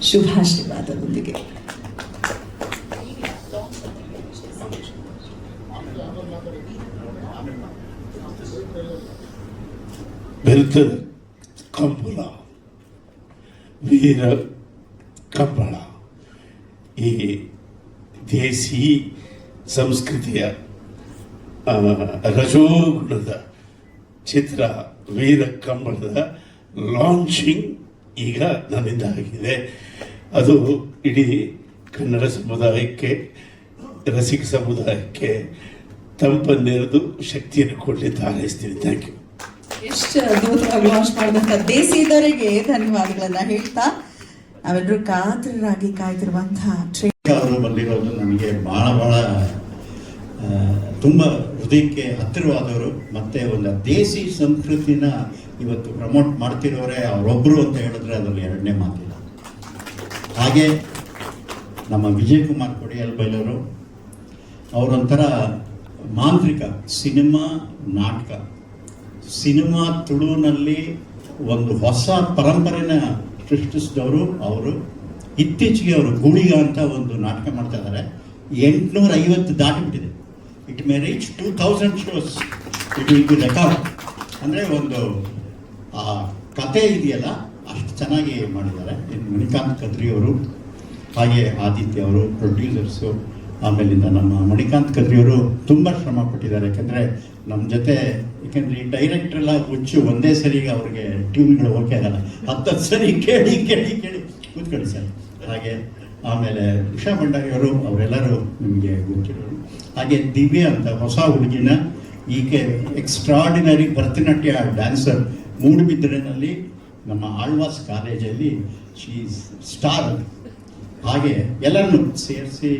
ಶುಭಾಶೀರ್ವಾದದೊಂದಿಗೆ ಬಿರುದ ಕಂಬಳ, ವೀರ ಕಂಬಳ ಈ ದೇಸಿ ಸಂಸ್ಕೃತಿಯ ರಜೋಗುಣದ ಚಿತ್ರ ವೀರ ಕಂಬಳದ ಲಾಂಚಿಂಗ್ ಈಗ ನನ್ನಿಂದ ಆಗಿದೆ. ಅದು ಇಡೀ ಕನ್ನಡ ಸಮುದಾಯಕ್ಕೆ, ರಸಿಕ ಸಮುದಾಯಕ್ಕೆ ತಂಪನ್ನೆರೆದು ಶಕ್ತಿಯನ್ನು ಕೊಡಲಿಕ್ಕೆ ಹಾರೈಸ್ತೀನಿ. Thank you. ಎಷ್ಟು ಅದ್ಭುತವಾಗಿ ಲಾಂಚ್ ಮಾಡಿದಂಥ ದೇಸಿದವರಿಗೆ ಧನ್ಯವಾದಗಳನ್ನ ಹೇಳ್ತಾ ನಾವೆಲ್ಲರೂ ಕಾತರರಾಗಿ ಕಾಯ್ತಿರುವಂತಹ ಅವರು ಬಂದಿರೋದು ನನಗೆ ಬಹಳ ತುಂಬ ಹೃದಯಕ್ಕೆ ಹತ್ತಿರವಾದವರು. ಮತ್ತೆ ಒಂದು ದೇಸಿ ಸಂಸ್ಕೃತಿನ ಇವತ್ತು ಪ್ರಮೋಟ್ ಮಾಡ್ತಿರೋರೆ ಅವರೊಬ್ಬರು ಅಂತ ಹೇಳಿದ್ರೆ ಅದರಲ್ಲಿ ಎರಡನೇ ಮಾತಿಲ್ಲ. ಹಾಗೆ ನಮ್ಮ ವಿಜಯ್ ಕುಮಾರ್ ಕೊಡಿಯಲ್ಬೈಲವರು ಅವರೊಂಥರ ಮಾಂತ್ರಿಕ. ಸಿನಿಮಾ, ನಾಟಕ, ಸಿನಿಮಾ ತುಳುವಿನಲ್ಲಿ ಒಂದು ಹೊಸ ಪರಂಪರೆನ ಸೃಷ್ಟಿಸಿದವರು ಅವರು. ಇತ್ತೀಚೆಗೆ ಅವರು ಗೂಳಿಗ ಅಂತ ಒಂದು ನಾಟಕ ಮಾಡ್ತಾ ಇದ್ದಾರೆ. 850 ದಾಟಿಬಿಟ್ಟಿದೆ. It may reach 2000 shows. It will be record. ಅಂದರೆ ಒಂದು ಆ ಕತೆ ಇದೆಯಲ್ಲ ಅಷ್ಟು ಚೆನ್ನಾಗಿ ಮಾಡಿದ್ದಾರೆ. ಮಣಿಕಾಂತ್ ಕದ್ರಿ ಅವರು, ಹಾಗೆ ಆದಿತ್ಯ ಅವರು ಪ್ರೊಡ್ಯೂಸರ್ಸು. ಆಮೇಲಿಂದ ನಮ್ಮ ಮಣಿಕಾಂತ್ ಕದ್ರಿಯವರು ತುಂಬ ಶ್ರಮ ಪಟ್ಟಿದ್ದಾರೆ. ಯಾಕೆಂದರೆ ನಮ್ಮ ಜೊತೆ, ಯಾಕೆಂದರೆ ಈ ಡೈರೆಕ್ಟ್ರ್ ಎಲ್ಲ ಹುಚ್ಚು, ಒಂದೇ ಸರಿಗೆ ಅವ್ರಿಗೆ ಟ್ಯೂನ್ಗಳು ಓಕೆ ಆಗಲ್ಲ, 10 ಸರಿ ಕೇಳಿ ಕೇಳಿ ಕೇಳಿ ಕೂತ್ಕೊಳ್ಳಿ ಸರ್. ಹಾಗೆ ಆಮೇಲೆ ಉಷಾ ಭಂಡಾರಿಯವರು, ಅವರೆಲ್ಲರೂ ನಿಮಗೆ ಗೊತ್ತಿರೋರು. ಹಾಗೆ ದಿವ್ಯ ಅಂತ ಹೊಸ ಹುಡುಗಿನ, ಈಕೆ ಎಕ್ಸ್ಟ್ರಾರ್ಡಿನರಿ ಭರತನಾಟ್ಯ ಡ್ಯಾನ್ಸರ್. ಮೂಡುಬಿದಿರೆನಲ್ಲಿ ನಮ್ಮ ಆಳ್ವಾಸ್ ಕಾಲೇಜಲ್ಲಿ ಶೀ ಸ್ಟಾರ್. ಹಾಗೆ ಎಲ್ಲರನ್ನು ಸೇರಿಸಿ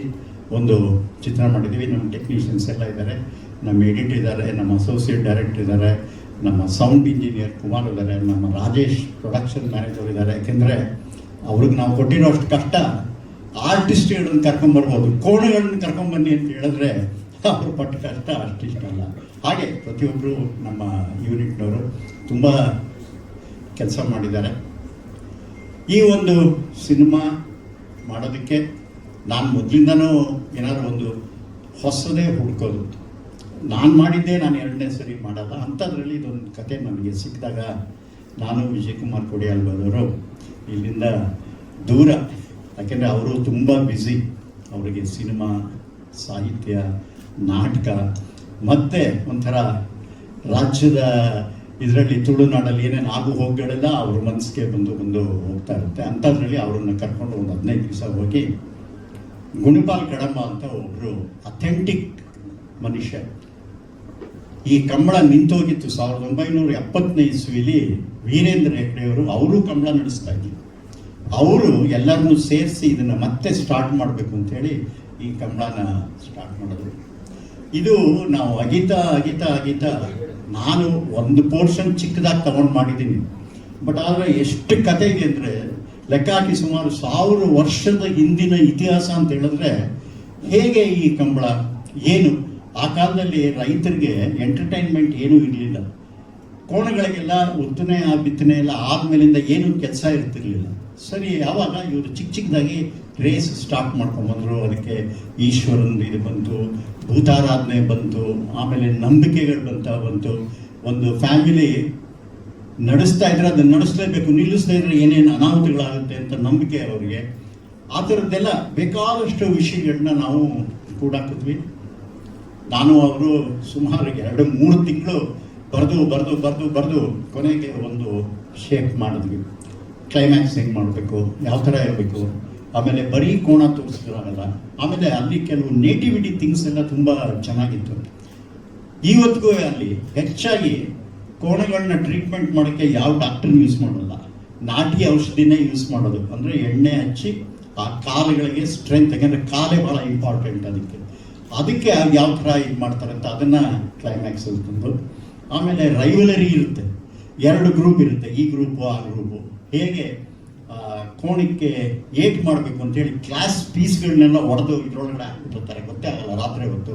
ಒಂದು ಚಿತ್ರ ಮಾಡಿದ್ದೀವಿ. ನಮ್ಮ ಟೆಕ್ನಿಷಿಯನ್ಸ್ ಎಲ್ಲ ಇದ್ದಾರೆ, ನಮ್ಮ ಎಡಿಟ್ ಇದ್ದಾರೆ, ನಮ್ಮ ಅಸೋಸಿಯೇಟ್ ಡೈರೆಕ್ಟರ್ ಇದ್ದಾರೆ, ನಮ್ಮ ಸೌಂಡ್ ಇಂಜಿನಿಯರ್ ಕುಮಾರ್ ಇದ್ದಾರೆ, ನಮ್ಮ ರಾಜೇಶ್ ಪ್ರೊಡಕ್ಷನ್ ಮ್ಯಾನೇಜರ್ ಇದ್ದಾರೆ. ಯಾಕೆಂದರೆ ಅವ್ರಿಗೆ ನಾವು ಕೊಟ್ಟಿರೋ ಅಷ್ಟು ಕಷ್ಟ. ಆರ್ಟಿಸ್ಟ್ಗಳನ್ನ ಕರ್ಕೊಂಬರ್ಬೋದು, ಕೋಣೆಗಳನ್ನ ಕರ್ಕೊಂಬನ್ನಿ ಅಂತ ಹೇಳಿದ್ರೆ ಅವರು ಪಟ್ಟ ಕಷ್ಟ ಅಷ್ಟಿಷ್ಟ ಅಲ್ಲ. ಹಾಗೆ ಪ್ರತಿಯೊಬ್ಬರು ನಮ್ಮ ಯೂನಿಟ್ನವರು ತುಂಬ ಕೆಲಸ ಮಾಡಿದ್ದಾರೆ. ಈ ಒಂದು ಸಿನಿಮಾ ಮಾಡೋದಕ್ಕೆ ನಾನು ಮೊದಲಿಂದನೂ ಏನಾದರೂ ಒಂದು ಹೊಸದೇ ಹುಡ್ಕೋದು. ನಾನು ಮಾಡಿದ್ದೆ ನಾನು ಎರಡನೇ ಸರಿ ಮಾಡಲ್ಲ. ಅಂಥದ್ರಲ್ಲಿ ಇದೊಂದು ಕತೆ ನನಗೆ ಸಿಕ್ಕಿದಾಗ ನಾನು ವಿಜಯ್ ಕುಮಾರ್ ಕೊಡಿಯಲ್ಬೈಲವರು ಇಲ್ಲಿಂದ ದೂರ, ಯಾಕೆಂದರೆ ಅವರು ತುಂಬ ಬ್ಯುಸಿ. ಅವರಿಗೆ ಸಿನಿಮಾ, ಸಾಹಿತ್ಯ, ನಾಟಕ ಮತ್ತು ಒಂಥರ ರಾಜ್ಯದ ಇದರಲ್ಲಿ ತುಳುನಾಡಲ್ಲಿ ಏನೇನು ಆಗು ಹೋಗಗಳೆಲ್ಲ ಅವ್ರ ಮನಸ್ಸಿಗೆ ಬಂದು ಹೋಗ್ತಾ ಇರುತ್ತೆ. ಅಂಥದ್ರಲ್ಲಿ ಅವರನ್ನು ಕರ್ಕೊಂಡು ಒಂದು 15 ದಿವಸ ಹೋಗಿ ಗುಣಿಪಾಲ್ ಕಡಮ್ಮ ಅಂತ ಒಬ್ಬರು ಅಥೆಂಟಿಕ್ ಮನುಷ್ಯ. ಈ ಕಂಬಳ ನಿಂತೋಗಿತ್ತು 1970ನೇ ಇಸ್ವಿಲಿ. ವೀರೇಂದ್ರ ಹೆಗ್ಡೆಯವರು ಅವರು ಕಂಬಳ ನಡೆಸ್ತಾ ಇದ್ರು. ಅವರು ಎಲ್ಲರನ್ನೂ ಸೇರಿಸಿ ಇದನ್ನು ಮತ್ತೆ ಸ್ಟಾರ್ಟ್ ಮಾಡಬೇಕು ಅಂತೇಳಿ ಈ ಕಂಬಳನ ಸ್ಟಾರ್ಟ್ ಮಾಡಿದ್ರು. ಇದು ನಾವು ಅಗಿತಾ ನಾನು ಒಂದು ಪೋರ್ಷನ್ ಚಿಕ್ಕದಾಗಿ ತಗೊಂಡು ಮಾಡಿದ್ದೀನಿ. ಬಟ್ ಆದರೆ ಎಷ್ಟು ಕತೆ ಇದೆ ಅಂದರೆ ಲೆಕ್ಕ ಹಾಕಿ ಸುಮಾರು 1000 ವರ್ಷದ ಹಿಂದಿನ ಇತಿಹಾಸ ಅಂತ ಹೇಳಿದ್ರೆ ಹೇಗೆ ಈ ಕಂಬಳ ಏನು. ಆ ಕಾಲದಲ್ಲಿ ರೈತರಿಗೆ ಎಂಟರ್ಟೈನ್ಮೆಂಟ್ ಏನೂ ಇರಲಿಲ್ಲ. ಕೋಣಗಳಿಗೆಲ್ಲ ಉತ್ತನೆ ಬಿತ್ತನೆ ಎಲ್ಲ ಆದಮೇಲಿಂದ ಏನೂ ಕೆಲಸ ಇರ್ತಿರ್ಲಿಲ್ಲ. ಸರಿ, ಯಾವಾಗ ಇವರು ಚಿಕ್ಕದಾಗಿ ರೇಸ್ ಸ್ಟಾರ್ಟ್ ಮಾಡ್ಕೊಂಡ್ಬಂದರು. ಅದಕ್ಕೆ ಈಶ್ವರನ ಇದು ಬಂತು, ಭೂತಾರಾಧನೆ ಬಂತು, ಆಮೇಲೆ ನಂಬಿಕೆಗಳು ಬಂತು. ಒಂದು ಫ್ಯಾಮಿಲಿ ನಡೆಸ್ತಾ ಇದ್ರೆ ಅದನ್ನು ನಡೆಸಲೇಬೇಕು, ನಿಲ್ಲಿಸ್ತಾ ಇದ್ರೆ ಏನೇನು ಅನಾಹುತಗಳಾಗುತ್ತೆ ಅಂತ ನಂಬಿಕೆ ಅವರಿಗೆ. ಆ ಥರದ್ದೆಲ್ಲ ಬೇಕಾದಷ್ಟು ವಿಷಯಗಳನ್ನ ನಾವು ಕೂಡಾಕಿದ್ವಿ. ನಾನು ಅವರು ಸುಮಾರು 2-3 ತಿಂಗಳು ಬರೆದು ಕೊನೆಗೆ ಒಂದು ಶೇಪ್ ಮಾಡಿದ್ವಿ. ಕ್ಲೈಮ್ಯಾಕ್ಸ್ ಹೆಂಗೆ ಮಾಡಬೇಕು, ಯಾವ ಥರ ಇರಬೇಕು, ಆಮೇಲೆ ಬರೀ ಕೋಣ ತೋರಿಸಿದ್ರಾಗಲ್ಲ. ಆಮೇಲೆ ಅಲ್ಲಿ ಕೆಲವು ನೇಟಿವಿಟಿ ಥಿಂಗ್ಸ್ ಎಲ್ಲ ತುಂಬ ಚೆನ್ನಾಗಿತ್ತು. ಇವತ್ತಿಗೂ ಅಲ್ಲಿ ಹೆಚ್ಚಾಗಿ ಕೋಣಗಳನ್ನ ಟ್ರೀಟ್ಮೆಂಟ್ ಮಾಡೋಕ್ಕೆ ಯಾವ ಡಾಕ್ಟರ್ನ ಯೂಸ್ ಮಾಡೋಲ್ಲ, ನಾಟಿ ಔಷಧಿನೇ ಯೂಸ್ ಮಾಡೋದು. ಅಂದರೆ ಎಣ್ಣೆ ಹಚ್ಚಿ ಆ ಕಾಲುಗಳಿಗೆ ಸ್ಟ್ರೆಂತ್, ಯಾಕೆಂದರೆ ಕಾಲೇ ಭಾಳ ಇಂಪಾರ್ಟೆಂಟ್ ಅದಕ್ಕೆ ಯಾವ ಥರ ಇದು ಮಾಡ್ತಾರೆ ಅಂತ ಅದನ್ನು ಕ್ಲೈಮ್ಯಾಕ್ಸಲ್ಲಿ ತಂದು. ಆಮೇಲೆ ರೈವಲರಿ ಇರುತ್ತೆ, 2 ಗ್ರೂಪ್ ಇರುತ್ತೆ, ಈ ಗ್ರೂಪು ಆ ಗ್ರೂಪು. ಹೇಗೆ ಕೋಣಕ್ಕೆ ಏಟ್ ಮಾಡಬೇಕು ಅಂತೇಳಿ ಕ್ಲಾಸ್ ಪೀಸ್ಗಳನ್ನೆಲ್ಲ ಹೊಡೆದು ಇದರೊಳಗಡೆ ಹಾಕ್ಬಿಟ್ಟಿರ್ತಾರೆ, ಗೊತ್ತೇ ಆಗಲ್ಲ ರಾತ್ರಿ ಹೊತ್ತು.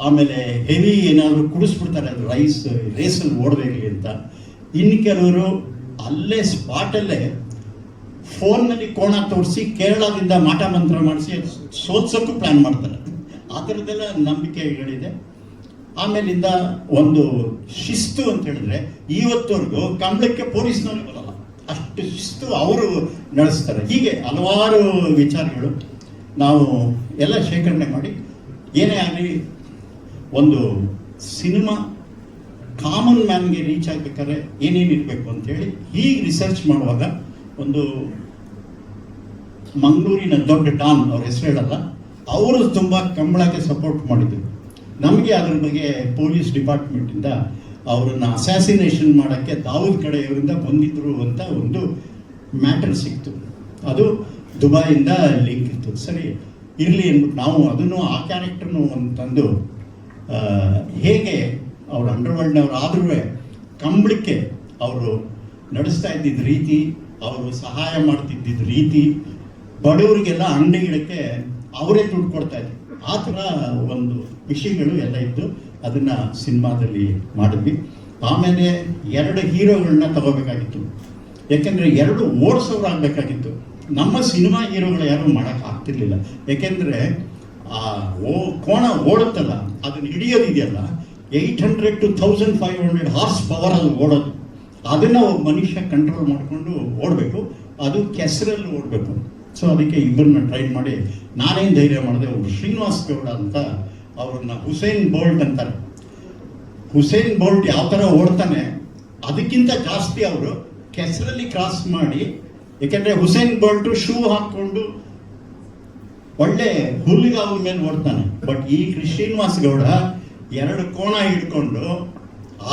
ಆಮೇಲೆ ಹೆವಿ ಏನಾದರೂ ಕುಡಿಸ್ಬಿಡ್ತಾರೆ, ಅದು ರೇಸಲ್ಲಿ ಓಡಬೇಕಲಿ ಅಂತ. ಇನ್ನು ಕೆಲವರು ಅಲ್ಲೇ ಸ್ಪಾಟಲ್ಲೇ ಫೋನ್ನಲ್ಲಿ ಕೋಣ ತೋರಿಸಿ ಕೇರಳದಿಂದ ಮಾಟ ಮಂತ್ರ ಮಾಡಿಸಿ ಸೋಲ್ಸೋಕ್ಕೂ ಪ್ಲ್ಯಾನ್ ಮಾಡ್ತಾರೆ. ಆ ಥರದ್ದೆಲ್ಲ ನಂಬಿಕೆಗಳಿದೆ. ಆಮೇಲಿಂದ ಒಂದು ಶಿಸ್ತು ಅಂತ ಹೇಳಿದ್ರೆ ಇವತ್ತವರೆಗೂ ಕಂಬಳಕ್ಕೆ ಪೊಲೀಸ್ನವ್ರು ಬರಲ್ಲ, ಅಷ್ಟು ಶಿಸ್ತು ಅವರು ನಡೆಸ್ತಾರೆ. ಹೀಗೆ ಹಲವಾರು ವಿಚಾರಗಳು ನಾವು ಎಲ್ಲ ಶೇಖರಣೆ ಮಾಡಿ, ಏನೇ ಆಗಲಿ ಒಂದು ಸಿನಿಮಾ ಕಾಮನ್ ಮ್ಯಾನ್ಗೆ ರೀಚ್ ಆಗ್ಬೇಕಾದ್ರೆ ಏನೇನು ಇರಬೇಕು ಅಂತೇಳಿ ಹೀಗೆ ರಿಸರ್ಚ್ ಮಾಡುವಾಗ ಒಂದು ಮಂಗಳೂರಿನ ದೊಡ್ಡ ಡಾನ್, ಅವ್ರ ಹೆಸರು ಹೇಳಲ್ಲ, ಅವರು ತುಂಬ ಕಂಬಳಕ್ಕೆ ಸಪೋರ್ಟ್ ಮಾಡಿದ್ರು. ನಮಗೆ ಅದ್ರ ಬಗ್ಗೆ ಪೊಲೀಸ್ ಡಿಪಾರ್ಟ್ಮೆಂಟಿಂದ ಅವರನ್ನ ಅಸ್ಯಾಸಿನೇಷನ್ ಮಾಡೋಕ್ಕೆ ದಾವೂದ್ ಕಡೆಯವರಿಂದ ಬಂದಿದ್ರು ಅಂತ ಒಂದು ಮ್ಯಾಟರ್ ಸಿಕ್ತು. ಅದು ದುಬೈಯಿಂದ ಲಿಂಕ್ ಇತ್ತು. ಸರಿ ಇರಲಿ ಅಂದ್ಬಿಟ್ಟು ನಾವು ಅದನ್ನು ಆ ಕ್ಯಾರೆಕ್ಟರ್ನು ಅಂತಂದು ಹೇಗೆ ಅವರು ಅಂಡರ್ವರ್ಲ್ಡ್ನವ್ರು ಆದ್ರೂ ಕಂಬಳಕ್ಕೆ ಅವರು ನಡೆಸ್ತಾ ಇದ್ದಿದ್ದ ರೀತಿ, ಅವರು ಸಹಾಯ ಮಾಡ್ತಿದ್ದಿದ್ದ ರೀತಿ, ಬಡವರಿಗೆಲ್ಲ ಅಂಗಡಿಗಳಕ್ಕೆ ಅವರೇ ದುಡ್ಡು ಕೊಡ್ತಾ ಇದ್ರು. ಆ ಥರ ಒಂದು ವಿಷಯಗಳು ಎಲ್ಲ ಇದ್ದು ಅದನ್ನು ಸಿನಿಮಾದಲ್ಲಿ ಮಾಡಿದ್ವಿ. ಆಮೇಲೆ 2 ಹೀರೋಗಳನ್ನ ತಗೋಬೇಕಾಗಿತ್ತು, ಯಾಕೆಂದರೆ 2 ಓಡಿಸೋರು ಆಗಬೇಕಾಗಿತ್ತು. ನಮ್ಮ ಸಿನಿಮಾ ಹೀರೋಗಳು ಯಾರು ಮಾಡೋಕ್ಕೆ ಆಗ್ತಿರ್ಲಿಲ್ಲ, ಯಾಕೆಂದರೆ ಕೋಣ ಓಡುತ್ತಲ್ಲ ಅದನ್ನು ಹಿಡಿಯೋದಿದೆಯಲ್ಲ 800 to 1500 ಹಾರ್ಸ್ ಪವರ್ ಅದು ಓಡೋದು. ಅದನ್ನು ಒಬ್ಬ ಮನುಷ್ಯ ಕಂಟ್ರೋಲ್ ಮಾಡಿಕೊಂಡು ಓಡಬೇಕು, ಅದು ಕೆಸರಲ್ಲಿ ಓಡಬೇಕು. ಸೊ ಅದಕ್ಕೆ ಇಬ್ಬರನ್ನ ಟ್ರೈನ್ ಮಾಡಿ ನಾನೇನು ಧೈರ್ಯ ಮಾಡಿದೆ, ಒಬ್ಬರು ಶ್ರೀನಿವಾಸ್ ಗೌಡ ಅಂತ, ಅವ್ರನ್ನ ಹುಸೇನ್ ಬೋಲ್ಟ್ ಅಂತಾರೆ. ಹುಸೇನ್ ಬೋಲ್ಟ್ ಯಾವ ಥರ ಓಡ್ತಾನೆ ಅದಕ್ಕಿಂತ ಜಾಸ್ತಿ ಅವರು ಕೆಸರಲ್ಲಿ ಕ್ರಾಸ್ ಮಾಡಿ, ಯಾಕೆಂದರೆ ಹುಸೇನ್ ಬೋಲ್ಟು ಶೂ ಹಾಕ್ಕೊಂಡು ಒಳ್ಳೆ ಹುಲ್ಲಿಗಾವ ಮೇಲೆ ಓಡ್ತಾನೆ. ಬಟ್ ಈ ಶ್ರೀನಿವಾಸ್ ಗೌಡ 2 ಕೋಣ ಹಿಡ್ಕೊಂಡು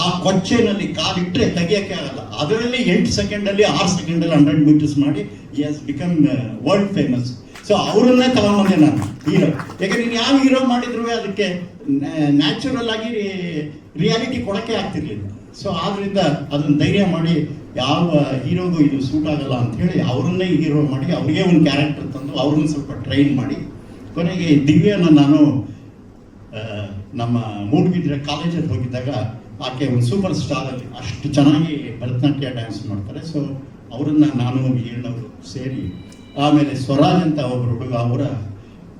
ಆ ಕೊಚ್ಚೆನಲ್ಲಿ ಕಾಲಿಟ್ಟರೆ ತೆಗಿಯೋಕ್ಕೆ ಆಗಲ್ಲ, ಅದರಲ್ಲಿ 8 ಸೆಕೆಂಡಲ್ಲಿ 6 ಸೆಕೆಂಡಲ್ಲಿ 100 ಮೀಟರ್ಸ್ ಮಾಡಿ ಈ has become world famous. So ಅವರನ್ನೇ ತಗೊಂಬಂದೆ ನಾನು ಹೀರೋ. ಯಾಕಂದ್ರೆ ನೀನು ಯಾವ ಹೀರೋ ಮಾಡಿದ್ರು ಅದಕ್ಕೆ ನ್ಯಾಚುರಲ್ ಆಗಿ ರಿಯಾಲಿಟಿ ಕೊಡೋಕ್ಕೆ ಆಗ್ತಿರ್ಲಿಲ್ಲ. ಸೊ ಆದ್ರಿಂದ ಅದನ್ನು ಧೈರ್ಯ ಮಾಡಿ ಯಾವ ಹೀರೋಗೂ ಇದು ಸೂಟ್ ಆಗಲ್ಲ ಅಂಥೇಳಿ ಅವರನ್ನೇ ಹೀರೋ ಮಾಡಿ ಅವ್ರಿಗೆ ಒಂದು ಕ್ಯಾರೆಕ್ಟರ್ ತಂದು ಅವ್ರನ್ನ ಸ್ವಲ್ಪ ಟ್ರೈನ್ ಮಾಡಿ ಕೊನೆಗೆ ದಿವ್ಯನ ನಾನು ನಮ್ಮ ಮೂಡುಬಿದ್ರೆ ಕಾಲೇಜಲ್ಲಿ ಹೋಗಿದ್ದಾಗ ಆಕೆ ಒಂದು ಸೂಪರ್ ಸ್ಟಾರಲ್ಲಿ ಅಷ್ಟು ಚೆನ್ನಾಗಿ ಭರತನಾಟ್ಯ ಡ್ಯಾನ್ಸ್ ಮಾಡ್ತಾರೆ. ಸೊ ಅವರನ್ನು ನಾನು ವೀರಣ್ಣವರು ಸೇರಿ, ಆಮೇಲೆ ಸ್ವರಾಜ್ ಅಂತ ಒಬ್ಬರು ಹುಡುಗ ಅವರ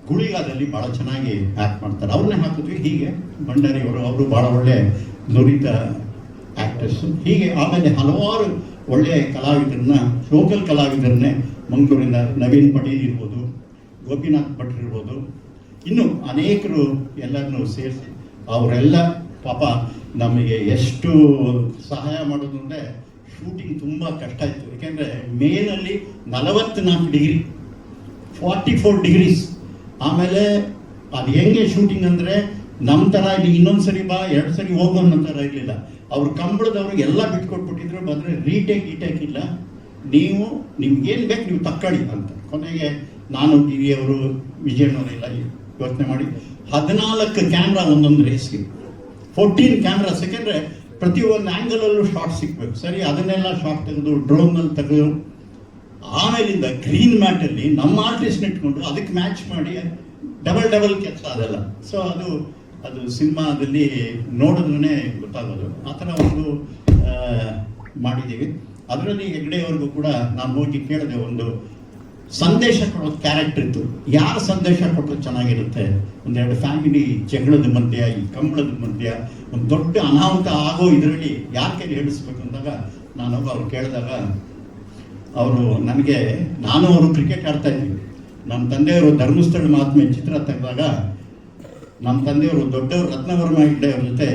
ಗುಳಿಗಾದಲ್ಲಿ ಭಾಳ ಚೆನ್ನಾಗಿ ಆ್ಯಕ್ಟ್ ಮಾಡ್ತಾರೆ, ಅವ್ರನ್ನೇ ಹಾಕಿದ್ವಿ. ಹೀಗೆ ಭಂಡಾರಿಯವರು ಅವರು ಭಾಳ ಒಳ್ಳೆ ನುರಿತ ಆ್ಯಕ್ಟರ್ಸು. ಹೀಗೆ ಆಮೇಲೆ ಹಲವಾರು ಒಳ್ಳೆಯ ಕಲಾವಿದರನ್ನ, ಲೋಕಲ್ ಕಲಾವಿದರನ್ನೇ ಮಂಗಳೂರಿನ ನವೀನ್ ಪಟೇಲ್ ಇರ್ಬೋದು, ಗೋಪಿನಾಥ್ ಭಟ್ರು ಇರ್ಬೋದು, ಇನ್ನು ಅನೇಕರು ಎಲ್ಲರನ್ನೂ ಸೇರಿಸಿ ಅವರೆಲ್ಲ ಪಾಪ ನಮಗೆ ಎಷ್ಟು ಸಹಾಯ ಮಾಡೋದು ಅಂದರೆ ಶೂಟಿಂಗ್ ತುಂಬ ಕಷ್ಟ ಇತ್ತು. ಯಾಕೆಂದರೆ ಮೇನಲ್ಲಿ 44 ಡಿಗ್ರಿ, 44 ಡಿಗ್ರೀಸ್. ಆಮೇಲೆ ಅದು ಹೆಂಗೆ ಶೂಟಿಂಗ್ ಅಂದರೆ ನಮ್ಮ ಥರ ಇಲ್ಲಿ ಇನ್ನೊಂದು ಸರಿ ಬಾ 2 ಸರಿ ಹೋಗೋ ಅನ್ನೋ ಥರ ಇರಲಿಲ್ಲ. ಅವ್ರು ಕಂಬಳದವ್ರಿಗೆ ಎಲ್ಲ ಬಿಟ್ಕೊಟ್ಬಿಟ್ಟಿದ್ರು, ಬಂದರೆ ರೀಟೇಕ್ ಇಲ್ಲ, ನೀವು ನಿಮ್ಗೇನು ಬೇಕು ನೀವು ತಕ್ಕೊಳ್ಳಿ ಅಂತ. ಕೊನೆಗೆ ನಾನು ಟಿ ವಿಯವರು ವಿಜಯನವರೆಲ್ಲ ಯೋಚನೆ ಮಾಡಿ 14 ಕ್ಯಾಮ್ರಾ ಒಂದೊಂದು ರೇಸ್ಗೆ, 14 ಕ್ಯಾಮ್ರಾಸ್. ಯಾಕೆಂದರೆ ಪ್ರತಿಯೊಂದು ಆ್ಯಂಗಲಲ್ಲೂ ಶಾರ್ಟ್ ಸಿಗಬೇಕು. ಸರಿ ಅದನ್ನೆಲ್ಲ ಶಾರ್ಟ್ ತೆಗೆದು ಡ್ರೋನಲ್ಲಿ ತೆಗೆದು ಆಮೇಲಿಂದ ಗ್ರೀನ್ ಮ್ಯಾಟಲ್ಲಿ ನಮ್ಮ ಆರ್ಟಿಸ್ಟ್ನ ಇಟ್ಕೊಂಡು ಅದಕ್ಕೆ ಮ್ಯಾಚ್ ಮಾಡಿ ಡಬಲ್ ಕೆಲಸ ಅದೆಲ್ಲ. ಸೊ ಅದು ಸಿನಿಮಾದಲ್ಲಿ ನೋಡಿದ್ರೇ ಗೊತ್ತಾಗೋದು. ಆ ಥರ ಒಂದು ಮಾಡಿದ್ದೀವಿ. ಅದರಲ್ಲಿ ಹೆಗ್ಡೆಯವ್ರಿಗೂ ಕೂಡ ನಾನು ಹೋಗಿ ಕೇಳಿದೆ, ಒಂದು ಸಂದೇಶ ಕೊಡೋದು ಕ್ಯಾರೆಕ್ಟರ್ ಇತ್ತು, ಯಾರು ಸಂದೇಶ ಕೊಟ್ಟರು ಚೆನ್ನಾಗಿರುತ್ತೆ. 1-2 ಫ್ಯಾಮಿಲಿ ಜಗಳದ ಮಧ್ಯ, ಈ ಕಂಬಳದ ಮಧ್ಯ ಒಂದು ದೊಡ್ಡ ಅನಾಹುತ ಆಗೋ ಇದರಲ್ಲಿ ಯಾರ ಕೈಲಿ ಹೇಳಿಸ್ಬೇಕು ಅಂದಾಗ ನಾನು ಅವ್ರು ಕೇಳಿದಾಗ ಅವರು ನನಗೆ, ನಾನು ಅವರು ಕ್ರಿಕೆಟ್ ಆಡ್ತಾ ಇದ್ದೀವಿ, ನಮ್ಮ ತಂದೆಯವರು ಧರ್ಮಸ್ಥಳ ಮಹಾತ್ಮೆ ಚಿತ್ರ ತೆಗೆದಾಗ ನಮ್ಮ ತಂದೆಯವರು ದೊಡ್ಡವರು ರತ್ನವರ್ಮ ಹೆಗ್ಡೆ ಅವ್ರ ಜೊತೆ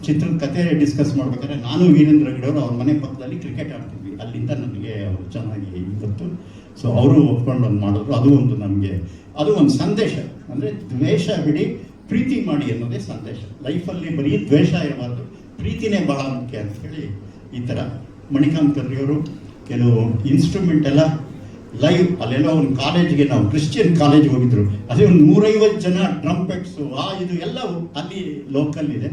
ಚಿತ್ರದ ಕಥೆ ಡಿಸ್ಕಸ್ ಮಾಡ್ಬೇಕಾದ್ರೆ ನಾನು ವೀರೇಂದ್ರ ಹೆಗ್ಡೆಯವರು ಅವ್ರ ಮನೆ ಪಕ್ಕದಲ್ಲಿ ಕ್ರಿಕೆಟ್ ಆಡ್ತಿದ್ವಿ. ಅಲ್ಲಿಂದ ನನಗೆ ಅವರು ಚೆನ್ನಾಗಿ ಗೊತ್ತು. ಸೊ ಅವರು ಒಪ್ಕೊಂಡು ಒಂದು ಮಾಡಿದ್ರು. ಅದು ಒಂದು ನಮಗೆ ಅದು ಒಂದು ಸಂದೇಶ, ಅಂದರೆ ದ್ವೇಷ ಬಿಡಿ ಪ್ರೀತಿ ಮಾಡಿ ಅನ್ನೋದೇ ಸಂದೇಶ. ಲೈಫಲ್ಲಿ ಬರೀ ದ್ವೇಷ ಇರಬಾರ್ದು, ಪ್ರೀತಿನೇ ಭಾಳ ಮುಖ್ಯ ಅಂತ ಹೇಳಿ ಈ ಥರ ಮಣಿಕಾಂತ್ ಕರ್ರಿಯವರು ಕೆಲವು ಇನ್ಸ್ಟ್ರೂಮೆಂಟ್ ಎಲ್ಲ ಲೈವ್, ಅಲ್ಲೆಲ್ಲ ಒಂದು ಕಾಲೇಜ್ಗೆ ನಾವು ಕ್ರಿಶ್ಚಿಯನ್ ಕಾಲೇಜ್ಗೆ ಹೋಗಿದ್ರು, ಅದೇ ಒಂದು 150 ಜನ ಟ್ರಂಪೆಟ್ಸು ಇದು ಎಲ್ಲ ಅಲ್ಲಿ ಲೋಕಲ್ ಇದೆ.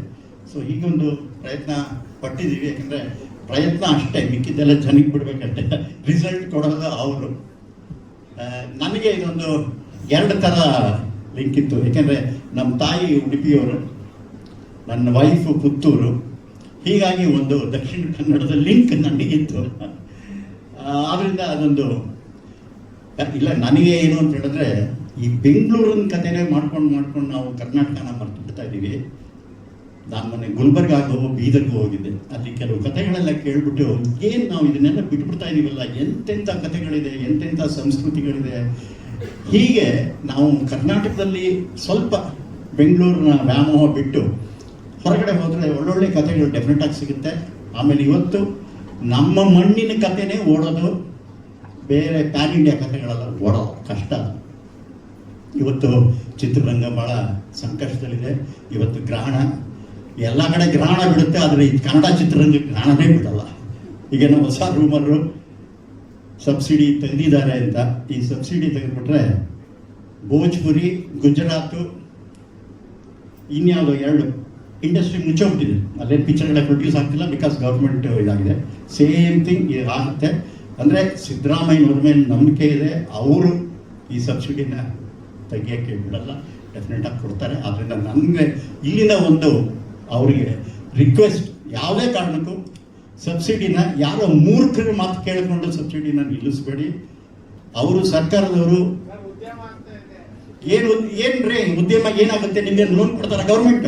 ಸೊ ಹೀಗೊಂದು ಪ್ರಯತ್ನ ಪಟ್ಟಿದ್ದೀವಿ. ಯಾಕಂದರೆ ಪ್ರಯತ್ನ ಅಷ್ಟೇ, ಮಿಕ್ಕಿದ್ದೆಲ್ಲ ಜನಕ್ಕೆ ಬಿಡಬೇಕಷ್ಟೇ, ರಿಸಲ್ಟ್ ಕೊಡೋದು ಅವರು. ನನಗೆ ಇದೊಂದು 2 ಥರ ಲಿಂಕ್ ಇತ್ತು. ಯಾಕೆಂದರೆ ನಮ್ಮ ತಾಯಿ ಉಡುಪಿಯವರು, ನನ್ನ ವೈಫು ಪುತ್ತೂರು, ಹೀಗಾಗಿ ಒಂದು ದಕ್ಷಿಣ ಕನ್ನಡದ ಲಿಂಕ್ ನನಗಿತ್ತು. ಆದ್ದರಿಂದ ಅದೊಂದು ಇಲ್ಲ, ನನಗೆ ಏನು ಅಂತ ಹೇಳಿದ್ರೆ ಈ ಬೆಂಗಳೂರಿನ ಕಥೆನೇ ಮಾಡ್ಕೊಂಡು ನಾವು ಕರ್ನಾಟಕನ ಮರ್ತು ಬಿಡ್ತಾ ಇದ್ದೀವಿ. ನಾನು ಮೊನ್ನೆ ಗುಲ್ಬರ್ಗಾಗೂ ಬೀದರ್ಗೂ ಹೋಗಿದ್ದೆ. ಅಲ್ಲಿ ಕೆಲವು ಕಥೆಗಳೆಲ್ಲ ಕೇಳ್ಬಿಟ್ಟು ಏನು ನಾವು ಇದನ್ನೆಲ್ಲ ಬಿಟ್ಬಿಡ್ತಾ ಇದೀವಲ್ಲ, ಎಂತೆಂಥ ಕಥೆಗಳಿದೆ, ಎಂತೆಂಥ ಸಂಸ್ಕೃತಿಗಳಿದೆ. ಹೀಗೆ ನಾವು ಕರ್ನಾಟಕದಲ್ಲಿ ಸ್ವಲ್ಪ ಬೆಂಗಳೂರಿನ ವ್ಯಾಮೋಹ ಬಿಟ್ಟು ಹೊರಗಡೆ ಹೋದರೆ ಒಳ್ಳೊಳ್ಳೆ ಕಥೆಗಳು ಡೆಫಿನೆಟ್ ಆಗಿ ಸಿಗುತ್ತೆ. ಆಮೇಲೆ ಇವತ್ತು ನಮ್ಮ ಮಣ್ಣಿನ ಕಥೆನೇ ಓಡೋದು, ಬೇರೆ ಪ್ಯಾನ್ ಇಂಡಿಯಾ ಕಥೆಗಳೆಲ್ಲ ಓಡೋದು ಕಷ್ಟ. ಇವತ್ತು ಚಿತ್ರರಂಗ ಭಾಳ ಸಂಕಷ್ಟದಲ್ಲಿದೆ. ಇವತ್ತು ಗ್ರಹಣ, ಎಲ್ಲ ಕಡೆ ಗ್ರಹಣ ಬಿಡುತ್ತೆ, ಆದರೆ ಈ ಕನ್ನಡ ಚಿತ್ರರಂಗ ಗ್ರಹಣನೇ ಬಿಡಲ್ಲ. ಈಗ ನಾವು ಹೊಸ ರೂಮರು ಸಬ್ಸಿಡಿ ತೆಗೆದಿದ್ದಾರೆ ಅಂತ. ಈ ಸಬ್ಸಿಡಿ ತೆಗೆದುಬಿಟ್ರೆ ಭೋಜ್ಪುರಿ, ಗುಜರಾತು, ಇನ್ಯಾವುದೋ 2 ಇಂಡಸ್ಟ್ರಿ ಮುಚ್ಚೋಗ್ಬಿಟ್ಟಿದೆ. ಅಲ್ಲೇನು ಪಿಕ್ಚರ್ಗಳ ಪ್ರೊಡ್ಯೂಸ್ ಆಗ್ತಿಲ್ಲ, ಬಿಕಾಸ್ ಗೌರ್ಮೆಂಟ್ ಇದಾಗಿದೆ. ಸೇಮ್ ಥಿಂಗ್ ಆಗುತ್ತೆ. ಅಂದರೆ ಸಿದ್ದರಾಮಯ್ಯನವ್ರ ಮೇಲೆ ನಂಬಿಕೆ ಇದೆ, ಅವರು ಈ ಸಬ್ಸಿಡಿನ ತೆಗಿಯೋಕ್ಕೆ ಬಿಡಲ್ಲ, ಡೆಫಿನೆಟಾಗಿ ಕೊಡ್ತಾರೆ. ಆದ್ದರಿಂದ ನನಗೆ ಇಲ್ಲಿನ ಒಂದು ಅವರಿಗೆ ರಿಕ್ವೆಸ್ಟ್, ಯಾವುದೇ ಕಾರಣಕ್ಕೂ ಸಬ್ಸಿಡಿನ ಯಾರೋ ಮೂರ್ಖರ ಮಾತು ಕೇಳಿಕೊಂಡು ಸಬ್ಸಿಡಿನ ನಿಲ್ಲಿಸಬೇಡಿ. ಅವರು ಸರ್ಕಾರದವರು ಏನ್ರಿ ಉದ್ಯಮ ಏನಾಗುತ್ತೆ, ನಿಮ್ಗೆ ಲೋನ್ ಕೊಡ್ತಾರೆ ಗೌರ್ಮೆಂಟ್?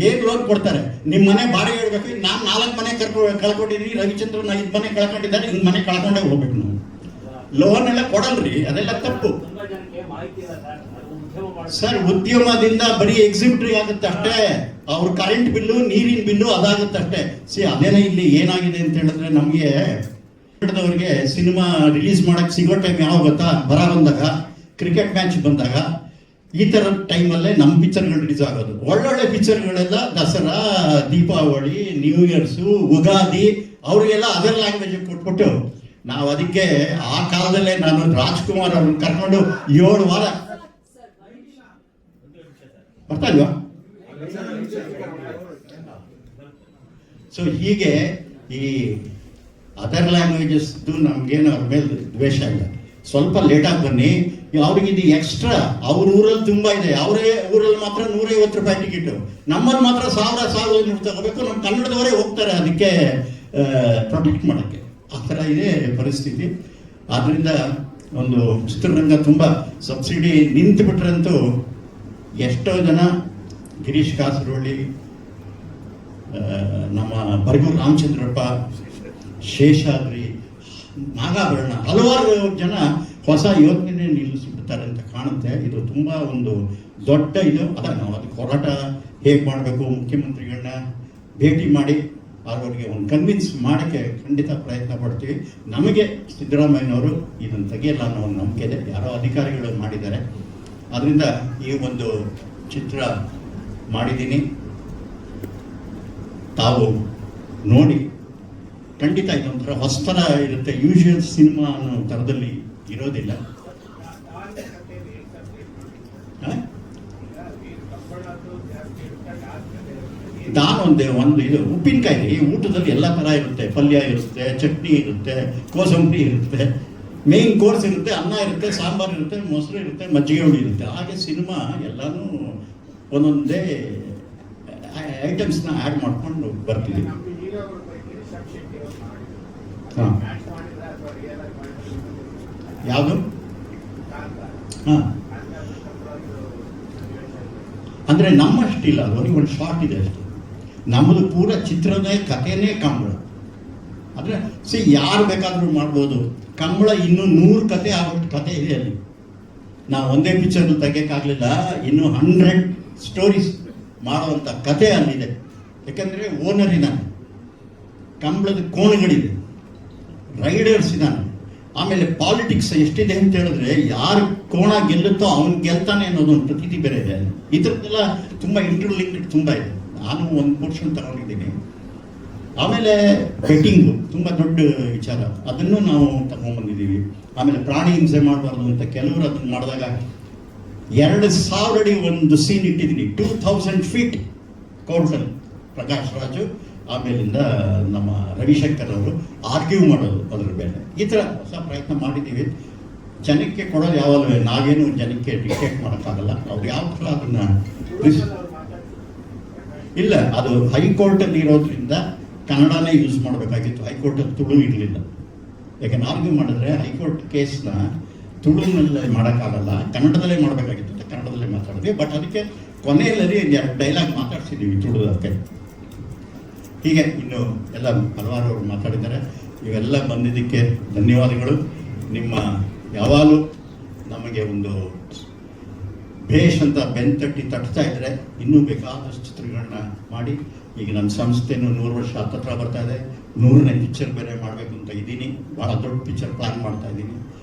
ಏನು ಲೋನ್ ಕೊಡ್ತಾರೆ? ನಿಮ್ಮ ಮನೆ ಬಾಡಿಗೆ ಹೇಳ್ಬೇಕು. ನಾನು 4 ಮನೆ ಕಳ್ಕೊಂಡಿದ್ದೀನಿ, ರವಿಚಂದ್ರನ್ 5 ಮನೆ ಕಳ್ಕೊಂಡಿದ್ದಾರೆ, ಹಿಂಗೆ ಮನೆ ಕಳ್ಕೊಂಡೇ ಹೋಗ್ಬೇಕು. ನಾವು ಲೋನ್ ಎಲ್ಲ ಕೊಡಲ್ರಿ, ಅದೆಲ್ಲ ತಪ್ಪು ಸರ್. ಉದ್ಯಮದಿಂದ ಬರೀ ಎಕ್ಸಿಬಿಟ್ರಿ ಆಗುತ್ತೆ ಅಷ್ಟೇ. ಅವ್ರ ಕರೆಂಟ್ ಬಿಲ್ಲು, ನೀರಿನ ಬಿಲ್ಲು ಅದಾಗುತ್ತೆ ಅಷ್ಟೇ. ಅದೇನೇ ಇಲ್ಲಿ ಏನಾಗಿದೆ ಅಂತ ಹೇಳಿದ್ರೆ, ನಮಗೆ ಅವ್ರಿಗೆ ಸಿನಿಮಾ ರಿಲೀಸ್ ಮಾಡಕ್ ಸಿಗೋ ಟೈಮ್ ಯಾವಾಗ ಗೊತ್ತಾ? ಬರ ಬಂದಾಗ, ಕ್ರಿಕೆಟ್ ಮ್ಯಾಚ್ ಬಂದಾಗ, ಈ ಥರ ಟೈಮಲ್ಲೇ ನಮ್ಮ ಪಿಕ್ಚರ್ಗಳು ರಿಲೀಸ್ ಆಗೋದು. ಒಳ್ಳೊಳ್ಳೆ ಪಿಕ್ಚರ್ಗಳೆಲ್ಲ ದಸರಾ, ದೀಪಾವಳಿ, ನ್ಯೂ ಇಯರ್ಸು, ಉಗಾದಿ, ಅವರಿಗೆಲ್ಲ ಅದರ್ ಲ್ಯಾಂಗ್ವೇಜ್ ಕೊಟ್ಬಿಟ್ಟು ನಾವು ಅದಕ್ಕೆ ಆ ಕಾಲದಲ್ಲೇ ನಾನು ರಾಜ್ಕುಮಾರ್ ಅವ್ರನ್ನ ಕರ್ಕೊಂಡು 7 ವಾರ ಬರ್ತಾ ಇಲ್ವಾ? ಸೊ ಹೀಗೆ ಈ ಅದರ್ ಲ್ಯಾಂಗ್ವೇಜಸ್ದು ನಮ್ಗೇನು ಅವ್ರ ಮೇಲೆ ದ್ವೇಷ ಇಲ್ಲ. ಸ್ವಲ್ಪ ಲೇಟಾಗಿ ಬನ್ನಿ, ಅವ್ರಿಗೆ ಇದು ಎಕ್ಸ್ಟ್ರಾ. ಅವ್ರ ಊರಲ್ಲಿ ತುಂಬ ಇದೆ, ಅವರೇ ಊರಲ್ಲಿ ಮಾತ್ರ 150 ರೂಪಾಯಿ ಟಿಕೆಟು, ನಮ್ಮಲ್ಲಿ ಮಾತ್ರ 1000 ತಗೋಬೇಕು. ನಮ್ಮ ಕನ್ನಡದವರೇ ಹೋಗ್ತಾರೆ ಅದಕ್ಕೆ ಪ್ರೊಟೆಕ್ಟ್ ಮಾಡೋಕ್ಕೆ. ಆ ಥರ ಇದೆ ಪರಿಸ್ಥಿತಿ. ಆದ್ದರಿಂದ ಒಂದು ಚಿತ್ರರಂಗ ತುಂಬ ಸಬ್ಸಿಡಿ ನಿಂತು ಬಿಟ್ರಂತೂ ಎಷ್ಟೋ ಜನ, ಗಿರೀಶ್ ಕಾಸರವಳ್ಳಿ, ನಮ್ಮ ಬರಗೂರು ರಾಮಚಂದ್ರಪ್ಪ, ಶೇಷಾದ್ರಿ, ನಾಗಾಭರಣ, ಹಲವಾರು ಜನ ಹೊಸ ಯೋಜನೆ ನಿಲ್ಲಿಸಿಬಿಡ್ತಾರೆ ಅಂತ ಕಾಣುತ್ತೆ. ಇದು ತುಂಬ ಒಂದು ದೊಡ್ಡ ಇದು. ನಾವು ಅದಕ್ಕೆ ಹೋರಾಟ ಹೇಗೆ ಮಾಡಬೇಕು, ಮುಖ್ಯಮಂತ್ರಿಗಳನ್ನ ಭೇಟಿ ಮಾಡಿ ಅವರಿಗೆ ಒಂದು ಕನ್ವಿನ್ಸ್ ಮಾಡೋಕ್ಕೆ ಖಂಡಿತ ಪ್ರಯತ್ನ ಪಡ್ತೀವಿ. ನಮಗೆ ಸಿದ್ದರಾಮಯ್ಯನವರು ಇದನ್ನು ತೆಗೆಯಲ್ಲ ಅನ್ನೋ ಒಂದು ನಂಬಿಕೆ ಇದೆ. ಯಾರೋ ಅಧಿಕಾರಿಗಳು ಮಾಡಿದ್ದಾರೆ. ಅದರಿಂದ ಈ ಒಂದು ಚಿತ್ರ ಮಾಡಿದ್ದೀನಿ, ತಾವು ನೋಡಿ. ಖಂಡಿತ ಇದೊಂಥರ ಹೊಸ ಥರ ಇರುತ್ತೆ, ಯೂಶುವಲ್ ಸಿನಿಮಾ ಅನ್ನೋ ಥರದಲ್ಲಿ ಇರೋದಿಲ್ಲ. ಒಂದು ಇದು ಉಪ್ಪಿನಕಾಯಿ ಊಟದಲ್ಲಿ ಎಲ್ಲ ಥರ ಇರುತ್ತೆ. ಪಲ್ಯ ಇರುತ್ತೆ, ಚಟ್ನಿ ಇರುತ್ತೆ, ಕೋಸಂಬರಿ ಇರುತ್ತೆ, ಮೇನ್ ಕೋರ್ಸ್ ಇರುತ್ತೆ, ಅನ್ನ ಇರುತ್ತೆ, ಸಾಂಬಾರು ಇರುತ್ತೆ, ಮೊಸರು ಇರುತ್ತೆ, ಮಜ್ಜಿಗೆ ಹುಳಿ ಇರುತ್ತೆ. ಹಾಗೆ ಸಿನಿಮಾ ಎಲ್ಲನೂ ಒಂದೊಂದೇ ಐಟಮ್ಸ್ನ ಆ್ಯಡ್ ಮಾಡ್ಕೊಂಡು ಬರ್ತೀವಿ. ಹಾಂ, ಯಾವುದು? ಹಾಂ, ಅಂದರೆ ನಮ್ಮಷ್ಟಿಲ್ಲ, ಅವ್ರಿಗೆ ಒಂದು ಶಾರ್ಟ್ ಇದೆ ಅಷ್ಟೇ. ನಮ್ಮದು ಪೂರ ಚಿತ್ರನೇ ಕಥೆನೇ ಕಂಬಳ. ಆದರೆ ಯಾರು ಬೇಕಾದರೂ ಮಾಡ್ಬೋದು. ಕಂಬಳ ಇನ್ನೂ 100 ಕತೆ ಆಗೋಷ್ಟು ಕತೆ ಇದೆ ಅಲ್ಲಿ. ನಾವು ಒಂದೇ ಪಿಕ್ಚರ್ನ ತೆಗಿಯೋಕ್ಕಾಗಲಿಲ್ಲ, ಇನ್ನೂ 100 ಸ್ಟೋರೀಸ್ ಮಾಡುವಂಥ ಕತೆ ಅಲ್ಲಿದೆ. ಯಾಕಂದರೆ ಓನರಿನ ಕಂಬಳದ ಕೋಣಗಳಿದೆ, ರೈಡರ್ಸ್ ಇದ್ದಾನೆ. ಆಮೇಲೆ ಪಾಲಿಟಿಕ್ಸ್ ಎಷ್ಟಿದೆ ಅಂತ ಹೇಳಿದ್ರೆ, ಯಾರು ಕೋಣ ಗೆಲ್ಲುತ್ತೋ ಅವ್ನು ಗೆಲ್ತಾನೆ ಅನ್ನೋದೊಂದು ಪ್ರತೀತಿ ಬೇರೆ ಇದೆ. ಈ ಥರದ್ದೆಲ್ಲ ತುಂಬ ಇಂಟರ್ಲಿಂಕ್ಡ್ ತುಂಬ ಇದೆ. ನಾನು ಒಂದು ಪೋರ್ಷನ್ ತಗೊಂಡಿದ್ದೀನಿ. ಆಮೇಲೆ ಬೆಟ್ಟಿಂಗು ತುಂಬ ದೊಡ್ಡ ವಿಚಾರ, ಅದನ್ನು ನಾವು ತಗೊಂಡ್ಬಂದಿದ್ದೀವಿ. ಆಮೇಲೆ ಪ್ರಾಣಿ ಹಿಂಸೆ ಮಾಡಬಾರ್ದು ಅಂತ ಕೆಲವರು ಅದನ್ನು ಮಾಡಿದಾಗ 2000 ಅಡಿ ಒಂದು ಸೀನ್ ಇಟ್ಟಿದ್ದೀನಿ. 2000 ಫೀಟ್ ಕೋರ್ಟಲ್ಲಿ ಪ್ರಕಾಶ್ ರಾಜು, ಆಮೇಲಿಂದ ನಮ್ಮ ರವಿಶಂಕರ್ ಅವರು ಆರ್ಗ್ಯೂ ಮಾಡೋದು ಅದ್ರ ಮೇಲೆ. ಈ ಥರ ಹೊಸ ಪ್ರಯತ್ನ ಮಾಡಿದ್ದೀವಿ. ಜನಕ್ಕೆ ಕೊಡೋದು ಯಾವಾಗಲೂ ನಾವೇನು ಜನಕ್ಕೆ ಡಿಕ್ಟೇಟ್ ಮಾಡೋಕ್ಕಾಗಲ್ಲ. ಅವ್ರು ಯಾವ ಥರ ಅದನ್ನು ಇಲ್ಲ, ಅದು ಹೈಕೋರ್ಟಲ್ಲಿ ಇರೋದ್ರಿಂದ ಕನ್ನಡನೇ ಯೂಸ್ ಮಾಡಬೇಕಾಗಿತ್ತು. ಹೈಕೋರ್ಟಲ್ಲಿ ತುಳು ಇರಲಿಲ್ಲ. ಯಾಕಂದ್ರೆ ಆರ್ಗ್ಯೂ ಮಾಡಿದ್ರೆ ಹೈಕೋರ್ಟ್ ಕೇಸ್ನ ತುಳುವಿನಲ್ಲಿ ಮಾಡೋಕ್ಕಾಗಲ್ಲ, ಕನ್ನಡದಲ್ಲೇ ಮಾಡಬೇಕಾಗಿತ್ತು, ಕನ್ನಡದಲ್ಲೇ ಮಾತಾಡಿದ್ವಿ. ಬಟ್ ಅದಕ್ಕೆ ಕೊನೆಯಲ್ಲಿ 2 ಡೈಲಾಗ್ ಮಾತಾಡ್ಸಿದ್ದೀವಿ ತುಳುದಕ್ಕೆ. ಹೀಗೆ ಇನ್ನು ಎಲ್ಲ ಹಲವಾರು ಅವರು ಮಾತಾಡಿದ್ದಾರೆ. ಇವೆಲ್ಲ ಬಂದಿದ್ದಕ್ಕೆ ಧನ್ಯವಾದಗಳು. ನಿಮ್ಮ ಯಾವಾಗಲೂ ನಮಗೆ ಒಂದು ಬೇಷ್ ಅಂತ ಬೆನ್ತಟ್ಟಿ ತಟ್ತಾ ಇದ್ದರೆ ಇನ್ನೂ ಬೇಕಾದಷ್ಟು ಚಿತ್ರಗಳನ್ನ ಮಾಡಿ. ಈಗ ನನ್ನ ಸಂಸ್ಥೆನೂ 100 ವರ್ಷ ಹತ್ತತ್ರ ಬರ್ತಾ ಇದೆ. 100ನೇ ಪಿಕ್ಚರ್ ಬೇರೆ ಮಾಡಬೇಕು ಅಂತ ಇದ್ದೀನಿ. ಭಾಳ ದೊಡ್ಡ ಪಿಕ್ಚರ್ ಪ್ಲ್ಯಾನ್ ಮಾಡ್ತಾ ಇದ್ದೀನಿ.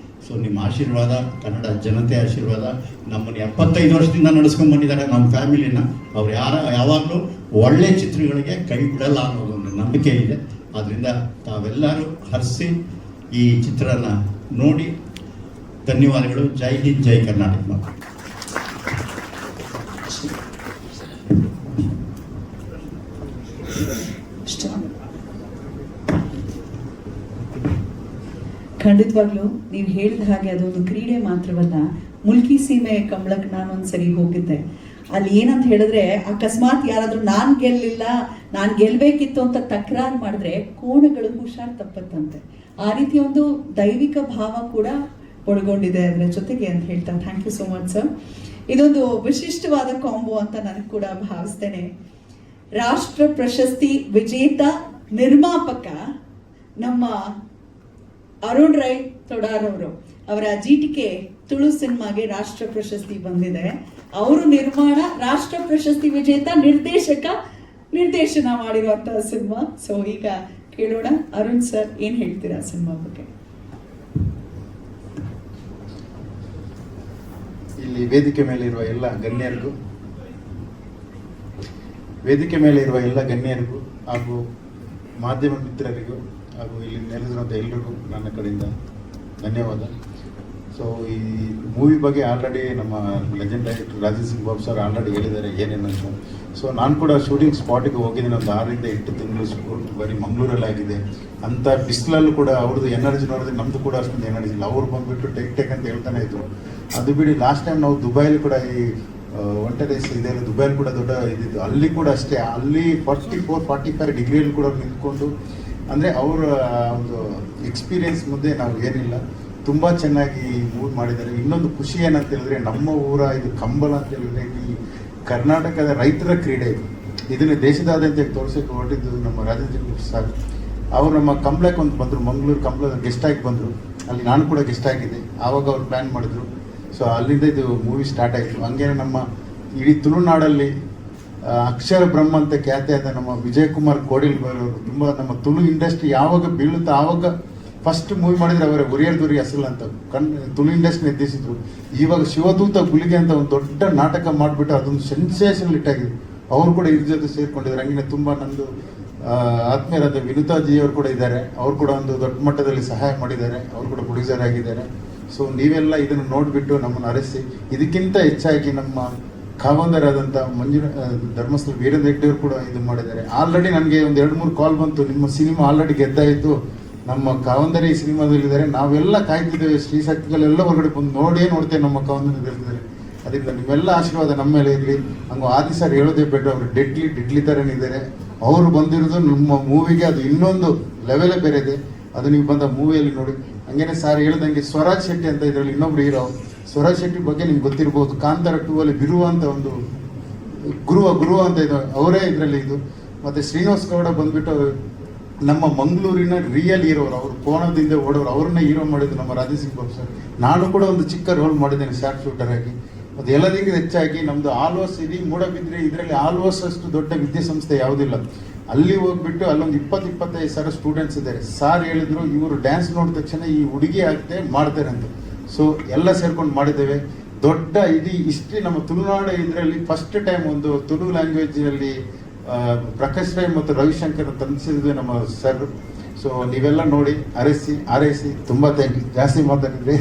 ಸೊ ನಿಮ್ಮ ಆಶೀರ್ವಾದ, ಕನ್ನಡ ಜನತೆ ಆಶೀರ್ವಾದ, ನಮ್ಮನ್ನು 75 ವರ್ಷದಿಂದ ನಡೆಸ್ಕೊಂಡು ಬಂದಿದ್ದಾರೆ ನಮ್ಮ ಫ್ಯಾಮಿಲಿನ. ಅವ್ರು ಯಾವಾಗಲೂ ಒಳ್ಳೆ ಚಿತ್ರಗಳಿಗೆ ಕೈ ಬಿಡಲ್ಲ ಅನ್ನೋದೊಂದು ನಂಬಿಕೆ ಇದೆ. ಆದ್ದರಿಂದ ತಾವೆಲ್ಲರೂ ಹರಿಸಿ ಈ ಚಿತ್ರನ ನೋಡಿ. ಧನ್ಯವಾದಗಳು. ಜೈ ಹಿಂದ್, ಜೈ ಕರ್ನಾಟಕ. ಖಂಡಿತವಾಗ್ಲೂ ನೀವು ಹೇಳಿದ ಹಾಗೆ ಅದೊಂದು ಕ್ರೀಡೆ ಮಾತ್ರವಲ್ಲ. ಮುಲ್ಕಿ ಸೀಮೆ ಕಂಬಳಕ್ಕೆ ನಾನೊಂದ್ಸರಿ ಹೋಗಿದ್ದೆ. ಅಲ್ಲಿ ಏನಂತ ಹೇಳಿದ್ರೆ, ಅಕಸ್ಮಾತ್ ಯಾರಾದ್ರೂ ನಾನ್ ಗೆಲ್ಲಿಲ್ಲ, ನಾನ್ ಗೆಲ್ಬೇಕಿತ್ತು ಅಂತ ತಕರಾರು ಮಾಡಿದ್ರೆ ಕೋಣಗಳು ಹುಷಾರ್ ತಪ್ಪತ್ತಂತೆ. ಆ ರೀತಿ ಒಂದು ದೈವಿಕ ಭಾವ ಕೂಡ ಒಳಗೊಂಡಿದೆ ಅದರ ಜೊತೆಗೆ ಅಂತ ಹೇಳ್ತಾ thank you so much sir. ಇದೊಂದು ವಿಶಿಷ್ಟವಾದ ಕಾಂಬೋ ಅಂತ ನನಗೆ ಕೂಡ ಭಾವಿಸ್ತೇನೆ. ರಾಷ್ಟ್ರ ಪ್ರಶಸ್ತಿ ವಿಜೇತ ನಿರ್ಮಾಪಕ ನಮ್ಮ ಅರುಣ್ ರೈ ತೊಡಾರ್ ಅವರು, ಅವರ GTK ತುಳು ಸಿನಿಮಾಗೆ ರಾಷ್ಟ್ರ ಪ್ರಶಸ್ತಿ ಬಂದಿದೆ. ಅವರು ನಿರ್ಮಾಣ, ರಾಷ್ಟ್ರ ಪ್ರಶಸ್ತಿ ವಿಜೇತ ನಿರ್ದೇಶಕ, ನಿರ್ದೇಶನ ಮಾಡಿರುವಂತಹ ಸಿನಿಮಾ. ಸೊ ಈಗ ಕೇಳೋಣ, ಅರುಣ್ ಸರ್ ಏನ್ ಹೇಳ್ತೀರಾ ಸಿನಿಮಾ ಬಗ್ಗೆ? ಇಲ್ಲಿ ವೇದಿಕೆ ಮೇಲೆ ಇರುವ ಎಲ್ಲ ಗಣ್ಯರಿಗೂ, ಹಾಗೂ ಮಾಧ್ಯಮ ಮಿತ್ರರಿಗೂ ಹಾಗೂ ಇಲ್ಲಿ ನೆಲೆಸಿರುವಂಥ ಎಲ್ಲರಿಗೂ ನನ್ನ ಕಡೆಯಿಂದ ಧನ್ಯವಾದ. ಸೊ ಈ ಮೂವಿ ಬಗ್ಗೆ ಆಲ್ರೆಡಿ ನಮ್ಮ legend director Rajeev Singh Babu sir already ಹೇಳಿದ್ದಾರೆ ಏನೇನಂತ. ಸೊ ನಾನು ಕೂಡ ಶೂಟಿಂಗ್ ಸ್ಪಾಟಿಗೆ ಹೋಗಿದ್ದೀನಿ. ಒಂದು 6 ರಿಂದ 8 ತಿಂಗಳು ಬರೀ ಮಂಗಳೂರಲ್ಲಿ ಆಗಿದೆ. ಅಂಥ ಬಿಸಿಲಲ್ಲೂ ಕೂಡ ಅವ್ರದ್ದು ಎನರ್ಜಿ ನೋಡಿದ್ರೆ ನಮ್ಮದು ಕೂಡ ಅಷ್ಟೊಂದು ಎನರ್ಜಿ ಇಲ್ಲ. ಅವ್ರು ಬಂದುಬಿಟ್ಟು ಟೇಕ್ ಅಂತ ಹೇಳ್ತಾನೆ ಇದ್ರು. ಅದು ಬಿಡಿ, ಲಾಸ್ಟ್ ಟೈಮ್ ನಾವು ದುಬೈಲಿ ಕೂಡ ಈ ಒಂಟೆ ಇದೆಲ್ಲ ದುಬೈಲಿ ಕೂಡ ದೊಡ್ಡ ಇದಿದ್ದು, ಅಲ್ಲಿ ಕೂಡ ಅಷ್ಟೇ, ಅಲ್ಲಿ 44-45 ಡಿಗ್ರಿಯಲ್ಲಿ ಕೂಡ ನಿಂತ್ಕೊಂಡು, ಅಂದರೆ ಅವರ ಒಂದು ಎಕ್ಸ್ಪೀರಿಯನ್ಸ್ ಮುಂದೆ ನಾವು ಏನಿಲ್ಲ. ತುಂಬ ಚೆನ್ನಾಗಿ ಮೂವ್ ಮಾಡಿದ್ದಾರೆ. ಇನ್ನೊಂದು ಖುಷಿ ಏನಂತ ಹೇಳಿದ್ರೆ, ನಮ್ಮ ಊರ ಇದು ಕಂಬಳ ಅಂತ ಹೇಳಿದ್ರೆ ಈ ಕರ್ನಾಟಕದ ರೈತರ ಕ್ರೀಡೆ ಇದು. ಇದನ್ನು ದೇಶದಾದ್ಯಂತ ತೋರಿಸೋಕೆ ಹೊರಟಿದ್ದು ನಮ್ಮ ರಾಜೇಂದ್ರ ಸರ್. ಅವರು ನಮ್ಮ ಕಂಬಳಕ್ಕೆ ಒಂದು ಬಂದರು, ಮಂಗಳೂರು ಕಂಬಳದ ಗೆಸ್ಟ್ ಆಗಿ ಬಂದರು. ಅಲ್ಲಿ ನಾನು ಕೂಡ ಗೆಸ್ಟ್ ಆಗಿದ್ದೆ. ಆವಾಗ ಅವ್ರು ಪ್ಲ್ಯಾನ್ ಮಾಡಿದ್ರು. ಸೊ ಅಲ್ಲಿಂದ ಇದು ಮೂವಿ ಸ್ಟಾರ್ಟ್ ಆಯಿತು. ಹಂಗೇನೆ ನಮ್ಮ ಇಡೀ ತುಳುನಾಡಲ್ಲಿ ಅಕ್ಷರ ಬ್ರಹ್ಮ ಅಂತ ಖ್ಯಾತಿಯಾದ ನಮ್ಮ ವಿಜಯ್ ಕುಮಾರ್ ಕೋಡಿಲ್ ಅವರು ತುಂಬ ನಮ್ಮ ತುಳು ಇಂಡಸ್ಟ್ರಿ ಯಾವಾಗ ಬೀಳುತ್ತಾ ಆವಾಗ ಫಸ್ಟ್ ಮೂವಿ ಮಾಡಿದ್ರೆ ಅವರ ಉರಿಯರ್ದುರಿ ಅಸಲ್ ಅಂತ ತುಳು ಇಂಡಸ್ಟ್ರಿ ಎದ್ದಿಸಿದ್ರು. ಇವಾಗ ಶಿವದೂತ ಗುಲಿಗೆ ಅಂತ ಒಂದು ದೊಡ್ಡ ನಾಟಕ ಮಾಡಿಬಿಟ್ಟು ಅದೊಂದು ಸೆನ್ಸೇಷನಲ್ ಹಿಟ್ ಆಗಿದೆ. ಅವರು ಕೂಡ ಇದ್ರ ಜೊತೆ ಸೇರ್ಕೊಂಡಿದ್ದಾರೆ. ಹಂಗೆ ತುಂಬ ನಂದು ಆತ್ಮೀಯರಾದ ವಿನುತಾಜಿಯವರು ಕೂಡ ಇದ್ದಾರೆ. ಅವರು ಕೂಡ ಒಂದು ದೊಡ್ಡ ಮಟ್ಟದಲ್ಲಿ ಸಹಾಯ ಮಾಡಿದ್ದಾರೆ. ಅವರು ಕೂಡ ಪ್ರೊಡ್ಯೂಸರ್ ಆಗಿದ್ದಾರೆ. ಸೊ ನೀವೆಲ್ಲ ಇದನ್ನು ನೋಡಿಬಿಟ್ಟು ನಮ್ಮನ್ನು ಅರಸಿ, ಇದಕ್ಕಿಂತ ಹೆಚ್ಚಾಗಿ ನಮ್ಮ ಕಾವಂದರಾದಂಥ ಧರ್ಮಸ್ಥಳ ವೀರೇಂದ್ರ ಹೆಗ್ಡೆ ಅವರು ಕೂಡ ಇದು ಮಾಡಿದ್ದಾರೆ. ಆಲ್ರೆಡಿ ನನಗೆ ಒಂದು 2-3 ಕಾಲ್ ಬಂತು, ನಿಮ್ಮ ಸಿನಿಮಾ ಆಲ್ರೆಡಿ ಗೆದ್ದಾಯಿತು, ನಮ್ಮ ಕಾವಂದರಿ ಸಿನಿಮಾದಲ್ಲಿದ್ದಾರೆ, ನಾವೆಲ್ಲ ಕಾಯ್ತಿದ್ದೇವೆ, ಶ್ರೀಶಕ್ತಿಗಳೆಲ್ಲ ಹೊರಗಡೆ ಬಂದು ನೋಡ್ತೇವೆ ನಮ್ಮ ಕಾವಂದರಿ ಗೆಲ್ತಿದ್ದಾರೆ. ಅದರಿಂದ ನಿಮ್ಮೆಲ್ಲ ಆಶೀರ್ವಾದ ನಮ್ಮ ಮೇಲೆ ಇರಲಿ. ಹಂಗೆ ಆದಿ ಸರ್ ಹೇಳೋದೇ ಬೇಡ, ಅವರು ಡೆಡ್ಲಿ ಥರನೇ ಇದ್ದಾರೆ. ಅವರು ಬಂದಿರೋದು ನಮ್ಮ ಮೂವಿಗೆ ಅದು ಇನ್ನೊಂದು ಲೆವೆಲೇ ಬೇರೆ ಇದೆ. ಅದು ನೀವು ಬಂದ ಮೂವಿಯಲ್ಲಿ ನೋಡಿ. ಹಂಗೇನೆ ಸರ್ ಹೇಳ್ದಂಗೆ ಸ್ವರಾಜ್ ಶೆಟ್ಟಿ ಅಂತ ಇದರಲ್ಲಿ ಇನ್ನೊಬ್ರು ಹೀರೋ. ಸ್ವರಾಜ್ ಶೆಟ್ಟಿ ಬಗ್ಗೆ ನಿಮ್ಗೆ ಗೊತ್ತಿರ್ಬೋದು. ಕಾಂತಾರ 2 ಅಲ್ಲಿ ಬಿರುವ ಅಂತ ಒಂದು ಗುರುವ ಅಂತ ಇದು ಅವರೇ ಇದರಲ್ಲಿ ಇದು. ಮತ್ತು ಶ್ರೀನಿವಾಸ್ ಗೌಡ ಬಂದ್ಬಿಟ್ಟು ನಮ್ಮ ಮಂಗಳೂರಿನ ರಿಯಲ್ ಹೀರೋರು. ಅವರು ಕೋಣದಿಂದ ಓಡೋರು, ಅವ್ರನ್ನೇ ಹೀರೋ ಮಾಡಿದ್ದು ನಮ್ಮ ರಾಜೇಶ್ ಸಿಂಗ್ ಬಾಬು ಸರ್. ನಾನು ಕೂಡ ಒಂದು ಚಿಕ್ಕ ರೋಲ್ ಮಾಡಿದ್ದೇನೆ ಶಾರ್ಟ್ ಶೂಟರ್ ಆಗಿ. ಮತ್ತು ಎಲ್ಲದಕ್ಕಿಂತ ಹೆಚ್ಚಾಗಿ ನಮ್ಮದು ಆಲ್ವಾಸ್ ಇಡೀ ಮೂಡಬಿದ್ರೆ ಇದರಲ್ಲಿ ಆಲ್ವಾಸ್ ಅಷ್ಟು ದೊಡ್ಡ ವಿದ್ಯಾಸಂಸ್ಥೆ ಯಾವುದಿಲ್ಲ. ಅಲ್ಲಿ ಹೋಗ್ಬಿಟ್ಟು ಅಲ್ಲೊಂದು 20-25 ಸಾವಿರ ಸ್ಟೂಡೆಂಟ್ಸ್ ಇದ್ದಾರೆ. ಸಾರ್ ಹೇಳಿದ್ರು, ಇವರು ಡ್ಯಾನ್ಸ್ ನೋಡಿದ ತಕ್ಷಣ ಈ ಹುಡುಗಿ ಆಗ್ತೇ ಮಾಡ್ತಾರೆ ಅಂತ. ಸೊ ಎಲ್ಲ ಸೇರ್ಕೊಂಡು ಮಾಡಿದ್ದೇವೆ. ದೊಡ್ಡ ಇಡೀ ಹಿಸ್ಟ್ರಿ ನಮ್ಮ ತುಳುನಾಡು ಇದರಲ್ಲಿ ಫಸ್ಟ್ ಟೈಮ್ ಒಂದು ತುಳು ಲ್ಯಾಂಗ್ವೇಜಲ್ಲಿ ಪ್ರಕಾಶ್ ರೈ ಮತ್ತು ರವಿಶಂಕರ್ ತಂದಿಸಿದ್ವಿ ನಮ್ಮ ಸರ್. ಸೊ ನೀವೆಲ್ಲ ನೋಡಿ ಆರೈಸಿ ತುಂಬ ಥ್ಯಾಂಕ್ ಯು. ಜಾಸ್ತಿ ಮಾತಾಡಿದ್ರೆ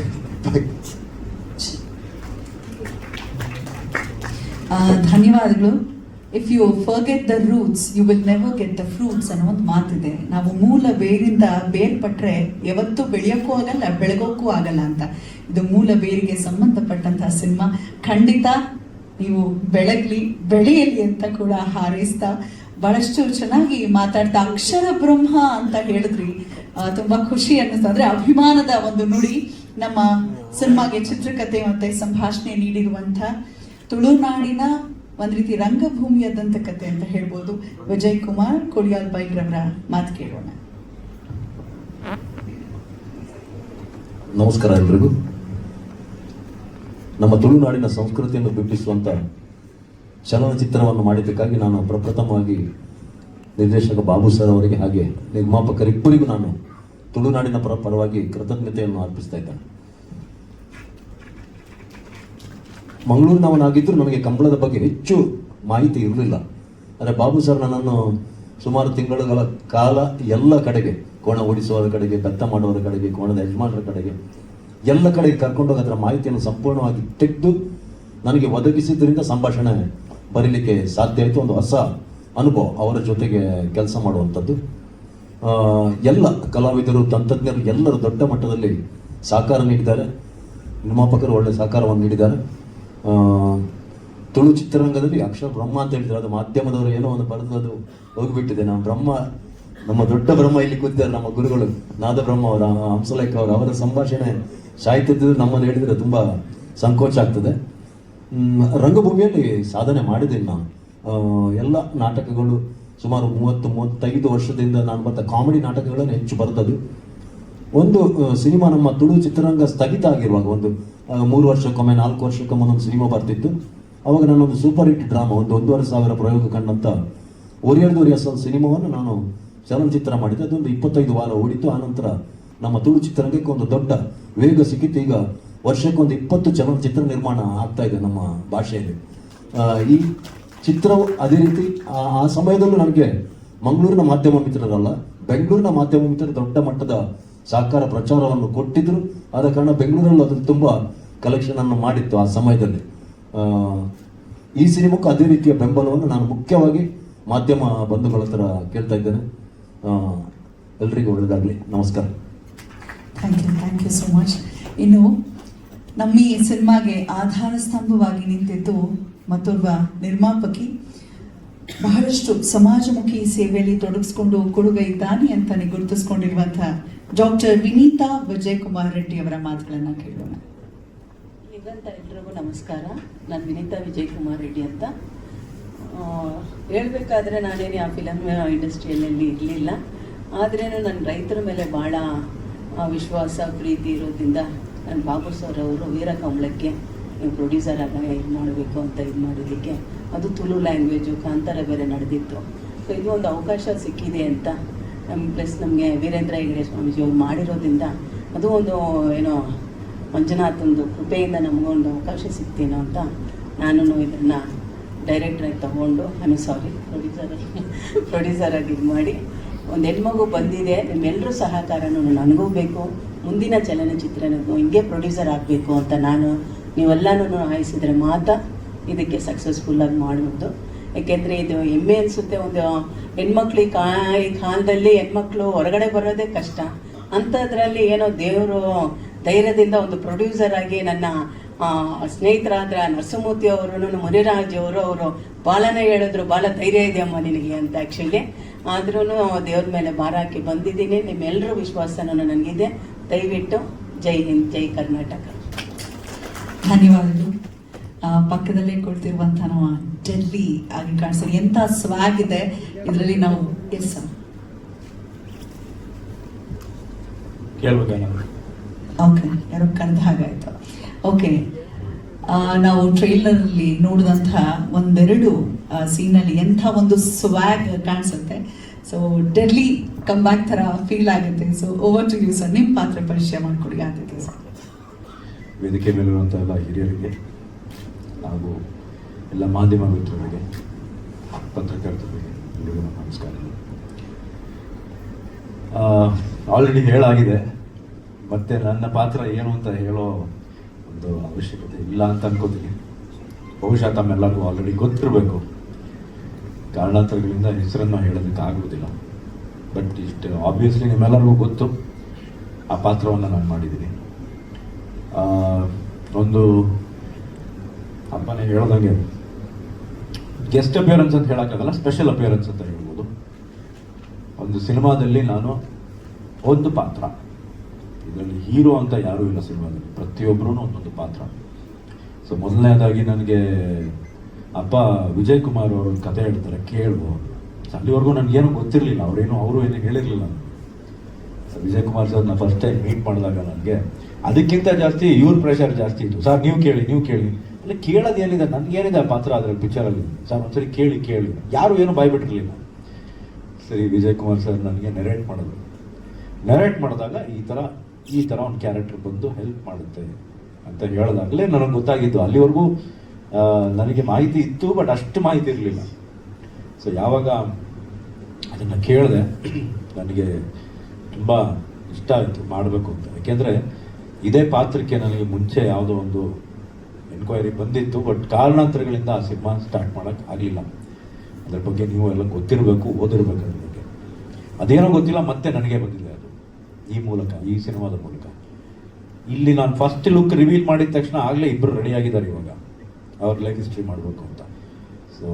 ಧನ್ಯವಾದಗಳು. If you forget the roots you will never get the fruits ಅನ್ನೋ ಒಂದು ಮಾತಿದೆ. ನಾವು ಮೂಲ ಬೇರಿಂದ ಬೇರ್ಪಟ್ಟರೆ ಯಾವತ್ತೂ ಬೆಳೆಯೋಕ್ಕೂ ಆಗಲ್ಲ, ಬೆಳಗೋಕ್ಕೂ ಆಗಲ್ಲ ಅಂತ. ಇದು ಮೂಲ ಬೇರಿಗೆ ಸಂಬಂಧಪಟ್ಟಂತಹ ಸಿನಿಮಾ. ಖಂಡಿತ ನೀವು ಬೆಳೆಯಲಿ ಅಂತ ಕೂಡ ಹಾರೈಸ್ತಾ ಬಹಳಷ್ಟು ಚೆನ್ನಾಗಿ ಮಾತಾಡ್ತಾ ಅಕ್ಷರ ಬ್ರಹ್ಮ ಅಂತ ಹೇಳಿದ್ರಿ. ತುಂಬಾ ಖುಷಿ ಅನ್ನಿಸ್ತು. ಅಂದ್ರೆ ಅಭಿಮಾನದ ಒಂದು ನುಡಿ ನಮ್ಮ ಸಿನಿಮಾಗೆ ಚಿತ್ರಕಥೆ ಮತ್ತೆ ಸಂಭಾಷಣೆ ನೀಡಿರುವಂತ ತುಳುನಾಡಿನ ಒಂದ್ ರೀತಿ ರಂಗಭೂಮಿಯ ದಂತಕಥೆ ಅಂತ ಹೇಳ್ಬೋದು. ವಿಜಯ್ ಕುಮಾರ್ ಕೊಡಿಯಾಲ್ ಬೈಗ್ರವರ ಮಾತು ಕೇಳೋಣ. ನಮಸ್ಕಾರ ಎಲ್ರಿಗೂ. ನಮ್ಮ ತುಳುನಾಡಿನ ಸಂಸ್ಕೃತಿಯನ್ನು ಬಿಂಬಿಸುವಂಥ ಚಲನಚಿತ್ರವನ್ನು ಮಾಡಿದ್ದಕ್ಕಾಗಿ ನಾನು ಪ್ರಪ್ರಥಮವಾಗಿ ನಿರ್ದೇಶಕ ಬಾಬು ಸರ್ ಅವರಿಗೆ ಹಾಗೆ ನಿರ್ಮಾಪಕರಿಬ್ಬರಿಗೂ ನಾನು ತುಳುನಾಡಿನ ಪರವಾಗಿ ಕೃತಜ್ಞತೆಯನ್ನು ಅರ್ಪಿಸ್ತಾ ಇದ್ದೇನೆ. ಮಂಗಳೂರಿನವನಾಗಿದ್ದರೂ ನನಗೆ ಕಂಬಳದ ಬಗ್ಗೆ ಹೆಚ್ಚು ಮಾಹಿತಿ ಇರಲಿಲ್ಲ. ಆದರೆ ಬಾಬು ಸರ್ ನನ್ನನ್ನು ಸುಮಾರು ತಿಂಗಳುಗಳ ಕಾಲ ಎಲ್ಲ ಕಡೆಗೆ, ಕೋಣ ಓಡಿಸುವವರ ಕಡೆಗೆ, ಬೆತ್ತ ಮಾಡುವವರ ಕಡೆಗೆ, ಕೋಣದ ಯಜಮಾನರ ಕಡೆಗೆ, ಎಲ್ಲ ಕಡೆಗೆ ಕರ್ಕೊಂಡೋಗಿ ಅದರ ಮಾಹಿತಿಯನ್ನು ಸಂಪೂರ್ಣವಾಗಿ ತೆಗೆದು ನನಗೆ ಒದಗಿಸಿದ್ದರಿಂದ ಸಂಭಾಷಣೆ ಬರೀಲಿಕ್ಕೆ ಸಾಧ್ಯ ಆಯಿತು. ಒಂದು ಹೊಸ ಅನುಭವ ಅವರ ಜೊತೆಗೆ ಕೆಲಸ ಮಾಡುವಂಥದ್ದು. ಎಲ್ಲ ಕಲಾವಿದರು, ತಂತ್ರಜ್ಞರು ಎಲ್ಲರೂ ದೊಡ್ಡ ಮಟ್ಟದಲ್ಲಿ ಸಹಕಾರ ನೀಡಿದ್ದಾರೆ. ನಿರ್ಮಾಪಕರು ಒಳ್ಳೆಯ ಸಹಕಾರವನ್ನು ನೀಡಿದ್ದಾರೆ. ತುಳು ಚಿತ್ರರಂಗದಲ್ಲಿ ಅಕ್ಷರ ಬ್ರಹ್ಮ ಅಂತ ಹೇಳಿದ್ರು, ಅದು ಮಾಧ್ಯಮದವರು ಏನೋ ಒಂದು ಬರೆದು ಅದು ಹೋಗಿಬಿಟ್ಟಿದೆ. ನಾವು ಬ್ರಹ್ಮ, ನಮ್ಮ ದೊಡ್ಡ ಬ್ರಹ್ಮ ಇಲ್ಲಿ ಕೂತಿದ್ದಾರೆ, ನಮ್ಮ ಗುರುಗಳು ನಾದ ಬ್ರಹ್ಮ ಅವರ, ಹಂಸಲೇಖ ಅವರು, ಅವರ ಸಂಭಾಷಣೆ ಸಾಹಿತ್ಯದ ನಮ್ಮನ್ನು ಹೇಳಿದರೆ ತುಂಬ ಸಂಕೋಚ ಆಗ್ತದೆ. ರಂಗಭೂಮಿಯಲ್ಲಿ ಸಾಧನೆ ಮಾಡಿದ್ದೀನಿ ನಾನು. ಎಲ್ಲ ನಾಟಕಗಳು ಸುಮಾರು 30-35 ವರ್ಷದಿಂದ ನಾನು ಬರ್ತಾ ಕಾಮಿಡಿ ನಾಟಕಗಳನ್ನು ಹೆಚ್ಚು ಬರ್ತದ್ದು. ಒಂದು ಸಿನಿಮಾ ನಮ್ಮ ತುಳು ಚಿತ್ರರಂಗ ಸ್ಥಗಿತ ಆಗಿರುವಾಗ, ಒಂದು 3 ವರ್ಷಕ್ಕೊಮ್ಮೆ 4 ವರ್ಷಕ್ಕೊಮ್ಮೆ ಒಂದು ಸಿನಿಮಾ ಬರ್ತಿತ್ತು. ಅವಾಗ ನಾನೊಂದು ಸೂಪರ್ ಹಿಟ್ ಡ್ರಾಮಾ, ಒಂದು 1,500 ಪ್ರಯೋಗ ಕಂಡಂಥ ಒರಿಯರ್ದೋರಿಯಸ್ ಸಿನಿಮಾವನ್ನು ನಾನು ಚಲನಚಿತ್ರ ಮಾಡಿದ್ದೆ. ಅದೊಂದು 25 ವಾರ ಓಡಿತು. ಆನಂತರ ನಮ್ಮ ತುಳು ಚಿತ್ರರಂಗಕ್ಕೆ ಒಂದು ದೊಡ್ಡ ವೇಗ ಸಿಕ್ಕಿತ್ತು. ಈಗ ವರ್ಷಕ್ಕೊಂದು 20 ಚಲನಚಿತ್ರ ನಿರ್ಮಾಣ ಆಗ್ತಾ ಇದೆ ನಮ್ಮ ಭಾಷೆಯಲ್ಲಿ. ಈ ಚಿತ್ರವು ಅದೇ ರೀತಿ ಆ ಸಮಯದಲ್ಲೂ ನನಗೆ ಮಂಗಳೂರಿನ ಮಾಧ್ಯಮ ಮಿತ್ರರಲ್ಲ, ಬೆಂಗಳೂರಿನ ಮಾಧ್ಯಮ ಮಿತ್ರರು ದೊಡ್ಡ ಮಟ್ಟದ ಸಹಕಾರ ಪ್ರಚಾರವನ್ನು ಕೊಟ್ಟಿದ್ರು. ಆದ ಕಾರಣ ಬೆಂಗಳೂರಲ್ಲಿ ಅದು ತುಂಬ ಕಲೆಕ್ಷನ್ ಅನ್ನು ಮಾಡಿತ್ತು ಆ ಸಮಯದಲ್ಲಿ. ಈ ಸಿನಿಮಾಕ್ಕೂ ಅದೇ ರೀತಿಯ ಬೆಂಬಲವನ್ನು ನಾನು ಮುಖ್ಯವಾಗಿ ಮಾಧ್ಯಮ ಬಂಧುಗಳ ಹತ್ರ ಕೇಳ್ತಾ ಇದ್ದೇನೆ. ಎಲ್ರಿಗೂ ಒಳ್ಳೆಯದಾಗಲಿ. ನಮಸ್ಕಾರ. Thank you so much. ಇನ್ನು ನಮ್ಮ ಈ ಸಿನಿಮಾಗೆ ಆಧಾರ ಸ್ತಂಭವಾಗಿ ನಿಂತಿದ್ದು ಮತ್ತೊಬ್ಬ ನಿರ್ಮಾಪಕಿ, ಬಹಳಷ್ಟು ಸಮಾಜಮುಖಿ ಸೇವೆಯಲ್ಲಿ ತೊಡಗಿಸ್ಕೊಂಡು ಕೊಡುಗೆ ಇದ್ದಾನೆ ಅಂತಾನೆ ಗುರುತಿಸ್ಕೊಂಡಿರುವಂತಹ ಡಾಕ್ಟರ್ ವಿನೀತಾ ವಿಜಯ್ ಕುಮಾರ್ ರೆಡ್ಡಿ ಅವರ ಮಾತುಗಳನ್ನ ಕೇಳೋಣ. ಇದಂತ ಎಲ್ರಿಗೂ ನಮಸ್ಕಾರ. ನಾನು ವಿನೀತಾ ವಿಜಯ್ ಕುಮಾರ್ ರೆಡ್ಡಿ ಅಂತ. ಹೇಳ್ಬೇಕಾದ್ರೆ ನಾನೇನು ಆ ಫಿಲಮ್ ಇಂಡಸ್ಟ್ರಿಯಲ್ಲಿ ಇರಲಿಲ್ಲ. ಆದ್ರೇನು ನನ್ನ ರೈತರ ಮೇಲೆ ಭಾಳ ವಿಶ್ವಾಸ, ಪ್ರೀತಿ ಇರೋದ್ರಿಂದ ನನ್ನ ಬಾಬು ಸರ್ ಅವರು ವೀರ ಕಮಲಕ್ಕೆ ಪ್ರೊಡ್ಯೂಸರ್ ಆಗ ಇದು ಮಾಡಬೇಕು ಅಂತ ಇದು ಮಾಡಿದ್ದಕ್ಕೆ, ಅದು ತುಳು ಲ್ಯಾಂಗ್ವೇಜು, ಕಾಂತಾರ ಬೇರೆ ನಡೆದಿತ್ತು. ಸೊ ಇದು ಒಂದು ಅವಕಾಶ ಸಿಕ್ಕಿದೆ ಅಂತ ಪ್ಲಸ್ ನಮಗೆ ವೀರೇಂದ್ರ ಹೆಗ್ಗಡೆ ಸ್ವಾಮೀಜಿ ಅವ್ರು ಮಾಡಿರೋದ್ರಿಂದ ಅದು ಒಂದು ಏನೋ ಮಂಜುನಾಥಂದು ಕೃಪೆಯಿಂದ ನಮಗೊಂದು ಅವಕಾಶ ಸಿಗ್ತೀನೋ ಅಂತ ನಾನು ಇದನ್ನು ಡೈರೆಕ್ಟ್ರಾಗಿ ತಗೊಂಡು ಪ್ರೊಡ್ಯೂಸರಾಗಿ ಇದು ಮಾಡಿ ಒಂದು ಹೆಣ್ಮಗು ಬಂದಿದೆ. ನಿಮ್ಮೆಲ್ಲರೂ ಸಹಕಾರನೂ ನನಗೂ ಬೇಕು, ಮುಂದಿನ ಚಲನಚಿತ್ರನೂ ಹಿಂಗೆ ಪ್ರೊಡ್ಯೂಸರ್ ಆಗಬೇಕು ಅಂತ ನೀವೆಲ್ಲನೂ ಆಯಿಸಿದ್ರೆ ಮಾತ್ರ ಇದಕ್ಕೆ ಸಕ್ಸಸ್ಫುಲ್ಲಾಗಿ ಮಾಡ್ಬೋದು. ಯಾಕೆಂದರೆ ಇದು ಹೆಮ್ಮೆ ಅನಿಸುತ್ತೆ. ಒಂದು ಹೆಣ್ಮಕ್ಳಿಗೆ ಈ ಕಾಲದಲ್ಲಿ ಹೆಣ್ಮಕ್ಳು ಹೊರಗಡೆ ಬರೋದೇ ಕಷ್ಟ. ಅಂಥದ್ರಲ್ಲಿ ಏನೋ ದೇವರು ಧೈರ್ಯದಿಂದ ಒಂದು ಪ್ರೊಡ್ಯೂಸರ್ ಆಗಿ ನನ್ನ ಸ್ನೇಹಿತರಾದ ನರಸಿಂಹಮೂರ್ತಿ ಅವರು, ಮುನಿರಾಜ್ ಅವರು ಬಾಲನೇ ಹೇಳಿದ್ರು, ಬಾಲ ಧೈರ್ಯ ಇದೆಯಮ್ಮ ನಿನಗೆ ಅಂತ. ಆ್ಯಕ್ಚುಲಿ ಆದ್ರೂ ದೇವ್ರ ಮೇಲೆ ಭಾರ ಹಾಕಿ ಬಂದಿದ್ದೀನಿ. ನಿಮ್ಮೆಲ್ಲರೂ ವಿಶ್ವಾಸನೂ ನನಗಿದೆ. ದಯವಿಟ್ಟು ಜೈ ಹಿಂದ್, ಜೈ ಕರ್ನಾಟಕ. ಧನ್ಯವಾದಗಳು. ಪಕ್ಕದಲ್ಲೇ ಕೊಡ್ತಿರುವಂತಹ ನಮ್ಮ ಡೆಲ್ಲಿ ಆಗಿ ಕಾಣಿಸ್ತಾರೆ. ಎಂಥ ಸ್ವಾಗ್ ಇದೆ ಇದರಲ್ಲಿ. ನಾವು ಎಸ್ ಸರ್ ಓಕೆ, ಯಾರೋ ಕರೆದ ಹಾಗಾಯ್ತು. ಓಕೆ, ನಾವು ಟ್ರೈಲರಲ್ಲಿ ನೋಡಿದಂತಹ ಒಂದೆರಡು ಸೀನಲ್ಲಿ ಎಂಥ ಒಂದು ಸ್ವ್ಯಾಗ್ ಕಾಣಿಸುತ್ತೆ. ಸೊ ಡೆಲ್ಲಿ ಕಮ್ ಬ್ಯಾಕ್ ಥರ ಫೀಲ್ ಆಗುತ್ತೆ. So over to you sir, ನಿಮ್ಮ ಪಾತ್ರ ಪರಿಚಯ ಮಾಡಿಕೊಡಿ ಆಗುತ್ತೆ ಸರ್. ವೇದಿಕೆ ಮೇಲಿರುವಂಥ ಎಲ್ಲ ಹಿರಿಯರಿಗೆ ಹಾಗೂ ಎಲ್ಲ ಮಾಧ್ಯಮ ಮಿತ್ರರಿಗೆ, ಪತ್ರಕರ್ತರಿಗೆ ಎಲ್ಲರಿಗೂ ನಮಸ್ಕಾರ. ಆಲ್ರೆಡಿ ಹೇಳಾಗಿದೆ, ಮತ್ತೆ ನನ್ನ ಪಾತ್ರ ಏನು ಅಂತ ಹೇಳೋ ಒಂದು ಅವಶ್ಯಕತೆ ಇಲ್ಲ ಅಂತ ಅನ್ಕೋತೀನಿ. ಬಹುಶಃ ತಮ್ಮೆಲ್ಲರಿಗೂ ಆಲ್ರೆಡಿ ಗೊತ್ತಿರಬೇಕು. ಕಾರಣಾಂತರಗಳಿಂದ ಹೆಸರನ್ನು ಹೇಳೋದಕ್ಕೆ ಆಗುವುದಿಲ್ಲ. ಬಟ್ ಇಷ್ಟು ಆಬ್ವಿಯಸ್ಲಿ ನಿಮ್ಮೆಲ್ಲರಿಗೂ ಗೊತ್ತು ಆ ಪಾತ್ರವನ್ನು ನಾನು ಮಾಡಿದ್ದೀನಿ. ಒಂದು ಅಪ್ಪನೇ ಹೇಳ್ದಂಗೆ ಗೆಸ್ಟ್ ಅಪಿಯರೆನ್ಸ್ ಅಂತ ಹೇಳೋಕ್ಕಾಗಲ್ಲ, ಸ್ಪೆಷಲ್ ಅಪಿಯರೆನ್ಸ್ ಅಂತ ಹೇಳ್ಬೋದು. ಒಂದು ಸಿನಿಮಾದಲ್ಲಿ ನಾನು ಒಂದು ಪಾತ್ರ, ಇದರಲ್ಲಿ ಹೀರೋ ಅಂತ ಯಾರೂ ಇಲ್ಲ ಸಿನಿಮಾದಲ್ಲಿ, ಪ್ರತಿಯೊಬ್ಬರೂ ಒಂದೊಂದು ಪಾತ್ರ. ಸೊ ಮೊದಲನೇದಾಗಿ ನನಗೆ ಅಪ್ಪ ವಿಜಯ್ ಕುಮಾರ್ ಅವರು ಒಂದು ಕತೆ ಹೇಳ್ತಾರೆ, ಕೇಳುವ. ಅಲ್ಲಿವರೆಗೂ ನನಗೇನು ಗೊತ್ತಿರಲಿಲ್ಲ, ಅವರು ಏನೂ ಹೇಳಿರಲಿಲ್ಲ. ವಿಜಯ್ ಕುಮಾರ್ ಸರ್ನ ಫಸ್ಟ್ ಟೈಮ್ ಮೀಟ್ ಮಾಡಿದಾಗ ನನಗೆ ಅದಕ್ಕಿಂತ ಜಾಸ್ತಿ ಇವ್ರ ಪ್ರೆಷರ್ ಜಾಸ್ತಿ ಇತ್ತು. ಸರ್ ನೀವು ಕೇಳಿ ಅಲ್ಲಿ ಕೇಳೋದು ಏನಿದೆ, ನನಗೇನಿದೆ ಆ ಪಾತ್ರ ಅದರಲ್ಲಿ ಪಿಕ್ಚರಲ್ಲಿ, ಸರ್ ಒಂದ್ಸರಿ ಕೇಳಿ ಯಾರು ಏನು ಬಾಯ್ಬಿಟ್ಟಿರಲಿಲ್ಲ. ಸರಿ ವಿಜಯ್ ಕುಮಾರ್ ಸರ್ ನನಗೆ ನೆರೇಟ್ ಮಾಡಿದಾಗ ಈ ಥರ ಒಂದು ಕ್ಯಾರೆಕ್ಟರ್ ಬಂದು ಹೆಲ್ಪ್ ಮಾಡುತ್ತೆ ಅಂತ ಹೇಳಿದಾಗಲೇ ನನಗೆ ಗೊತ್ತಾಗಿದ್ದು. ಅಲ್ಲಿವರೆಗೂ ನನಗೆ ಮಾಹಿತಿ ಇತ್ತು, ಬಟ್ ಅಷ್ಟು ಮಾಹಿತಿ ಇರಲಿಲ್ಲ. ಸೊ ಯಾವಾಗ ಅದನ್ನು ಕೇಳಿದೆ ನನಗೆ ತುಂಬ ಇಷ್ಟ ಆಯಿತು ಮಾಡಬೇಕು ಅಂತ. ಯಾಕೆಂದರೆ ಇದೇ ಪಾತ್ರಕ್ಕೆ ನನಗೆ ಮುಂಚೆ ಯಾವುದೋ ಒಂದು ಎನ್ಕ್ವೈರಿ ಬಂದಿತ್ತು, ಬಟ್ ಕಾರಣಾಂತರಗಳಿಂದ ಆ ಸಿನಿಮಾ ಸ್ಟಾರ್ಟ್ ಮಾಡೋಕ್ಕೆ ಆಗಲಿಲ್ಲ. ಅದ್ರ ಬಗ್ಗೆ ನೀವು ಎಲ್ಲ ಗೊತ್ತಿರಬೇಕು, ಓದಿರ್ಬೇಕು ಅದ್ರ ಬಗ್ಗೆ. ಅದೇನೋ ಗೊತ್ತಿಲ್ಲ, ಮತ್ತೆ ನನಗೆ ಬಂದಿದೆ ಅದು ಈ ಸಿನಿಮಾದ ಮೂಲಕ. ಇಲ್ಲಿ ನಾನು ಫಸ್ಟ್ ಲುಕ್ ರಿವೀಲ್ ಮಾಡಿದ ತಕ್ಷಣ ಆಗಲೇ ಇಬ್ಬರು ರೆಡಿ ಆಗಿದ್ದಾರೆ ಇವಾಗ ಅವ್ರ ಲೈಫ್ ಹಿಸ್ಟ್ರಿ ಮಾಡಬೇಕು ಅಂತ. ಸೊ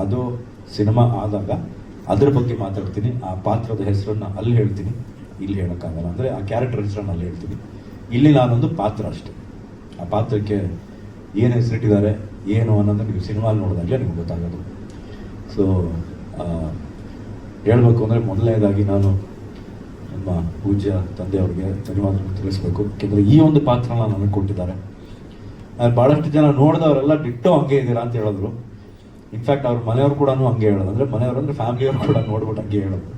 ಅದು ಸಿನಿಮಾ ಆದಾಗ ಅದ್ರ ಬಗ್ಗೆ ಮಾತಾಡ್ತೀನಿ. ಆ ಪಾತ್ರದ ಹೆಸರನ್ನು ಅಲ್ಲಿ ಹೇಳ್ತೀನಿ, ಇಲ್ಲಿ ಹೇಳೋಕ್ಕಾಗಲ್ಲ. ಅಂದರೆ ಆ ಕ್ಯಾರೆಕ್ಟರ್ ಹೆಸರನ್ನು ಅಲ್ಲಿ ಹೇಳ್ತೀನಿ. ಇಲ್ಲಿ ನಾನೊಂದು ಪಾತ್ರ ಅಷ್ಟೆ. ಆ ಪಾತ್ರಕ್ಕೆ ಏನು ಹೆಸರಿಟ್ಟಿದ್ದಾರೆ ಏನು ಅನ್ನೋದನ್ನು ನೀವು ಸಿನಿಮಾಲ್ಲಿ ನೋಡಿದಾಗಲೇ ನಿಮ್ಗೆ ಗೊತ್ತಾಗೋದು. ಸೊ ಹೇಳಬೇಕು ಅಂದರೆ ಮೊದಲನೇದಾಗಿ ನಾನು ನಮ್ಮ ಪೂಜ್ಯ ತಂದೆಯವ್ರಿಗೆ ಧನ್ಯವಾದಗಳನ್ನು ತಿಳಿಸ್ಬೇಕು. ಯಾಕೆಂದರೆ ಈ ಒಂದು ಪಾತ್ರನ ನನಗೆ ಕೊಟ್ಟಿದ್ದಾರೆ. ಭಾಳಷ್ಟು ಜನ ನೋಡಿದವರೆಲ್ಲ ಡಿಟ್ಟೋ ಹಂಗೆ ಇದ್ದೀರಾ ಅಂತ ಹೇಳಿದ್ರು. ಇನ್ಫ್ಯಾಕ್ಟ್ ಅವ್ರ ಮನೆಯವ್ರು ಕೂಡ ಹಂಗೆ ಹೇಳೋದು, ಅಂದರೆ ಮನೆಯವರು ಅಂದರೆ ಫ್ಯಾಮಿಲಿಯವ್ರು ಕೂಡ ನೋಡ್ಬಿಟ್ಟು ಹಂಗೆ ಹೇಳೋದು.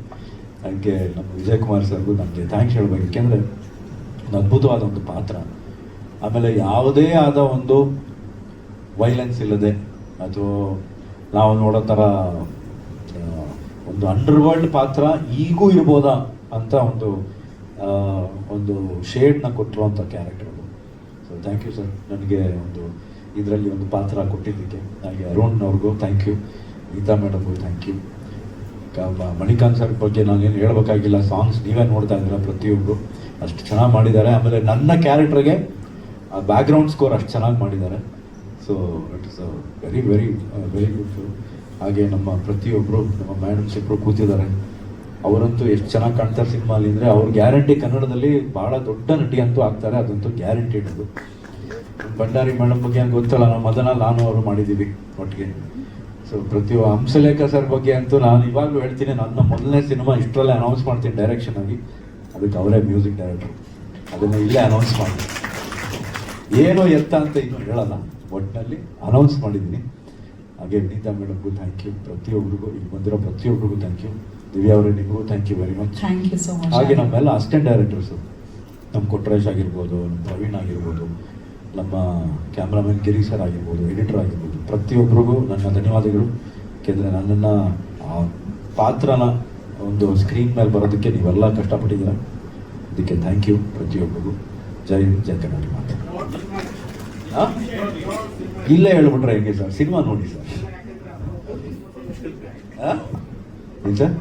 ಅದಕ್ಕೆ ನಮ್ಮ ವಿಜಯ್ ಕುಮಾರ್ ಸರ್ಗೂ ನನಗೆ ಥ್ಯಾಂಕ್ಸ್ ಹೇಳ್ಬೇಕು. ಯಾಕೆಂದರೆ ಒಂದು ಅದ್ಭುತವಾದ ಒಂದು ಪಾತ್ರ. ಆಮೇಲೆ ಯಾವುದೇ ಆದ ಒಂದು ವೈಲೆನ್ಸ್ ಇಲ್ಲದೆ, ಅಥವಾ ನಾವು ನೋಡೋ ಥರ ಒಂದು ಅಂಡರ್ ವರ್ಲ್ಡ್ ಪಾತ್ರ ಈಗೂ ಇರ್ಬೋದಾ ಅಂತ ಒಂದು ಶೇಡ್ನ ಕೊಟ್ಟಿರುವಂಥ ಕ್ಯಾರೆಕ್ಟರ್ ಅದು. ಸೊ ಥ್ಯಾಂಕ್ ಯು ಸರ್, ನನಗೆ ಇದರಲ್ಲಿ ಒಂದು ಪಾತ್ರ ಕೊಟ್ಟಿದ್ದಕ್ಕೆ. ನನಗೆ ಅರುಣ್ ಅವ್ರಿಗೂ ಥ್ಯಾಂಕ್ ಯು, ಗೀತಾ ಮೇಡಮ್ಗೂ ಥ್ಯಾಂಕ್ ಯು. ಮಣಿಕಾಂತ್ ಸರ್ ಬಗ್ಗೆ ನಾನೇನು ಹೇಳ್ಬೇಕಾಗಿಲ್ಲ, ಸಾಂಗ್ಸ್ ನೀವೇ ನೋಡ್ತಾ ಇದ್ದೀರಾ, ಪ್ರತಿಯೊಬ್ಬರು ಅಷ್ಟು ಚೆನ್ನಾಗಿ ಮಾಡಿದ್ದಾರೆ. ಆಮೇಲೆ ನನ್ನ ಕ್ಯಾರೆಕ್ಟರ್ಗೆ ಆ ಬ್ಯಾಕ್ಗ್ರೌಂಡ್ ಸ್ಕೋರ್ ಅಷ್ಟು ಚೆನ್ನಾಗಿ ಮಾಡಿದ್ದಾರೆ. So it is very very very good film. ಹಾಗೆ ನಮ್ಮ ಪ್ರತಿಯೊಬ್ಬರು ನಮ್ಮ ಮೇಡಮ್ಸ್ ಇಬ್ಬರು ಕೂತಿದ್ದಾರೆ, ಅವರಂತೂ ಎಷ್ಟು ಚೆನ್ನಾಗಿ ಕಾಣ್ತಾರೆ ಸಿನಿಮಾಲಿ ಅಂದರೆ ಅವ್ರು ಗ್ಯಾರಂಟಿ ಕನ್ನಡದಲ್ಲಿ ಭಾಳ ದೊಡ್ಡ ನಟಿ ಅಂತೂ ಆಗ್ತಾರೆ, ಅದಂತೂ ಗ್ಯಾರಂಟಿಡ್. ಅದು ಭಂಡಾರಿ ಮೇಡಮ್ ಬಗ್ಗೆ ಅಂತ ಗೊತ್ತಲ್ಲ, ನಾವು ನಾನು ಅವರು ಮಾಡಿದ್ದೀವಿ ಒಟ್ಟಿಗೆ. ಸೊ ಹಂಸಲೇಖ ಸರ್ ಬಗ್ಗೆ ಅಂತೂ ನಾನು ಇವಾಗಲೂ ಹೇಳ್ತೀನಿ, ನನ್ನ ಮೊದಲನೇ ಸಿನಿಮಾ ಇಷ್ಟರಲ್ಲೇ ಅನೌನ್ಸ್ ಮಾಡ್ತೀನಿ ಡೈರೆಕ್ಷನ್ ಆಗಿ, ಅದಕ್ಕೆ ಅವರೇ ಮ್ಯೂಸಿಕ್ ಡೈರೆಕ್ಟರ್. ಅದನ್ನು ಇಲ್ಲೇ ಅನೌನ್ಸ್ ಮಾಡ್ತೀನಿ, ಏನೋ ಎತ್ತ ಅಂತ ಇನ್ನೂ ಹೇಳಲ್ಲ, ಒಟ್ಟಿನಲ್ಲಿ ಅನೌನ್ಸ್ ಮಾಡಿದ್ದೀನಿ. ಹಾಗೆ ವಿನೀತಾ ಮೇಡಮ್ಗೂ ಥ್ಯಾಂಕ್ ಯು, ಪ್ರತಿಯೊಬ್ಬರಿಗೂ ಇಲ್ಲಿ ಬಂದಿರೋ ಪ್ರತಿಯೊಬ್ಬರಿಗೂ ಥ್ಯಾಂಕ್ ಯು. ದಿವ್ಯಾ ಅವರೇ ನಿಮಗೂ thank you very much. Thank you so much. ಹಾಗೆ ನಮ್ಮೆಲ್ಲ ಅಸಿಸ್ಟೆಂಟ್ ಡೈರೆಕ್ಟರ್ಸು, ನಮ್ಮ ಕೊಟ್ರೇಶ್ ಆಗಿರ್ಬೋದು, ನಮ್ಮ ಪ್ರವೀಣ್ ಆಗಿರ್ಬೋದು, ನಮ್ಮ ಕ್ಯಾಮ್ರಾಮನ್ ಗಿರಿ ಸರ್ ಆಗಿರ್ಬೋದು, ಎಡಿಟರ್ ಆಗಿರ್ಬೋದು, ಪ್ರತಿಯೊಬ್ಬರಿಗೂ ನನ್ನ ಧನ್ಯವಾದಗಳು. ಯಾಕೆಂದರೆ ನನ್ನನ್ನು ಆ ಪಾತ್ರನ ಒಂದು ಸ್ಕ್ರೀನ್ ಮೇಲೆ ಬರೋದಕ್ಕೆ ನೀವೆಲ್ಲ ಕಷ್ಟಪಟ್ಟಿದ್ದೀರ, ಅದಕ್ಕೆ ಥ್ಯಾಂಕ್ ಯು ಪ್ರತಿಯೊಬ್ಬರಿಗೂ. ಜೈ ಜೈ ಕರ್ನಾಟಕ ಮಾತು. ಇಲ್ಲೇ ಹೇಳ್ಬಿಟ್ರೆ ಹೆಂಗೆ ಸರ್, ಸಿನಿಮಾ ನೋಡಿ ಸರ್. ಏನು ಸರ್,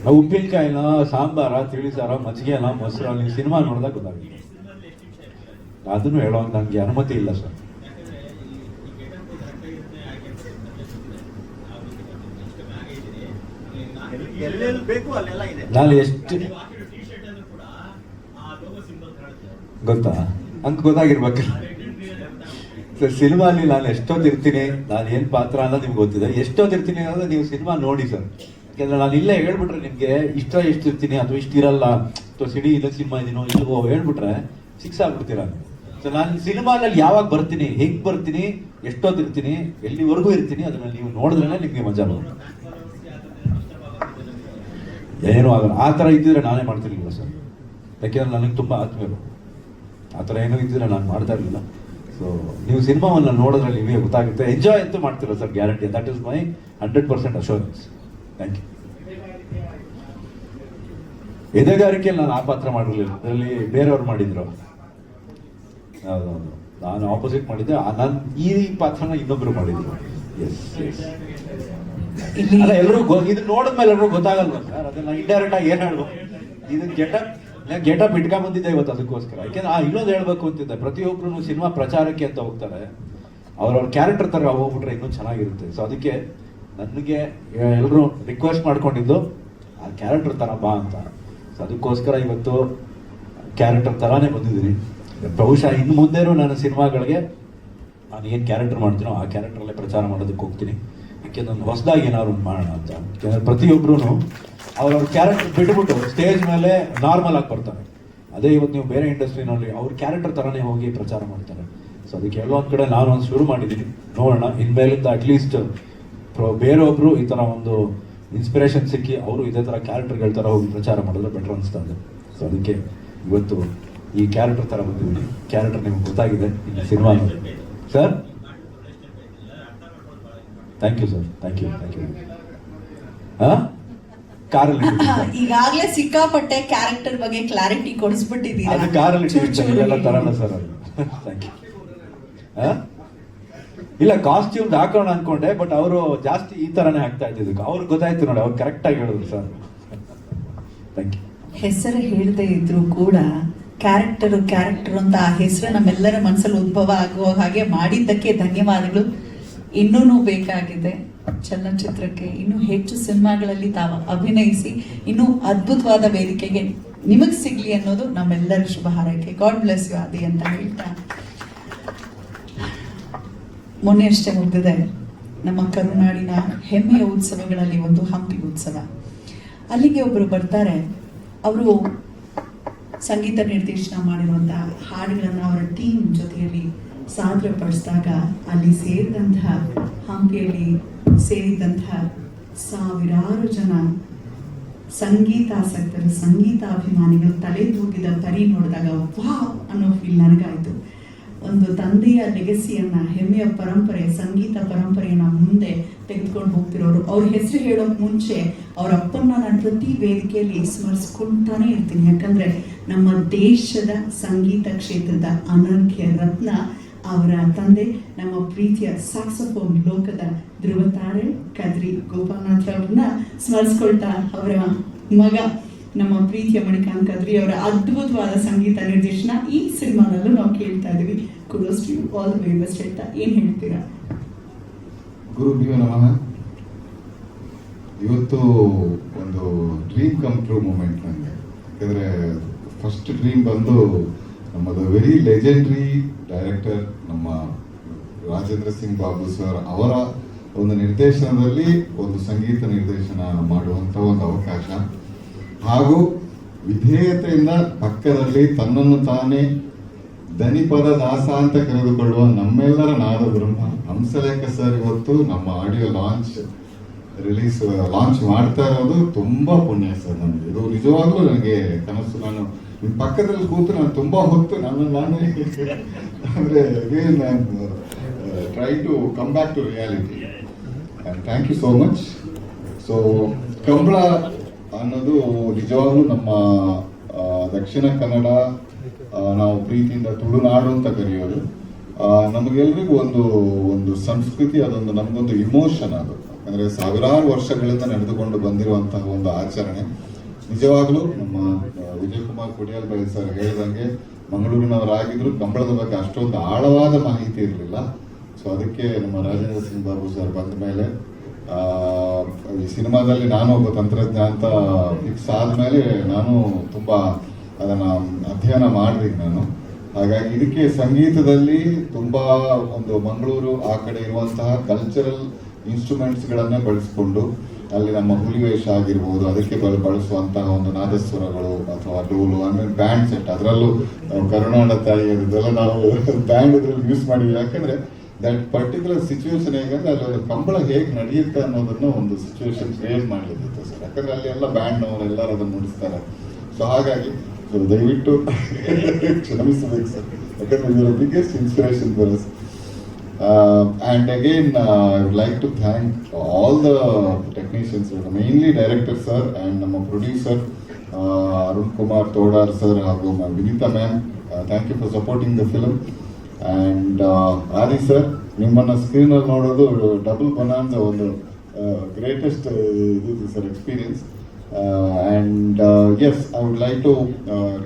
ನಾವು ಉಪ್ಪಿನಕಾಯಿನ, ಸಾಂಬಾರ, ತಿಳಿಸಾರ, ಮಜ್ಜಿಗೆನ, ಮೊಸರು, ನೀವು ಸಿನಿಮಾ ನೋಡಿದಾಗ ಗೊತ್ತಾಗುತ್ತೆ. ಅದನ್ನು ಹೇಳೋ ನನಗೆ ಅನುಮತಿ ಇಲ್ಲ ಸರ್. ನಾನು ಎಷ್ಟು ಗೊತ್ತಾ ಅಂತ ಗೊತ್ತಾಗಿರ್ಬೇಕು ಸರ್. ಸಿನಿಮಾಲಿ ನಾನು ಎಷ್ಟೊತ್ತಿರ್ತೀನಿ, ನಾನು ಏನು ಪಾತ್ರ ಅನ್ನೋದು ನಿಮ್ಗೆ ಗೊತ್ತಿದೆ. ಎಷ್ಟೊತ್ತಿರ್ತೀನಿ ಅನ್ನೋದು ನೀವು ಸಿನಿಮಾ ನೋಡಿ ಸರ್. ಯಾಕೆಂದ್ರೆ ನಾನು ಇಲ್ಲೇ ಹೇಳ್ಬಿಟ್ರೆ ನಿಮಗೆ ಎಷ್ಟಿರ್ತೀನಿ ಅಥವಾ ಇಷ್ಟಿರಲ್ಲ, ಅಥವಾ ಸಿಡಿ ಇಲ್ಲ ಸಿನಿಮಾ ಇದೀನೋ ಇಲ್ವೋ ಹೇಳ್ಬಿಟ್ರೆ ಸಿಕ್ಸ್ ಆಗ್ಬಿಡ್ತೀರ. ಸೊ ನಾನು ಸಿನಿಮಾನಲ್ಲಿ ಯಾವಾಗ ಬರ್ತೀನಿ, ಹೆಂಗೆ ಬರ್ತೀನಿ, ಎಷ್ಟೊತ್ತಿರ್ತೀನಿ, ಎಲ್ಲಿವರೆಗೂ ಇರ್ತೀನಿ, ಅದನ್ನ ನೀವು ನೋಡಿದ್ರೆ ನಿಮಗೆ ಮಜಾ ಬರುತ್ತೆ. ಏನೂ ಆಗಲ್ಲ. ಆ ಥರ ಇದ್ದಿದ್ರೆ ನಾನೇ ಮಾಡ್ತಿರ್ಲಿಲ್ಲ ಸರ್. ಯಾಕೆಂದ್ರೆ ನನಗೆ ತುಂಬ ಆತ್ಮೀಯರು. ಆ ಥರ ಏನೋ ಇದ್ದಿದ್ರೆ ನಾನು ಮಾಡ್ತಾ ಇರಲಿಲ್ಲ. ಸೊ ನೀವು ಸಿನಿಮಾವನ್ನು ನೋಡಿದ್ರೆ ನಿಮಗೆ ಗೊತ್ತಾಗುತ್ತೆ. ಎಂಜಾಯ್ ಅಂತೂ ಮಾಡ್ತೀರ sir, guarantee. That is my 100% assurance. Thank you. ಎದೆಗಾರಿಕೆಯಲ್ಲಿ ನಾನು ಆ ಪಾತ್ರ ಮಾಡಿರಲಿಲ್ಲ, ಅದರಲ್ಲಿ ಬೇರೆಯವ್ರು ಮಾಡಿದ್ರು. ಹೌದೌದು, ನಾನು ಆಪೋಸಿಟ್ ಮಾಡಿದ್ದೆ. ನಾನು ಈ ಪಾತ್ರನ ಇನ್ನೊಬ್ರು ಮಾಡಿದ್ರು. Yes yes. ಅಲ್ಲ, ಎಲ್ಲರೂ ಇದು ನೋಡಿದ್ಮೇಲೆ ಎಲ್ಲರೂ ಗೊತ್ತಾಗಲ್ವ ಸರ್, ಅದನ್ನ ಇಂಡೈರೆಕ್ಟ್ ಆಗಿ ಏನು ಹೇಳ್ಬೋದು, ಇದು ಗೆಟಪ್ ಇಟ್ಕೊಂಡ್ ಬಂದಿದ್ದೆ ಇವತ್ತು ಅದಕ್ಕೋಸ್ಕರ. ಯಾಕೆಂದ್ರೆ ಇನ್ನೊಂದು ಹೇಳ್ಬೇಕು ಅಂತಿದ್ದೆ, ಪ್ರತಿಯೊಬ್ರು ಸಿನಿಮಾ ಪ್ರಚಾರಕ್ಕೆ ಅಂತ ಹೋಗ್ತಾರೆ, ಅವ್ರವ್ರ ಕ್ಯಾರೆಕ್ಟರ್ ಥರ ಹೋಗ್ಬಿಟ್ರೆ ಇನ್ನೂ ಚೆನ್ನಾಗಿರುತ್ತೆ. ಸೊ ಅದಕ್ಕೆ ನನಗೆ ಎಲ್ಲರೂ ರಿಕ್ವೆಸ್ಟ್ ಮಾಡ್ಕೊಂಡಿದ್ದು ಆ ಕ್ಯಾರೆಕ್ಟರ್ ಥರ ಬಾ ಅಂತ. ಸೊ ಅದಕ್ಕೋಸ್ಕರ ಇವತ್ತು ಕ್ಯಾರೆಕ್ಟರ್ ಥರನೇ ಬಂದಿದ್ದೀನಿ. ಬಹುಶಃ ಇನ್ನು ಮುಂದೆನೂ ನಾನು ಸಿನಿಮಾಗಳಿಗೆ ನಾನು ಏನು ಕ್ಯಾರೆಕ್ಟರ್ ಮಾಡ್ತೀನೋ ಆ ಕ್ಯಾರೆಕ್ಟರಲ್ಲೇ ಪ್ರಚಾರ ಮಾಡೋದಕ್ಕೆ ಹೋಗ್ತೀನಿ. ಯಾಕೆ ನಾನು ಹೊಸದಾಗಿ ಏನಾದ್ರು ಒಂದು ಮಾಡೋಣ ಅಂತ. ಯಾಕಂದರೆ ಪ್ರತಿಯೊಬ್ಬರೂ ಅವ್ರವ್ರ ಕ್ಯಾರೆಕ್ಟರ್ ಬಿಟ್ಬಿಟ್ಟು ಸ್ಟೇಜ್ ಮೇಲೆ ನಾರ್ಮಲ್ ಆಗಿ ಬರ್ತಾರೆ. ಅದೇ ಇವತ್ತು ನೀವು ಬೇರೆ ಇಂಡಸ್ಟ್ರಿನಲ್ಲಿ ಅವ್ರ ಕ್ಯಾರೆಕ್ಟರ್ ಥರನೇ ಹೋಗಿ ಪ್ರಚಾರ ಮಾಡ್ತಾರೆ. ಸೊ ಅದಕ್ಕೆ ಎಲ್ಲೋ ಒಂದು ಕಡೆ ನಾನು ಒಂದು ಶುರು ಮಾಡಿದ್ದೀನಿ, ನೋಡೋಣ ಇನ್ಮೇಲಿಂದ ಅಟ್ಲೀಸ್ಟ್ ಬೇರೊಬ್ಬರು ಈ ಥರ ಒಂದು ಇನ್ಸ್ಪಿರೇಷನ್ ಸಿಕ್ಕಿ ಅವರು ಇದೇ ಥರ ಕ್ಯಾರೆಕ್ಟರ್ಗಳ ಥರ ಹೋಗಿ ಪ್ರಚಾರ ಮಾಡಿದ್ರೆ ಬೆಟರ್ ಅನಿಸ್ತಾ ಇದೆ. ಸೊ ಅದಕ್ಕೆ ಇವತ್ತು ಈ ಕ್ಯಾರೆಕ್ಟರ್ ಥರ ಬಂದಿದ್ದೀನಿ. ಕ್ಯಾರೆಕ್ಟರ್ ನಿಮ್ಗೆ ಗೊತ್ತಾಗಿದೆ ಇನ್ನು cinema sir. Thank you sir, thank you. ಹಾಂ, ಕಾರಲ್ಲಿ ಈಗಾಗಲೇ ಸಿಕ್ಕಾಪಟ್ಟೆ ಕ್ಯಾರೆಕ್ಟರ್ ಬಗ್ಗೆ ಕ್ಲಾರಿಟಿ ಕೊಡಿಸ್ಬಿಟ್ಟಿದ್ದೀರಾ. ಅದು ಕಾರಲ್ಲಿ ಎಲ್ಲ ತರಲ್ಲ ಸರ್ ಅದು. Thank you. ಇಲ್ಲ, ಕಾಸ್ಟ್ಯೂಮ್ಸ್ ಹಾಕೋಣ ಅನ್ಕೊಂಡೆ, ಬಟ್ ಅವರು ಜಾಸ್ತಿ ಈ ತರನೇ ಹಾಕ್ತಾ ಇದ್ದಿದ್ದಕ್ಕೆ ಅವ್ರಿಗೆ ಗೊತ್ತಾಯ್ತು ನೋಡಿ, ಅವ್ರು ಕರೆಕ್ಟಾಗಿ ಹೇಳಿದ್ರು ಸರ್. Thank you. ಹೆಸರು ಹೇಳದೇ ಇದ್ರು ಕೂಡ ಕ್ಯಾರೆಕ್ಟರ್ ಅಂತ ಆ ಹೆಸರು ನಮ್ಮೆಲ್ಲರ ಮನಸ್ಸಲ್ಲಿ ಉದ್ಭವ ಆಗುವ ಹಾಗೆ ಮಾಡಿದ್ದಕ್ಕೆ ಧನ್ಯವಾದಗಳು. ಇನ್ನೂ ಬೇಕಾಗಿದೆ ಚಲನಚಿತ್ರಕ್ಕೆ ಇನ್ನೂ ಹೆಚ್ಚು ಸಿನಿಮಾಗಳಲ್ಲಿ ತಾವು ಅಭಿನಯಿಸಿ ಇನ್ನೂ ಅದ್ಭುತವಾದ ವೇದಿಕೆಗೆ ನಿಮಗೆ ಸಿಗ್ಲಿ ಅನ್ನೋದು ನಮ್ಮೆಲ್ಲರ ಶುಭ ಹಾರೈಕೆ. ಗಾಡ್ ಬ್ಲೆಸ್ ಯು ಆದಿ ಅಂತ ಹೇಳ್ತಾ, ಮೊನ್ನೆ ಅಷ್ಟೇ ಮುಗಿದಿದೆ ನಮ್ಮ ಕರುನಾಡಿನ ಹೆಮ್ಮೆಯ ಉತ್ಸವಗಳಲ್ಲಿ ಒಂದು ಹಂಪಿ ಉತ್ಸವ. ಅಲ್ಲಿಗೆ ಒಬ್ಬರು ಬರ್ತಾರೆ, ಅವರು ಸಂಗೀತ ನಿರ್ದೇಶನ ಮಾಡಿರುವಂತಹ ಹಾಡುಗಳನ್ನು ಅವರ ಟೀಮ್ ಜೊತೆಯಲ್ಲಿ ಸಾಧನೆ ಪಡಿಸಿದಾಗ ಅಲ್ಲಿ ಸೇರಿದಂತಹ ಹಂಪಿಯಲ್ಲಿ ಸೇರಿದಂತಹ ಸಾವಿರಾರು ಜನ ಸಂಗೀತಾಸಕ್ತರು, ಸಂಗೀತಾಭಿಮಾನಿಗಳು ತಲೆ ತೂಗಿದ ಪರಿ ನೋಡಿದಾಗ ವಾವ್ ಅನ್ನೋ ಫೀಲ್ ನನಗಾಯಿತು. ಒಂದು ತಂದೆಯ ಲೆಗಸಿಯನ್ನ, ಹೆಮ್ಮೆಯ ಪರಂಪರೆ, ಸಂಗೀತ ಪರಂಪರೆಯನ್ನ ಮುಂದೆ ತೆಗೆದುಕೊಂಡು ಹೋಗ್ತಿರೋರು. ಅವ್ರ ಹೆಸರು ಹೇಳೋಕ್ ಮುಂಚೆ ಅವ್ರ ಅಪ್ಪನ್ನ ನಾನು ಪ್ರತಿ ವೇದಿಕೆಯಲ್ಲಿ ಸ್ಮರಿಸ್ಕೊಂತಾನೆ ಇರ್ತೀನಿ. ಯಾಕಂದ್ರೆ ನಮ್ಮ ದೇಶದ ಸಂಗೀತ ಕ್ಷೇತ್ರದ ಅನರ್ಘ್ಯ ರತ್ನ ಅವರ ತಂದೆ, ನಮ್ಮ ಪ್ರೀತಿಯ ಸ್ಯಾಕ್ಸೋಫೋನ್ ಲೋಕದ ಧ್ರುವತಾರೆ ಕದ್ರಿ ಗೋಪಾಲನಾಥ್ ಅವ್ರನ್ನ ಸ್ಮರಿಸ್ಕೊಳ್ತಾ ಅವರ ಮಗ ನಮ್ಮ ಪ್ರೀತಿಯ ಮಣಿಕಾಂತ್ ಕದ್ರಿ ಅವರ ಅದ್ಭುತವಾದ ಸಂಗೀತ ನಿರ್ದೇಶನ ಈ ಸಿನಿಮಾದಲ್ಲೂ ನಾವು ಕೇಳ್ತಾ ಇದೀವಿ. Kudos to you, all the very best ಹೇಳ್ತಾ ಏನ್ ಹೇಳ್ತೀರಾ? ಗುರುಭ್ಯೋ ನಮಃ. ಇವತ್ತು ಒಂದು ಡ್ರೀಮ್ ಕಮ್ ಟ್ರೂ ಮೂಮೆಂಟ್ ನನಗೆ. ಯಾಕಂದರೆ ಫಸ್ಟ್ ಡ್ರೀಮ್ ಬಂದು ನಮ್ಮದು ವೆರಿ ಲೆಜೆಂಡ್ರಿ ಡೈರೆಕ್ಟರ್ ನಮ್ಮ ರಾಜೇಂದ್ರ ಸಿಂಗ್ ಬಾಬು ಸರ್ ಅವರ ಒಂದು ನಿರ್ದೇಶನದಲ್ಲಿ ಒಂದು ಸಂಗೀತ ನಿರ್ದೇಶನ ಮಾಡುವಂಥ ಒಂದು ಅವಕಾಶ, ಹಾಗೂ ವಿಧೇಯತೆಯಿಂದ ಪಕ್ಕದಲ್ಲಿ ತನ್ನನ್ನು ತಾನೇ ದನಿಪದ ದಾಸ ಅಂತ ಕರೆದುಕೊಳ್ಳುವ ನಮ್ಮೆಲ್ಲರ ನಾದ ಬ್ರಹ್ಮ ಹಂಸಲೇಖ ಸರ್ ಇವತ್ತು ನಮ್ಮ ಆಡಿಯೋ ಲಾಂಚ್ ಮಾಡ್ತಾ ಇರೋದು ತುಂಬಾ ಪುಣ್ಯ ಸರ್. ನಮಗೆ ಇದು ನಿಜವಾಗ್ಲೂ ನನಗೆ ಕನಸು. ನಾನು ನಿಮ್ಮ ಪಕ್ಕದಲ್ಲಿ ಕೂತು ನಾನು ತುಂಬಾ ಹೊತ್ತು ನಾನು ಅಂದ್ರೆ try to come back to reality. And thank you so much. So Kambala ಅನ್ನೋದು ನಿಜವಾಗ್ಲೂ ನಮ್ಮ ದಕ್ಷಿಣ ಕನ್ನಡ ನಾವು ಪ್ರೀತಿಯಿಂದ ತುಳುನಾಡು ಅಂತ ಕರೆಯೋದು. ನಮಗೆಲ್ರಿಗೂ ಒಂದು ಸಂಸ್ಕೃತಿ, ಅದೊಂದು ನಮಗೊಂದು ಇಮೋಷನ್. ಅದು ಯಾಕಂದರೆ ಸಾವಿರಾರು ವರ್ಷಗಳಿಂದ ನಡೆದುಕೊಂಡು ಬಂದಿರುವಂತಹ ಒಂದು ಆಚರಣೆ. ನಿಜವಾಗ್ಲೂ ನಮ್ಮ ವಿಜಯ್ ಕುಮಾರ್ ಕುಡಿಯಲ್ ಬೈ ಸರ್ ಹೇಳಿದಂಗೆ ಮಂಗಳೂರಿನವರಾಗಿದ್ರು ಕಂಬಳದ ಬಗ್ಗೆ ಅಷ್ಟೊಂದು ಆಳವಾದ ಮಾಹಿತಿ ಇರಲಿಲ್ಲ. ಸೊ ಅದಕ್ಕೆ ನಮ್ಮ ರಾಜೇಂದ್ರ ಸಿಂಗ್ ಬಾಬು ಸರ್ ಬಂದ ಮೇಲೆ ಈ ಸಿನಿಮಾದಲ್ಲಿ ನಾನು ಒಬ್ಬ ತಂತ್ರಜ್ಞ ಅಂತ ಫಿಕ್ಸ್ ಆದಮೇಲೆ ನಾನು ತುಂಬ ಅದನ್ನು ಅಧ್ಯಯನ ಮಾಡಿದೆ ನಾನು. ಹಾಗಾಗಿ ಇದಕ್ಕೆ ಸಂಗೀತದಲ್ಲಿ ತುಂಬ ಒಂದು ಮಂಗಳೂರು ಆ ಕಡೆ ಇರುವಂತಹ ಕಲ್ಚರಲ್ ಇನ್ಸ್ಟ್ರೂಮೆಂಟ್ಸ್ಗಳನ್ನೇ ಬಳಸಿಕೊಂಡು ಅಲ್ಲಿ ನಮ್ಮ ಹುಲಿವೇಷ ಆಗಿರ್ಬೋದು, ಅದಕ್ಕೆ ಬಳಸುವಂತಹ ಒಂದು ನಾದಸ್ವರಗಳು ಅಥವಾ ಡೋಲು, ಆಮೇಲೆ ಬ್ಯಾಂಡ್ ಸೆಟ್, ಅದರಲ್ಲೂ ಕರುನಾಡ ತಾಯಿ ಅದೆಲ್ಲ ನಾವು ಬ್ಯಾಂಡ್ ಅದ್ರಲ್ಲಿ ಯೂಸ್ ಮಾಡಿದ್ವಿ. ಯಾಕಂದರೆ ದಟ್ ಪರ್ಟಿಕ್ಯುಲರ್ ಸಿಚುವೇಶನ್ ಹೇಗಂದ್ರೆ ಅಲ್ಲಿ ಒಂದು ಕಂಬಳ ಹೇಗೆ ನಡೆಯುತ್ತೆ ಅನ್ನೋದನ್ನ ಒಂದು ಸಿಚುವೇಶನ್ ಕ್ರಿಯೇಟ್ ಮಾಡಲಿಕ್ಕಿತ್ತು ಸರ್. ಯಾಕಂದ್ರೆ ಅಲ್ಲಿ ಎಲ್ಲ ಬ್ಯಾಂಡ್ನವರು ಎಲ್ಲರೂ ಅದನ್ನು ನುಡಿಸ್ತಾರೆ. ಸೊ ಹಾಗಾಗಿ ದಯವಿಟ್ಟು ಕ್ಷಮಿಸಬೇಕು ಸರ್, ಯಾಕಂದ್ರೆ ಇದರ biggest inspiration for us. And again, I would like to thank all the technicians, mainly director sir and ನಮ್ಮ producer Arun Kumar Todar sir ಹಾಗೂ Vinita ma'am. Thank you for supporting the film. And Adi sir, ನಿಮ್ಮನ್ನ screen ಅಲ್ಲಿ ನೋಡೋದು double ಬನಾನ್ಸ, ಒಂದು greatest ಇದು sir experience. And yes, I would like to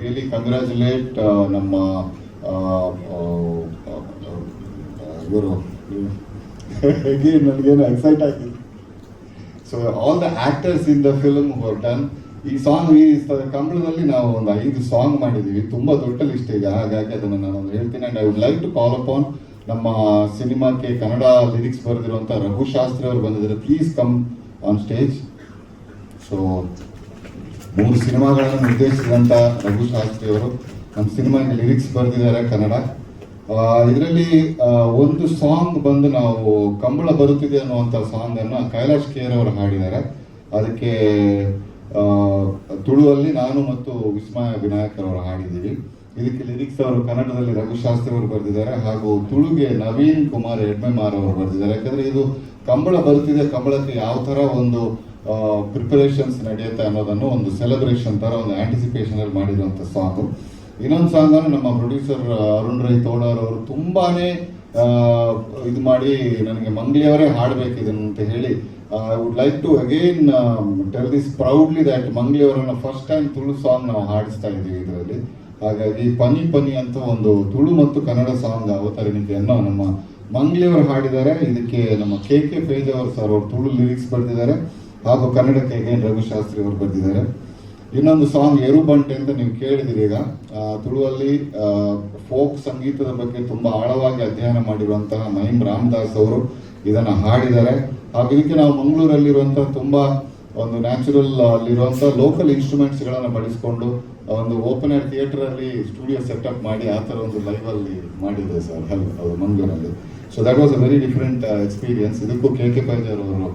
really congratulate ನಮ್ಮ ಇವರು again ನನಗೇನು ಎಕ್ಸೈಟ್ ಆಗಿದೆ. So all the actors in the film Har done. ಈ ಸಾಂಗ್ ಈ ಕಂಬಳದಲ್ಲಿ ನಾವು ಒಂದು 5 ಸಾಂಗ್ ಮಾಡಿದ್ದೀವಿ. ತುಂಬ ದೊಡ್ಡ ಲಿಸ್ಟ್ ಇದೆ, ಹಾಗಾಗಿ ಅದನ್ನು ನಾನು ಹೇಳ್ತೀನಿ. And I would like to call upon ನಮ್ಮ ಸಿನಿಮಾಕ್ಕೆ ಕನ್ನಡ ಲಿರಿಕ್ಸ್ ಬರೆದಿರುವಂಥ ರಘು ಶಾಸ್ತ್ರಿ ಅವರು ಬಂದಿದ್ದಾರೆ. Please come on stage. So 3 ಸಿನಿಮಾಗಳನ್ನು ನಿರ್ದೇಶಿಸಿದಂಥ ರಘು ಶಾಸ್ತ್ರಿ ಅವರು ನಮ್ಮ ಸಿನಿಮಾಗೆ ಲಿರಿಕ್ಸ್ ಬರೆದಿದ್ದಾರೆ ಕನ್ನಡ. ಇದರಲ್ಲಿ ಒಂದು ಸಾಂಗ್ ಬಂದು ನಾವು ಕಂಬಳ ಬರುತ್ತಿದೆ ಅನ್ನುವಂಥ ಸಾಂಗನ್ನು ಕೈಲಾಶ್ ಕೇರ್ ಅವರು ಹಾಡಿದ್ದಾರೆ. ಅದಕ್ಕೆ ತುಳುವಲ್ಲಿ ನಾನು ಮತ್ತು ವಿಸ್ಮಯ ವಿನಾಯಕರ್ ಅವರು ಹಾಡಿದ್ದೀವಿ. ಇದಕ್ಕೆ ಲಿರಿಕ್ಸ್ ಅವರು ಕನ್ನಡದಲ್ಲಿ ರಘುಶಾಸ್ತ್ರಿ ಅವರು ಬರೆದಿದ್ದಾರೆ, ಹಾಗೂ ತುಳುಗೆ ನವೀನ್ ಕುಮಾರ್ ಎಡ್ಮೆಮಾರ್ ಅವರು ಬರೆದಿದ್ದಾರೆ. ಯಾಕಂದರೆ ಇದು ಕಂಬಳ ಬರುತ್ತಿದೆ, ಕಂಬಳಕ್ಕೆ ಯಾವ ಥರ ಒಂದು ಪ್ರಿಪರೇಷನ್ಸ್ ನಡೆಯುತ್ತೆ ಅನ್ನೋದನ್ನು ಒಂದು ಸೆಲೆಬ್ರೇಷನ್ ಥರ ಒಂದು ಆಂಟಿಸಿಪೇಷನಲ್ಲಿ ಮಾಡಿರುವಂಥ ಸಾಂಗು. ಇನ್ನೊಂದು ಸಾಂಗನ್ನು ನಮ್ಮ ಪ್ರೊಡ್ಯೂಸರ್ ಅರುಣ್ ರೈ ತೋಡಾರ್ ಅವರು ತುಂಬಾ ಇದು ಮಾಡಿ ನನಗೆ ಮಂಗ್ಲಿಯವರೇ ಹಾಡಬೇಕು ಇದನ್ನು ಅಂತ ಹೇಳಿ, I would like to again tell this proudly that ಮಂಗ್ಲಿಯವರನ್ನ ಫಸ್ಟ್ ಟೈಮ್ ತುಳು ಸಾಂಗ್ ನಾವು ಹಾಡಿಸ್ತಾ ಇದ್ದೀವಿ ಇದರಲ್ಲಿ. ಹಾಗಾಗಿ ಪನಿ ಪನಿ ಅಂತ ಒಂದು ತುಳು ಮತ್ತು ಕನ್ನಡ ಸಾಂಗ್ ಅವತರಣಿಕೆಯನ್ನು ನಮ್ಮ ಮಂಗ್ಲಿಯವರು ಹಾಡಿದ್ದಾರೆ. ಇದಕ್ಕೆ ನಮ್ಮ ಕೆ ಪೇಜಾವರ್ ಸರ್ ಅವರು ತುಳು ಲಿರಿಕ್ಸ್ ಬರೆದಿದ್ದಾರೆ, ಹಾಗೂ ಕನ್ನಡಕ್ಕೆ ಅಗೇನ್ ರಘುಶಾಸ್ತ್ರಿ ಅವರು ಬರೆದಿದ್ದಾರೆ. ಇನ್ನೊಂದು ಸಾಂಗ್ ಎರುಬಂಟೆ ಅಂತ ನೀವು ಕೇಳಿದಿರಿ. ಈಗ ತುಳುವಲ್ಲಿ ಫೋಕ್ ಸಂಗೀತದ ಬಗ್ಗೆ ತುಂಬ ಆಳವಾಗಿ ಅಧ್ಯಯನ ಮಾಡಿರುವಂತಹ ಮಹಿಮ್ ರಾಮದಾಸ್ ಅವರು ಇದನ್ನು ಹಾಡಿದ್ದಾರೆ. ಹಾಗೂ ಇದಕ್ಕೆ ನಾವು ಮಂಗಳೂರಲ್ಲಿರುವಂಥ ತುಂಬ ಒಂದು ನ್ಯಾಚುರಲ್ ಅಲ್ಲಿರುವಂಥ ಲೋಕಲ್ ಇನ್ಸ್ಟ್ರೂಮೆಂಟ್ಸ್ಗಳನ್ನು ಬಳಸಿಕೊಂಡು ಒಂದು ಓಪನ್ ಏರ್ ಥಿಯೇಟರಲ್ಲಿ ಸ್ಟುಡಿಯೋ ಸೆಟಪ್ ಮಾಡಿ ಆ ಥರ ಒಂದು ಲೈವಲ್ಲಿ ಮಾಡಿದೆ ಸರ್ ಅದು ಮಂಗಳೂರಲ್ಲಿ. So that was a very different experience. ಇದಕ್ಕೂ ಕೆ ಪೈಜರ್ ಅವರು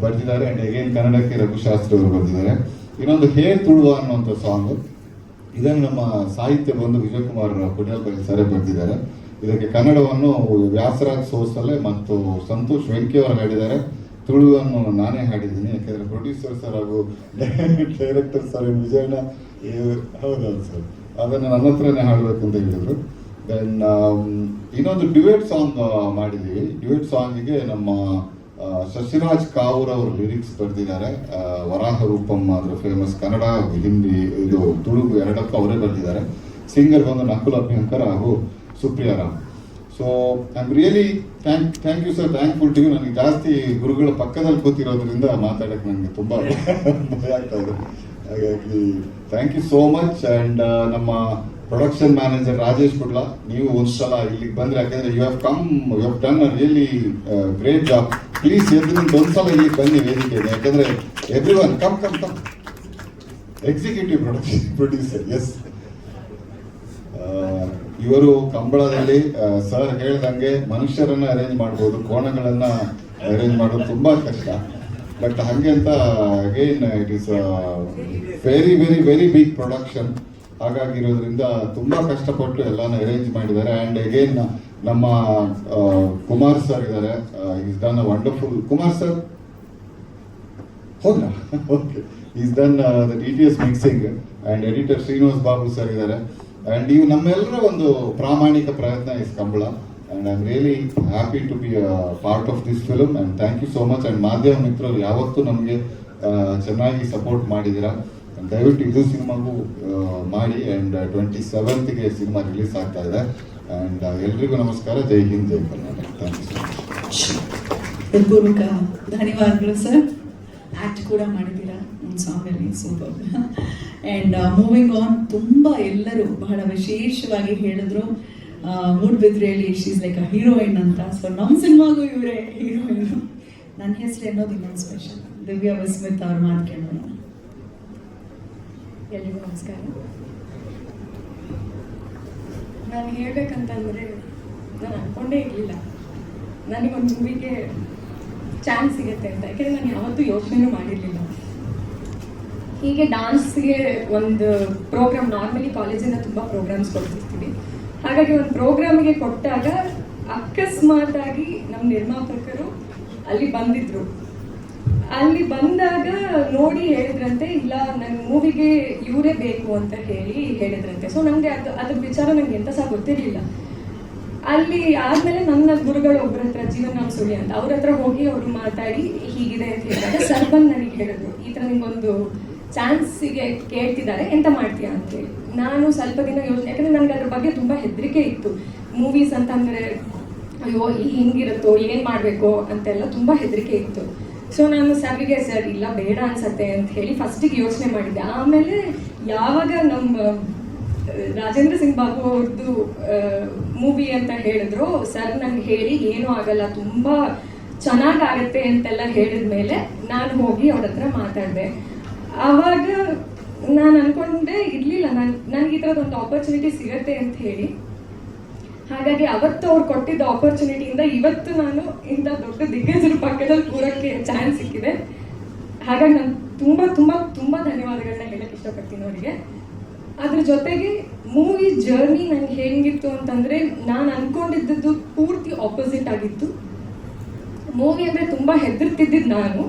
ಬರೆದಿದ್ದಾರೆ, ಆ್ಯಂಡ್ ಅಗೇನ್ ಕನ್ನಡಕ್ಕೆ ರಘುಶಾಸ್ತ್ರಿ ಅವರು ಬರೆದಿದ್ದಾರೆ. ಇನ್ನೊಂದು ಹೇ ತುಳುವ ಅನ್ನುವಂಥ ಸಾಂಗ್, ಇದನ್ನು ನಮ್ಮ ಸಾಹಿತ್ಯ ಬಂದು ವಿಜಯಕುಮಾರ್ ಕುಡಿಯಲ್ ಸರೇ ಬರೆದಿದ್ದಾರೆ. ಇದಕ್ಕೆ ಕನ್ನಡವನ್ನು ವ್ಯಾಸರಾಜ್ ಸೋಸಲೆ ಮತ್ತು ಸಂತೋಷ್ ವೆಂಕಿ ಅವರು ಹಾಡಿದ್ದಾರೆ. ತುಳುವನ್ನು ನಾನೇ ಹಾಡಿದ್ದೀನಿ, ಯಾಕೆಂದರೆ ಪ್ರೊಡ್ಯೂಸರ್ ಸರ್ ಹಾಗೂ ಡೈರೆಕ್ಟರ್ ಸರ್ ವಿಜಯಣ್ಣ ಹೌದೌದು ಸರ್ ಅದನ್ನು ನನ್ನ ಹತ್ರನೇ ಹಾಡಬೇಕು ಅಂತ ಹೇಳಿದರು. ದೆನ್ ಇನ್ನೊಂದು ಡ್ಯುಯೆಟ್ ಸಾಂಗ್ ಮಾಡಿದ್ದೀವಿ. ಡ್ಯುಯೆಟ್ ಸಾಂಗಿಗೆ ನಮ್ಮ ಶಶಿರಾಜ್ ಕಾವೂರ್ ಅವರು ಲಿರಿಕ್ಸ್ ಬರೆದಿದ್ದಾರೆ. ವರಾಹ ರೂಪಂ ಅದರ ಫೇಮಸ್ ಕನ್ನಡ ಹಿಂದಿ ಇದು ತುಳುಗು ಎರಡಕ್ಕೂ ಅವರೇ ಬರೆದಿದ್ದಾರೆ. ಸಿಂಗರ್ ಬಂದು ನಕುಲ್ ಅಭ್ಯಂಕರ್ ಹಾಗೂ Supriya Ram. So I am really thank you sir, thankful to you. ನನಗೆ ಜಾಸ್ತಿ ಗುರುಗಳ ಪಕ್ಕದಲ್ಲಿ ಕೂತಿರೋದ್ರಿಂದ ಮಾತಾಡೋಕ್ಕೆ ನನಗೆ ತುಂಬ ಭಯ ಆಗ್ತಾ ಇದೆ. ಹಾಗಾಗಿ thank you so much. And ನಮ್ಮ ಪ್ರೊಡಕ್ಷನ್ ಮ್ಯಾನೇಜರ್ ರಾಜೇಶ್ ಕುಡ್ಲಾ, ನೀವು ಒಂದ್ಸಲ ಇಲ್ಲಿಗೆ ಬಂದರೆ, ಯಾಕೆಂದರೆ you have done a really great job. Please ಎದ್ರಿಂದ ಒಂದ್ಸಲ ಇಲ್ಲಿಗೆ ಬನ್ನಿ ವೇದಿಕೆಗೆ, ಯಾಕಂದರೆ everyone cum executive producers. ಇವರು ಕಂಬಳದಲ್ಲಿ ಸರ್ ಹೇಳ್ದಂಗೆ ಮನುಷ್ಯರನ್ನು ಅರೇಂಜ್ ಮಾಡ್ಬೋದು, ಕೋಣಗಳನ್ನು ಅರೇಂಜ್ ಮಾಡೋದು ತುಂಬ ಕಷ್ಟ. ಬಟ್ ಹಾಗೆ ಅಂತ again it is very very very big production. ಹಾಗಾಗಿರೋದ್ರಿಂದ ತುಂಬ ಕಷ್ಟಪಟ್ಟು ಎಲ್ಲಾನು ಅರೇಂಜ್ ಮಾಡಿದ್ದಾರೆ. ಆ್ಯಂಡ್ ಅಗೇನ್ ನಮ್ಮ ಕುಮಾರ್ ಸರ್ ಇದ್ದಾರೆ, is done a wonderful. Kumar sir ಹೋದ್ರಾ? Okay, is done the DTS mixing. And editor Srinivas Babu sir ಇದ್ದಾರೆ. ಆ್ಯಂಡ್ ಇವು ನಮ್ಮೆಲ್ಲರ ಒಂದು ಪ್ರಾಮಾಣಿಕ ಪ್ರಯತ್ನ is Kambala. And I am really happy to be part of this film. And thank you so much. And ಮಾಧ್ಯಮ ಮಿತ್ರರು ಯಾವತ್ತೂ ನಮಗೆ ಚೆನ್ನಾಗಿ ಸಪೋರ್ಟ್ ಮಾಡಿದ್ದೀರಾ. ದಯವಿಟ್ಟು ಇದು ಸಿನಿಮಾಗೂ ಮಾಡಿ. ಆ್ಯಂಡ್ 27ಗೆ ಸಿನಿಮಾ ರಿಲೀಸ್ ಆಗ್ತಾ ಇದೆ. ಆ್ಯಂಡ್ ಎಲ್ರಿಗೂ ನಮಸ್ಕಾರ. ಜೈ ಹಿಂದ್, ಜೈ Karnataka. Thank you so much. ಪೂರ್ವಕ ಧನ್ಯವಾದಗಳು ಸರ್. ಆ್ಯಕ್ಟ್ ಕೂಡ ಮಾಡಿದ್ದೀರಾ ಒಂದು ಸಾಂಗಲ್ಲಿ, ಸೂಪರ್. ಆ್ಯಂಡ್ ಮೂವಿಂಗ್ ಆನ್, ತುಂಬ ಎಲ್ಲರೂ ಬಹಳ ವಿಶೇಷವಾಗಿ ಹೇಳಿದ್ರು ಮೂಡ್ಬಿದ್ರೆಯಲ್ಲಿ ಶೀಸ್ ಲೈಕ್ ಅ ಹೀರೋಯಿನ್ ಅಂತ. ಸೊ ನಮ್ಮ ಸಿನಿಮಾಗೂ ಇವರೇ ಹೀರೋಯಿನ್. ನನ್ನ ಹೆಸರು ಅನ್ನೋದು ಇನ್ನೊಂದು ಸ್ಪೆಷಲ್. ದಿವ್ಯಾ ವಿಸ್ಮಿತ್ ಅವ್ರ ಮಾತು ಕೇಳೋಣ. ಎಲ್ರಿಗೂ ನಮಸ್ಕಾರ. ನಾನು ಹೇಳಬೇಕಂತಂದರೆ, ನಾನು ಅಂದ್ಕೊಂಡೇ ಇರಲಿಲ್ಲ ನನಗೊಂದು ಮೂವಿಗೆ ಚಾನ್ಸ್ ಸಿಗುತ್ತೆ ಅಂತ. ಯಾಕೆಂದರೆ ನಾನು ಯಾವತ್ತೂ ಯೋಚನೆನೂ ಮಾಡಿರಲಿಲ್ಲ. ಹೀಗೆ ಡಾನ್ಸ್ಗೆ ಒಂದು ಪ್ರೋಗ್ರಾಮ್, ನಾರ್ಮಲಿ ಕಾಲೇಜಿಂದ ತುಂಬ ಪ್ರೋಗ್ರಾಮ್ಸ್ ಕೊಡ್ತಿರ್ತೀವಿ. ಹಾಗಾಗಿ ಒಂದು ಪ್ರೋಗ್ರಾಮಿಗೆ ಕೊಟ್ಟಾಗ ಅಕಸ್ಮಾತಾಗಿ ನಮ್ಮ ನಿರ್ಮಾಪಕರು ಅಲ್ಲಿ ಬಂದಿದ್ರು. ಅಲ್ಲಿ ಬಂದಾಗ ನೋಡಿ ಹೇಳಿದ್ರಂತೆ, ಇಲ್ಲ ನನ್ನ ಮೂವಿಗೆ ಇವರೇ ಬೇಕು ಅಂತ ಹೇಳಿದ್ರಂತೆ. ಸೊ ನನಗೆ ಅದ್ರ ವಿಚಾರ ನನಗೆ ಎಂತ ಸಹ ಗೊತ್ತಿರಲಿಲ್ಲ. ಅಲ್ಲಿ ಆದಮೇಲೆ ನನ್ನ ಗುರುಗಳು ಒಬ್ಬರ ಹತ್ರ, ಜೀವನ ಸುಳಿ ಅಂತ, ಅವ್ರ ಹತ್ರ ಹೋಗಿ ಅವರು ಮಾತಾಡಿ ಹೀಗಿದೆ ಅಂತ ಹೇಳಿದಾಗ ಸರ್ ಬಂದು ನನಗೆ ಹೇಳಿದ್ರು, ಈ ಥರ ನಿಮ್ಗೊಂದು ಚಾನ್ಸಿಗೆ ಕೇಳ್ತಿದ್ದಾರೆ, ಎಂತ ಮಾಡ್ತೀಯಾ ಅಂತೇಳಿ. ನಾನು ಸ್ವಲ್ಪ ದಿನ ಯೋಚನೆ, ಯಾಕಂದರೆ ನನಗೆ ಅದ್ರ ಬಗ್ಗೆ ತುಂಬ ಹೆದರಿಕೆ ಇತ್ತು. ಮೂವೀಸ್ ಅಂತಂದರೆ ಅಯ್ಯೋ ಹೆಂಗಿರುತ್ತೋ ಏನು ಮಾಡಬೇಕು ಅಂತೆಲ್ಲ ತುಂಬ ಹೆದರಿಕೆ ಇತ್ತು. ಸೊ ನಾನು ಸರ್ಗೆ ಸರ್ ಇಲ್ಲ ಬೇಡ ಅನ್ಸತ್ತೆ ಅಂತ ಹೇಳಿ ಫಸ್ಟಿಗೆ ಯೋಚನೆ ಮಾಡಿದ್ದೆ. ಆಮೇಲೆ ಯಾವಾಗ ನಮ್ಮ ರಾಜೇಂದ್ರ ಸಿಂಗ್ ಬಾಬು ಅವ್ರದ್ದು ಮೂವಿ ಅಂತ ಹೇಳಿದ್ರು, ಸರ್ ನಂಗೆ ಹೇಳಿ ಏನೂ ಆಗಲ್ಲ, ತುಂಬ ಚೆನ್ನಾಗಾಗತ್ತೆ ಅಂತೆಲ್ಲ ಹೇಳಿದ ಮೇಲೆ ನಾನು ಹೋಗಿ ಅವ್ರ ಹತ್ರ ಮಾತಾಡಿದೆ. ಆವಾಗ ನಾನು ಅನ್ಕೊಂಡೆ ಇರಲಿಲ್ಲ ನನಗೆ ಈ ಥರದೊಂದು ಆಪರ್ಚುನಿಟಿ ಸಿಗತ್ತೆ ಅಂತ ಹೇಳಿ. ಹಾಗಾಗಿ ಅವತ್ತು ಅವ್ರು ಕೊಟ್ಟಿದ್ದ ಆಪರ್ಚುನಿಟಿಯಿಂದ ಇವತ್ತು ನಾನು ಇಂಥ ದೊಡ್ಡ ದಿಗ್ಗಜರ ಪಕ್ಕದಲ್ಲಿ ಕೂರಕ್ಕೆ ಚಾನ್ಸ್ ಸಿಕ್ಕಿದೆ. ಹಾಗಾಗಿ ನಾನು ತುಂಬ ತುಂಬ ತುಂಬ ಧನ್ಯವಾದಗಳನ್ನ ಹೇಳಕ್ಕೆ ಇಷ್ಟಪಡ್ತೀನಿ ಅವರಿಗೆ. ಅದ್ರ ಜೊತೆಗೆ ಮೂವಿ ಜರ್ನಿ ನನಗೆ ಹೇಗಿತ್ತು ಅಂತಂದರೆ, ನಾನು ಅಂದ್ಕೊಂಡಿದ್ದು ಪೂರ್ತಿ ಆಪೋಸಿಟ್ ಆಗಿತ್ತು. ಮೂವಿ ಅಂದರೆ ತುಂಬ ಹೆದರ್ತಿದ್ದಿದ್ದು ನಾನು.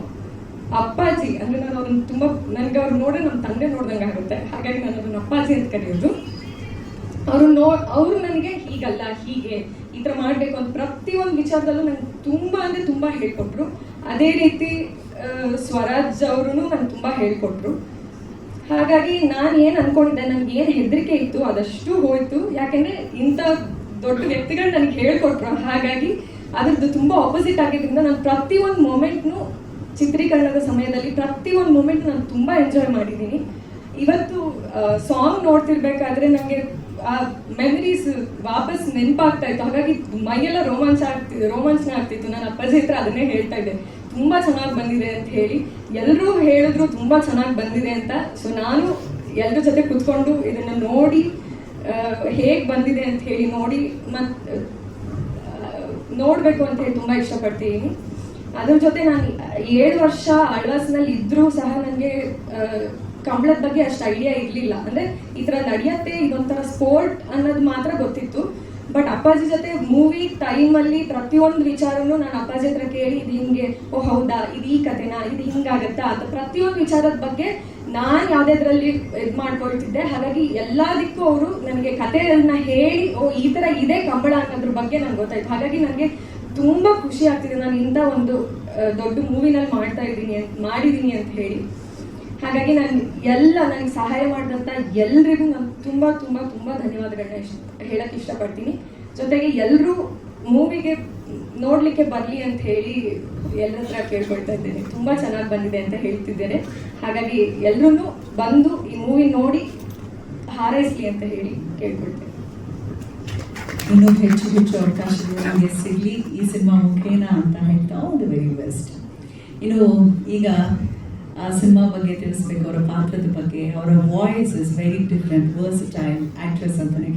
ಅಪ್ಪಾಜಿ ಅಂದರೆ ನಾನು ಅವ್ರನ್ನ ತುಂಬ, ನನಗೆ ಅವ್ರು ನೋಡ್ರೆ ನಮ್ಮ ತಂದೆ ನೋಡ್ದಂಗೆ ಆಗುತ್ತೆ, ಹಾಗಾಗಿ ನಾನು ಅದನ್ನ ಅಪ್ಪಾಜಿ ಅಂತ ಕರೆಯೋದು. ಅವರು ನನಗೆ ಹೀಗಲ್ಲ ಹೀಗೆ ಈ ಥರ ಮಾಡಬೇಕು ಅಂತ ಪ್ರತಿಯೊಂದು ವಿಚಾರದಲ್ಲೂ ನನಗೆ ತುಂಬ ಅಂದರೆ ತುಂಬ ಹೇಳ್ಕೊಟ್ರು. ಅದೇ ರೀತಿ ಸ್ವರಾಜ್ ಅವರು ನನಗೆ ತುಂಬ ಹೇಳ್ಕೊಟ್ರು. ಹಾಗಾಗಿ ನಾನು ಏನು ಅಂದ್ಕೊಂಡಿದ್ದೆ, ನನಗೆ ಏನು ಹೆದರಿಕೆ ಇತ್ತು ಅದಷ್ಟು ಹೋಯಿತು. ಯಾಕೆಂದರೆ ಇಂಥ ದೊಡ್ಡ ವ್ಯಕ್ತಿಗಳು ನನಗೆ ಹೇಳ್ಕೊಟ್ರು. ಹಾಗಾಗಿ ಅದ್ರದ್ದು ತುಂಬ ಆಪೋಸಿಟ್ ಆಗಿದ್ದರಿಂದ ನಾನು ಪ್ರತಿಯೊಂದು ಮೂಮೆಂಟ್ನು ಚಿತ್ರೀಕರಣದ ಸಮಯದಲ್ಲಿ ಪ್ರತಿಯೊಂದು ಮೂಮೆಂಟ್ ನಾನು ತುಂಬ ಎಂಜಾಯ್ ಮಾಡಿದ್ದೀನಿ. ಇವತ್ತು ಸಾಂಗ್ ನೋಡ್ತಿರ್ಬೇಕಾದ್ರೆ ನನಗೆ ಆ ಮೆಮರೀಸ್ ವಾಪಸ್ ನೆನಪಾಗ್ತಾ ಇತ್ತು. ಹಾಗಾಗಿ ಮೈಯೆಲ್ಲ ರೋಮಾಂಚನ ಆಗ್ತಿತ್ತು. ನಾನು ಅಪ್ಪಾಜಿ ಹತ್ರ ಅದನ್ನೇ ಹೇಳ್ತಾ ಇದ್ದೆ, ತುಂಬ ಚೆನ್ನಾಗಿ ಬಂದಿದೆ ಅಂತ ಹೇಳಿ. ಎಲ್ಲರೂ ಹೇಳಿದ್ರು ತುಂಬ ಚೆನ್ನಾಗಿ ಬಂದಿದೆ ಅಂತ. ಸೊ ನಾನು ಎಲ್ಲರ ಜೊತೆ ಕೂತ್ಕೊಂಡು ಇದನ್ನು ನೋಡಿ ಹೇಗೆ ಬಂದಿದೆ ಅಂತ ಹೇಳಿ ನೋಡಿ ನೋಡಬೇಕು ಅಂತ ಹೇಳಿ ತುಂಬ ಇಷ್ಟಪಡ್ತೀನಿ. ಅದ್ರ ಜೊತೆ ನಾನು 7 ವರ್ಷ ಆಳ್ವಾಸ್ನಲ್ಲಿ ಇದ್ರೂ ಸಹ ನನಗೆ ಕಂಬಳದ ಬಗ್ಗೆ ಅಷ್ಟು ಐಡಿಯಾ ಇರಲಿಲ್ಲ. ಅಂದರೆ ಈ ಥರ ನಡೆಯುತ್ತೆ, ಇದೊಂಥರ ಸ್ಪೋರ್ಟ್ ಅನ್ನೋದು ಮಾತ್ರ ಗೊತ್ತಿತ್ತು. ಬಟ್ ಅಪ್ಪಾಜಿ ಜೊತೆ ಮೂವಿ ಟೈಮಲ್ಲಿ ಪ್ರತಿಯೊಂದು ವಿಚಾರನೂ ನಾನು ಅಪ್ಪಾಜಿ ಹತ್ರ ಕೇಳಿ, ಇದು ಹಿಂಗೆ, ಓ ಹೌದಾ, ಇದು ಈ ಕಥೆನಾ, ಇದು ಹಿಂಗಾಗತ್ತಾ ಅಂತ ಪ್ರತಿಯೊಂದು ವಿಚಾರದ ಬಗ್ಗೆ ನಾನು ಯಾವುದ್ರಲ್ಲಿ ಇದು ಮಾಡ್ಕೊಳ್ತಿದ್ದೆ. ಹಾಗಾಗಿ ಎಲ್ಲದಕ್ಕೂ ಅವರು ನನಗೆ ಕಥೆಗಳನ್ನ ಹೇಳಿ, ಓ ಈ ಥರ ಇದೆ ಕಂಬಳ ಅನ್ನೋದ್ರ ಬಗ್ಗೆ ನನಗೆ ಗೊತ್ತಾಯ್ತು. ಹಾಗಾಗಿ ನನಗೆ ತುಂಬ ಖುಷಿ ಆಗ್ತಿದೆ, ನಾನು ಇಂಥ ಒಂದು ದೊಡ್ಡ ಮೂವಿನಲ್ಲಿ ಮಾಡಿದ್ದೀನಿ ಅಂತ ಹೇಳಿ. ಹಾಗಾಗಿ ನಾನು ನನಗೆ ಸಹಾಯ ಮಾಡಿದಂಥ ಎಲ್ರಿಗೂ ನಾನು ತುಂಬ ತುಂಬ ತುಂಬ ಧನ್ಯವಾದಗಳನ್ನ ಹೇಳಕ್ಕೆ ಇಷ್ಟಪಡ್ತೀನಿ. ಜೊತೆಗೆ ಎಲ್ಲರೂ ಮೂವಿಗೆ ನೋಡಲಿಕ್ಕೆ ಬರಲಿ ಅಂತ ಹೇಳಿ ಎಲ್ಲರ ಹತ್ರ ಕೇಳ್ಕೊಳ್ತಾ ಇದ್ದೇನೆ. ತುಂಬ ಚೆನ್ನಾಗಿ ಬಂದಿದೆ ಅಂತ ಹೇಳ್ತಿದ್ದೇನೆ. ಹಾಗಾಗಿ ಎಲ್ಲರೂ ಬಂದು ಈ ಮೂವಿ ನೋಡಿ ಹಾರೈಸಲಿ ಅಂತ ಹೇಳಿ ಕೇಳ್ಕೊಳ್ತೇನೆ. ಇನ್ನೂ ಹೆಚ್ಚು ಹೆಚ್ಚು ಅವಕಾಶಗಳು ನಮಗೆ ಸಿಗಲಿ ಈ ಸಿನಿಮಾ ಮುಖೇನ ಅಂತ ಹೇಳ್ತಾ ಆಲ್ ದಿ ವೆರಿ ಬೆಸ್ಟ್. ಇನ್ನು ಈಗ ಆ ಸಿನಿಮಾ ಬಗ್ಗೆ ತಿಳಿಸ್ಬೇಕು, ಅವರ ಪಾತ್ರದ ಬಗ್ಗೆ. ಅವರ voice is very different, versatile actress ಅಂತಾನೆ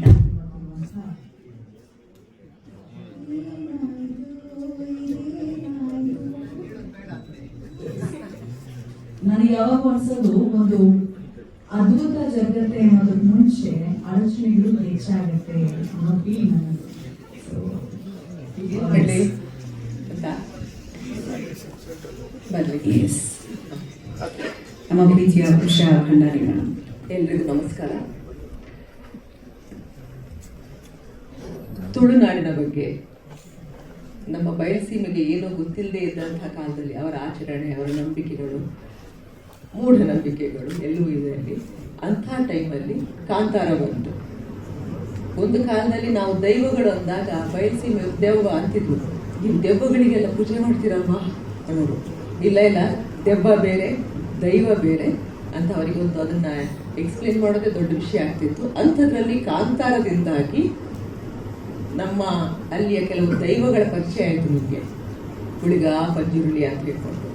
ನನಗೆ ಯಾವಾಗ ಅನ್ಸೋದು, ಒಂದು ಅದ್ಭುತ ಜಗತ್ತೆ ಅನ್ನೋದಕ್ಕೆ ಮುಂಚೆ ಅಡಚಣೆಗಳು ಹೆಚ್ಚಾಗುತ್ತೆ ಅನ್ನೋ ಫೀಲ್ ನನಗೆ. ನಮ್ಮ ಪ್ರೀತಿಯ ಉಷಾ ಭಂಡಾರಿ ಮೇಡಮ್. ಎಲ್ರಿಗೂ ನಮಸ್ಕಾರ. ತುಳುನಾಡಿನ ಬಗ್ಗೆ, ನಮ್ಮ ಬಯಲುಸೀಮೆಗೆ ಏನೋ ಗೊತ್ತಿಲ್ಲದೆ ಇದ್ದಂತಹ ಕಾಲದಲ್ಲಿ ಅವರ ಆಚರಣೆ, ಅವರ ನಂಬಿಕೆಗಳು, ಮೂಢನಂಬಿಕೆಗಳು ಎಲ್ಲವೂ ಇದೆ ಅಲ್ಲಿ. ಅಂಥ ಟೈಮಲ್ಲಿ ಕಾಂತಾರ ಬಂತು. ಒಂದು ಕಾಲದಲ್ಲಿ ನಾವು ದೈವಗಳು ಅಂದಾಗ ಬಯಲುಸೀಮೆ ದೆವ್ವ ಅಂತಿದ್ವು. ನೀವು ದೆವ್ವಗಳಿಗೆಲ್ಲ ಪೂಜೆ ಮಾಡ್ತೀರಮ್ಮ ಅನ್ನೋರು. ಇಲ್ಲ ದೆವ್ವ ಬೇರೆ ದೈವ ಬೇರೆ ಅಂತ ಅವರಿಗೊಂದು ಅದನ್ನು ಎಕ್ಸ್ಪ್ಲೇನ್ ಮಾಡೋದೇ ದೊಡ್ಡ ವಿಷಯ ಆಗ್ತಿತ್ತು. ಅಂಥದ್ರಲ್ಲಿ ಕಾಂತಾರದಿಂದಾಗಿ ನಮ್ಮ ಅಲ್ಲಿಯ ಕೆಲವು ದೈವಗಳ ಪರಿಚಯ ಆಯಿತು ನಿಮಗೆ. ಹುಳಿಗ ಪಂಜುರುಳಿ ಅಂತ ಹೇಳ್ಕೊಂಡು.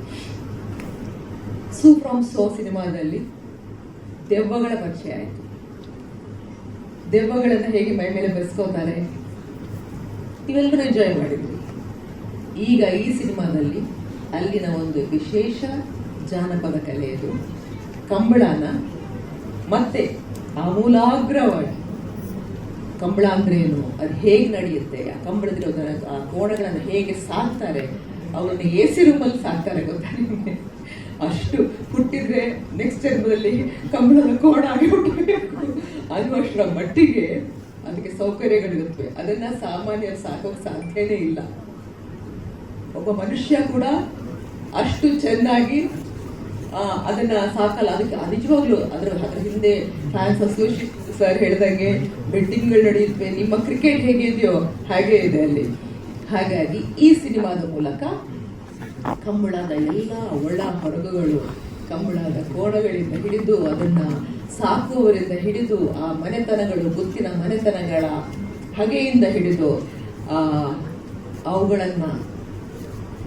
ಸೂ ಫ್ರಮ್ ಸೋ ಸಿನಿಮಾದಲ್ಲಿ ದೆವ್ವಗಳ ಪರಿಚಯ ಆಯಿತು. ದೆವ್ವಗಳನ್ನು ಹೇಗೆ ಮೈ ಮೇಲೆ ಬೆರೆಸ್ಕೋತಾರೆ ಇವೆಲ್ಲರೂ ಎಂಜಾಯ್ ಮಾಡಿದ್ವಿ. ಈಗ ಈ ಸಿನಿಮಾದಲ್ಲಿ ಅಲ್ಲಿನ ಒಂದು ವಿಶೇಷ ಜಾನಪದ ಕಲೆಯದು ಕಂಬಳನ ಮತ್ತೆ ಆಮೂಲಾಗ್ರವಾಗಿ ಕಂಬಳ ಅಂದ್ರೆ ಏನು, ಅದು ಹೇಗೆ ನಡೆಯುತ್ತೆ, ಆ ಕಂಬಳದಿರೋದರ ಆ ಕೋಣಗಳನ್ನು ಹೇಗೆ ಸಾಕ್ತಾರೆ, ಅವರನ್ನು ಎ ಸಿ ರೂಮಲ್ಲಿ ಸಾಕ್ತಾರೆ ಗೊತ್ತಾ ನಿಮಗೆ. ಅಷ್ಟು ಹುಟ್ಟಿದ್ರೆ ನೆಕ್ಸ್ಟ್ ಜನ್ಮದಲ್ಲಿ ಕಂಬಳದ ಕೋಣ ಆಗಿ ಹುಟ್ಟಬೇಕು ಅನ್ನುವಷ್ಟರ ಮಟ್ಟಿಗೆ ಅದಕ್ಕೆ ಸೌಕರ್ಯಗಳಿರುತ್ತವೆ. ಅದನ್ನು ಸಾಮಾನ್ಯರು ಸಾಕೋಕೆ ಸಾಧ್ಯನೇ ಇಲ್ಲ. ಒಬ್ಬ ಮನುಷ್ಯ ಕೂಡ ಅಷ್ಟು ಚೆನ್ನಾಗಿ ಅದನ್ನು ಸಾಕಲ್ಲ. ಅದಕ್ಕೆ ನಿಜವಾಗ್ಲೂ ಅದರ ಹಿಂದೆ ಫ್ಯಾನ್ಸ್ ಅಸೋಸಿಯೇಷನ್ ಸರ್ ಹೇಳಿದಂಗೆ ಬೆಟ್ಟಿಂಗ್ಗಳು ನಡೆಯುತ್ತವೆ. ನಿಮ್ಮ ಕ್ರಿಕೆಟ್ ಹೇಗಿದೆಯೋ ಹಾಗೇ ಇದೆ ಅಲ್ಲಿ. ಹಾಗಾಗಿ ಈ ಸಿನಿಮಾದ ಮೂಲಕ ಕಂಬಳದ ಎಲ್ಲ ಒಳ ಹೊರಗುಗಳು, ಕಂಬಳದ ಕೋಣಗಳಿಂದ ಹಿಡಿದು ಅದನ್ನು ಸಾಕುವವರಿಂದ ಹಿಡಿದು ಆ ಮನೆತನಗಳು, ಗುತ್ತಿನ ಮನೆತನಗಳ ಹಗೆಯಿಂದ ಹಿಡಿದು ಅವುಗಳನ್ನು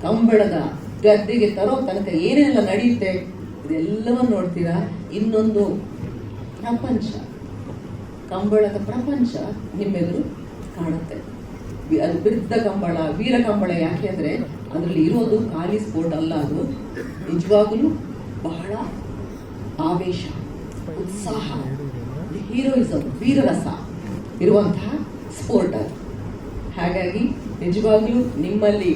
ಕಂಬಳದ ಗದ್ದೆಗೆ ತರೋ ತನಕ ಏನೆಲ್ಲ ನಡೆಯುತ್ತೆ ಇದೆಲ್ಲವನ್ನು ನೋಡ್ತೀರಾ. ಇನ್ನೊಂದು ಪ್ರಪಂಚ, ಕಂಬಳದ ಪ್ರಪಂಚ ನಿಮ್ಮೆದುರು ಕಾಣುತ್ತೆ. ಅದು ಬಿದ್ದ ಕಂಬಳ, ವೀರ ಕಂಬಳ. ಯಾಕೆ ಅಂದರೆ ಅದರಲ್ಲಿ ಇರೋದು ಖಾಲಿ ಸ್ಪೋರ್ಟ್ ಅಲ್ಲ, ಅದು ನಿಜವಾಗಲೂ ಬಹಳ ಆವೇಶ, ಉತ್ಸಾಹ, ಹೀರೋಯಿಸಮ್, ವೀರರಸ ಇರುವಂತಹ ಸ್ಪೋರ್ಟ್ ಅದು. ಹಾಗಾಗಿ ನಿಜವಾಗ್ಲೂ ನಿಮ್ಮಲ್ಲಿ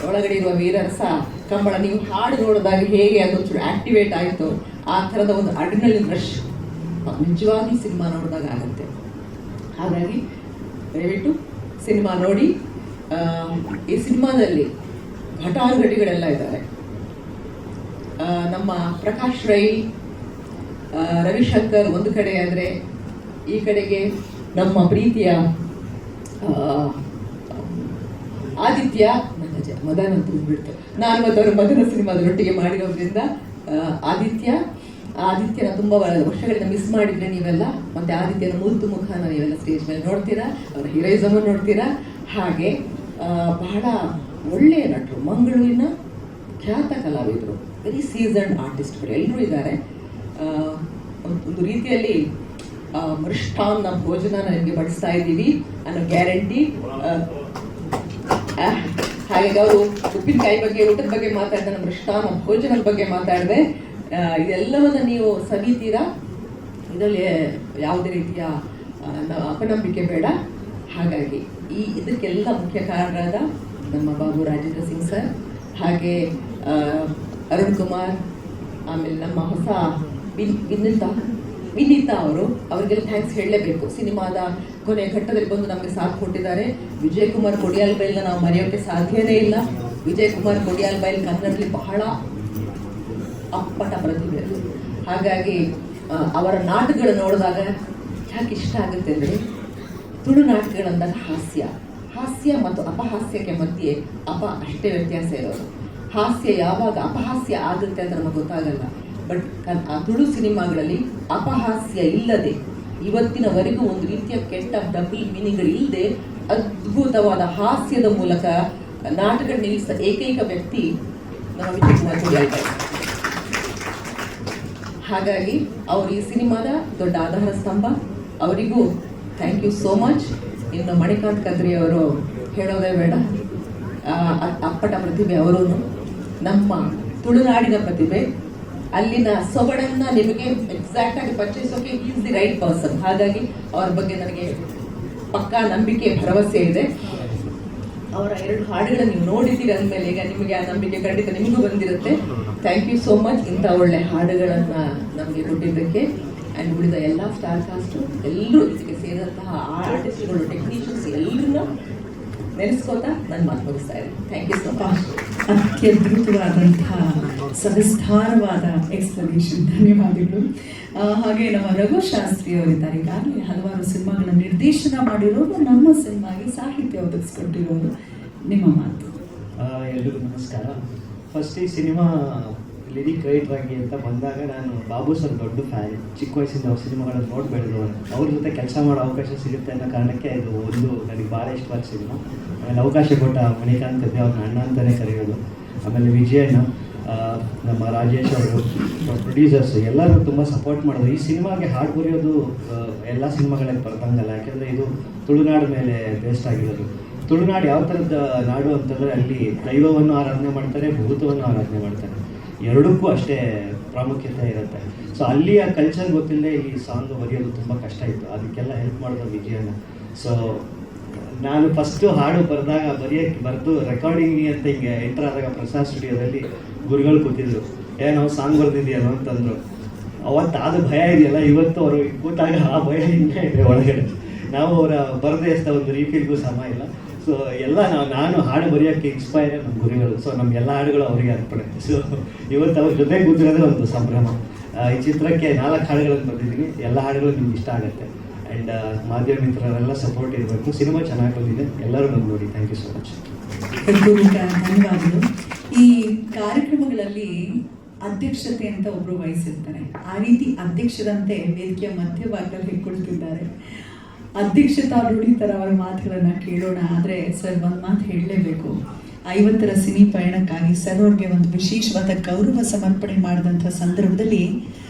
ಒಳಗಡೆ ಇರುವ ವೀರರಸ ಕಂಬಳ ನೀವು ಹಾಡು ನೋಡಿದಾಗ ಹೇಗೆ ಅದೊಂಚೂರು ಆಕ್ಟಿವೇಟ್ ಆಯಿತು, ಆ ಥರದ ಒಂದು ಅಡ್ರಿನಲಿನ್ ರಶ್ ನಿಜವಾಗ್ಲೂ ಸಿನಿಮಾ ನೋಡಿದಾಗ ಆಗುತ್ತೆ. ಹಾಗಾಗಿ ದಯವಿಟ್ಟು ಸಿನಿಮಾ ನೋಡಿ. ಈ ಸಿನಿಮಾದಲ್ಲಿ ಘಟಾನುಘಟಿಗಳೆಲ್ಲ ಇದ್ದಾರೆ. ನಮ್ಮ ಪ್ರಕಾಶ್ ರೈ, ರವಿಶಂಕರ್ ಒಂದು ಕಡೆ ಆದರೆ, ಈ ಕಡೆಗೆ ನಮ್ಮ ಪ್ರೀತಿಯ ಆದಿತ್ಯ, ಮದನ್ ಅಂತ ಬಿಡ್ತು, ನಾನು ಮತ್ತು ಮದನ ಸಿನಿಮಾದೊಟ್ಟಿಗೆ ಮಾಡಿರೋದ್ರಿಂದ ಆದಿತ್ಯನ ತುಂಬ ವರ್ಷಗಳಿಂದ ಮಿಸ್ ಮಾಡಿದ್ರೆ ನೀವೆಲ್ಲ. ಮತ್ತು ಆದಿತ್ಯನ ಮುದ್ದು ಮುಖನ ನೀವೆಲ್ಲ ಸ್ಟೇಜ್ ಮೇಲೆ ನೋಡ್ತೀರಾ, ಅವರ ಹೀರೋಯಿಸಮನ್ನು ನೋಡ್ತೀರಾ. ಹಾಗೆ ಬಹಳ ಒಳ್ಳೆಯ ನಟರು, ಮಂಗಳೂರಿನ ಖ್ಯಾತ ಕಲಾವಿದರು, ವೆರಿ ಸೀಸನ್ಡ್ ಆರ್ಟಿಸ್ಟ್ಗಳು ಎಲ್ಲರೂ ಇದ್ದಾರೆ. ಒಂದು ರೀತಿಯಲ್ಲಿ ಮೃಷ್ಟಾನ್ನ ಭೋಜನ ನನಗೆ ಬಡಿಸ್ತಾ ಇದ್ದೀವಿ ಅನ್ನೋ ಗ್ಯಾರಂಟಿ. ಹಾಗಾಗಿ ಅವರು ಉಪ್ಪಿನಕಾಯಿ ಬಗ್ಗೆ, ಊಟದ ಬಗ್ಗೆ ಮಾತಾಡಿದೆ, ನಮ್ಮ ಮೃಷ್ಟಾನ್ನ ಭೋಜನದ ಬಗ್ಗೆ ಮಾತಾಡಿದೆ. ಇದೆಲ್ಲವನ್ನು ನೀವು ಸವಿತೀರಾ, ಇದರಲ್ಲಿ ಯಾವುದೇ ರೀತಿಯ ಅಪನಂಬಿಕೆ ಬೇಡ. ಹಾಗಾಗಿ ಇದಕ್ಕೆಲ್ಲ ಮುಖ್ಯ ಕಾರಣರಾದ ನಮ್ಮ ಬಾಬು ರಾಜೇಂದ್ರ ಸಿಂಗ್ ಸರ್, ಹಾಗೆ ಅರುಣ್ ಕುಮಾರ್, ಆಮೇಲೆ ನಮ್ಮ ಹೊಸ ವಿನೀತಾ ಅವರಿಗೆಲ್ಲ ಥ್ಯಾಂಕ್ಸ್ ಹೇಳಲೇಬೇಕು. ಸಿನಿಮಾದ ಕೊನೆಯ ಘಟ್ಟದಲ್ಲಿ ಬಂದು ನಮಗೆ ಸಾಥ್ ಕೊಟ್ಟಿದ್ದಾರೆ. ವಿಜಯ್ ಕುಮಾರ್ ಕೊಡಿಯಾಲ್ ಬೈಲ್ನ ನಾವು ಮರೆಯೋಕ್ಕೆ ಸಾಧ್ಯನೇ ಇಲ್ಲ. ವಿಜಯ್ ಕುಮಾರ್ ಕೊಡಿಯಾಲ್ ಬೈಲ್ ಕನ್ನಡದಲ್ಲಿ ಬಹಳ ಅಪ್ಪಟ ಪ್ರತಿಭೆ. ಹಾಗಾಗಿ ಅವರ ನಾಟಕಗಳು ನೋಡಿದಾಗ ಯಾಕೆ ಇಷ್ಟ ಆಗುತ್ತೆ ಅಂದರೆ, ತುಳು ನಾಟಕಗಳಂದಾಗ ಹಾಸ್ಯ ಮತ್ತು ಅಪಹಾಸ್ಯಕ್ಕೆ ಮಧ್ಯೆ ಅಷ್ಟೇ ವ್ಯತ್ಯಾಸ ಇರೋದು. ಹಾಸ್ಯ ಯಾವಾಗ ಅಪಹಾಸ್ಯ ಆಗುತ್ತೆ ಅಂತ ನಮಗೆ ಗೊತ್ತಾಗಲ್ಲ. ಬಟ್ ಆ ತುಳು ಸಿನಿಮಾಗಳಲ್ಲಿ ಅಪಹಾಸ್ಯ ಇಲ್ಲದೆ ಇವತ್ತಿನವರೆಗೂ ಒಂದು ರೀತಿಯ ಕೆಟ್ಟ ಡಬಲ್ ಮೀನಿಂಗ್ಗಳಿಲ್ಲದೆ ಅದ್ಭುತವಾದ ಹಾಸ್ಯದ ಮೂಲಕ ನಾಟಕ ನಿಲ್ಲಿಸಿದ ಏಕೈಕ ವ್ಯಕ್ತಿ ನಮ್ಮ ವಿಜಯ್ ಕುಮಾರ್ ಕೊಡಿಯಾಲ್ ಬೈಲ್. ಹಾಗಾಗಿ ಅವರು ಈ ಸಿನಿಮಾದ ದೊಡ್ಡ ಆಧಾರ ಸ್ತಂಭ. ಅವರಿಗೂ ಥ್ಯಾಂಕ್ ಯು ಸೋ ಮಚ್. ಇನ್ನು ಮಣಿಕಾಂತ್ ಕದ್ರಿ ಅವರು ಹೇಳೋದೇ ಬೇಡ, ಅಪ್ಪಟ ಪ್ರತಿಭೆ. ಅವರು ನಮ್ಮ ತುಳುನಾಡಿನ ಪ್ರತಿಭೆ, ಅಲ್ಲಿನ ಸೊಗಡನ್ನು ನಿಮಗೆ ಎಕ್ಸಾಕ್ಟ್ ಆಗಿ ಪರಿಚಯಿಸೋಕೆ ಈಸ್ ದಿ ರೈಟ್ ಪರ್ಸನ್. ಹಾಗಾಗಿ ಅವರ ಬಗ್ಗೆ ನನಗೆ ಪಕ್ಕಾ ನಂಬಿಕೆ, ಭರವಸೆ ಇದೆ. ಅವರ 2 ಹಾಡುಗಳನ್ನು ನೀವು ನೋಡಿದ್ದೀರಿ ಅಂದಮೇಲೆ ಈಗ ನಿಮಗೆ ಆ ನಂಬಿಕೆ ಖಂಡಿತ ನಿಮಗೂ ಬಂದಿರುತ್ತೆ. ಥ್ಯಾಂಕ್ ಯು ಸೋ ಮಚ್ ಇಂಥ ಒಳ್ಳೆ ಹಾಡುಗಳನ್ನು ನಮಗೆ ಕೊಟ್ಟಿದ್ದಕ್ಕೆ. ಆ್ಯಂಡ್ ಉಳಿದ ಎಲ್ಲ ಸ್ಟಾರ್ ಕಾಸ್ಟು ಎಲ್ಲರೂ, ಇದಕ್ಕೆ ಸೇರಿದಂತಹ ಆರ್ಟಿಸ್ಟ್ಗಳು, ಟೆಕ್ನಿಷಿಯನ್ಸ್ ಎಲ್ಲರನ್ನ ನೆನೆಸ್ಕೋತಾ ನಾನು ಮಾತು ಮುಗಿಸ್ತಾ ಇದ್ದೀನಿ. Thank you so much. ಅತ್ಯದ್ಭುತವಾದಂತಹ ಸವಿಸ್ತಾರವಾದ ಎಕ್ಸ್ಪ್ಲನೇಷನ್, ಧನ್ಯವಾದಗಳು. ಹಾಗೆ ನಮ್ಮ ರಘು ಶಾಸ್ತ್ರಿ ಅವರಿದ್ದಾರೆ, ಈಗಾಗಲೇ ಹಲವಾರು ಸಿನಿಮಾಗಳ ನಿರ್ದೇಶನ ಮಾಡಿರೋರು, ನಮ್ಮ ಸಿನಿಮಾಗೆ ಸಾಹಿತ್ಯ ಒದಗಿಸ್ಕೊಟ್ಟಿರೋರು. ನಿಮ್ಮ ಮಾತು. ಎಲ್ರಿಗೂ ನಮಸ್ಕಾರ. ಫಸ್ಟ್ ಈ ಸಿನಿಮಾ ಲಿರಿಕ್ ರೈಟರ್ ಆಗಿ ಅಂತ ಬಂದಾಗ ನಾನು ಬಾಬು ಸರ್ ದೊಡ್ಡ ಫ್ಯಾನ್. ಚಿಕ್ಕ ವಯಸ್ಸಿಂದ ಅವ್ರ ಸಿನಿಮಾಗಳನ್ನು ನೋಡಿ ಬೆಳೆದವರು. ಅವ್ರ ಜೊತೆ ಕೆಲಸ ಮಾಡೋ ಅವಕಾಶ ಸಿಗುತ್ತೆ ಅನ್ನೋ ಕಾರಣಕ್ಕೆ ಇದು ಒಂದು ನನಗೆ ಭಾಳ ಇಷ್ಟವಾದ ಸಿನಿಮಾ. ಆಮೇಲೆ ಅವಕಾಶ ಕೊಟ್ಟ ಮಣಿಕಾಂತ್ ಕದ್ರಿ ಅವ್ರನ್ನ ಅಣ್ಣ ಅಂತಲೇ ಕರೆಯೋದು. ಆಮೇಲೆ ವಿಜಯಣ್ಣ, ನಮ್ಮ ರಾಜೇಶ್ ಅವರು, ಪ್ರೊಡ್ಯೂಸರ್ಸ್ ಎಲ್ಲರೂ ತುಂಬ ಸಪೋರ್ಟ್ ಮಾಡೋದು. ಈ ಸಿನಿಮಾಗೆ ಹಾಡು ಬರೆಯೋದು ಎಲ್ಲ ಸಿನಿಮಾಗಳಿಗೆ ಬರ್ದಂಗಲ್ಲ, ಯಾಕೆಂದರೆ ಇದು ತುಳುನಾಡು ಮೇಲೆ ಬೇಸ್ಡ್ ಆಗಿರೋದು. ತುಳುನಾಡು ಯಾವ ಥರದ ನಾಡು ಅಂತಂದರೆ ಅಲ್ಲಿ ದೈವವನ್ನು ಆರಾಧನೆ ಮಾಡ್ತಾರೆ, ಭೂತವನ್ನು ಆರಾಧನೆ ಮಾಡ್ತಾರೆ. ಎರಡಕ್ಕೂ ಅಷ್ಟೇ ಪ್ರಾಮುಖ್ಯತೆ ಇರುತ್ತೆ. ಸೊ ಅಲ್ಲಿಯ ಕಲ್ಚರ್ ಗೊತ್ತಿಲ್ಲದೆ ಈ ಸಾಂಗ್ ಬರೆಯೋದು ತುಂಬ ಕಷ್ಟ ಇತ್ತು. ಅದಕ್ಕೆಲ್ಲ ಹೆಲ್ಪ್ ಮಾಡೋದು ವಿಜಯಣ್ಣ. ಸೊ ನಾನು ಫಸ್ಟು ಹಾಡು ಬರೆದು ರೆಕಾರ್ಡಿಂಗ್ ಅಂತ ಹಿಂಗೆ ಎಂಟರ್ ಆದಾಗ ಪ್ರಸಾದ್ ಸ್ಟುಡಿಯೋದಲ್ಲಿ ಗುರುಗಳು ಕೂತಿದ್ರು. ನಾವು ಸಾಂಗ್ ಬರೆದಿದ್ದೀಯೋ ಅಂತಂದರು. ಅವತ್ತಾದ ಭಯ ಇದೆಯಲ್ಲ, ಇವತ್ತು ಅವರು ಕೂತಾಗ ಆ ಭಯ ಇನ್ನೇ ಇದೆ ಒಳಗಡೆ. ನಾವು ಅವರ ಬರದೇ ಅಷ್ಟ ಒಂದು ರೀಫಿಲ್ಗೂ ಸಮ ಇಲ್ಲ. ಸೊ ಎಲ್ಲ ನಾನು ಹಾಡು ಬರೆಯೋಕ್ಕೆ ಇನ್ಸ್ಪೈರ್ ನಮ್ಮ ಗುರುಗಳು. ಸೊ ನಮಗೆಲ್ಲ ಹಾಡುಗಳು ಅವರಿಗೆ ಅರ್ಪಣೆ. ಸೊ ಇವತ್ತು ಅವ್ರ ಜೊತೆ ಕೂತಿರೋದೇ ಒಂದು ಸಂಭ್ರಮ. ಈ ಚಿತ್ರಕ್ಕೆ 4 ಹಾಡುಗಳನ್ನು ಬರೆದಿದ್ದೀನಿ. ಎಲ್ಲ ಹಾಡುಗಳು ನಿಮ್ಗೆ ಇಷ್ಟ ಆಗುತ್ತೆ. ಆ್ಯಂಡ್ ಮಾಧ್ಯಮ ಮಿತ್ರರೆಲ್ಲ ಸಪೋರ್ಟ್ ಇರಬೇಕು. ಸಿನಿಮಾ ಚೆನ್ನಾಗಿ ಬಂದಿದೆ, ಎಲ್ಲರೂ ಬಂದು ನೋಡಿ. Thank you so much. ಹೃತ್ಪೂರ್ವಕ ಧನ್ಯವಾದಗಳು. ಈ ಕಾರ್ಯಕ್ರಮಗಳಲ್ಲಿ ಅಧ್ಯಕ್ಷತೆ ಅಂತ ಒಬ್ರು ವಹಿಸಿರ್ತಾರೆ. ಆ ರೀತಿ ಅಧ್ಯಕ್ಷರಂತೆ ವೇದಿಕೆಯ ಮಧ್ಯಭಾಗದಲ್ಲಿ ಕುಳಿತಿದ್ದಾರೆ. ಅಧ್ಯಕ್ಷತಾ ರೂಢಿ ಥರ ಅವರ ಮಾತುಗಳನ್ನು ಕೇಳೋಣ. ಆದರೆ ಸರ್ ಒಂದು ಮಾತು ಹೇಳಲೇಬೇಕು. 50ರ ಸಿನಿ ಪಯಣಕ್ಕಾಗಿ ಸರ್ ಅವ್ರಿಗೆ ಒಂದು ವಿಶೇಷವಾದ ಗೌರವ ಸಮರ್ಪಣೆ ಮಾಡಿದಂಥ ಸಂದರ್ಭದಲ್ಲಿ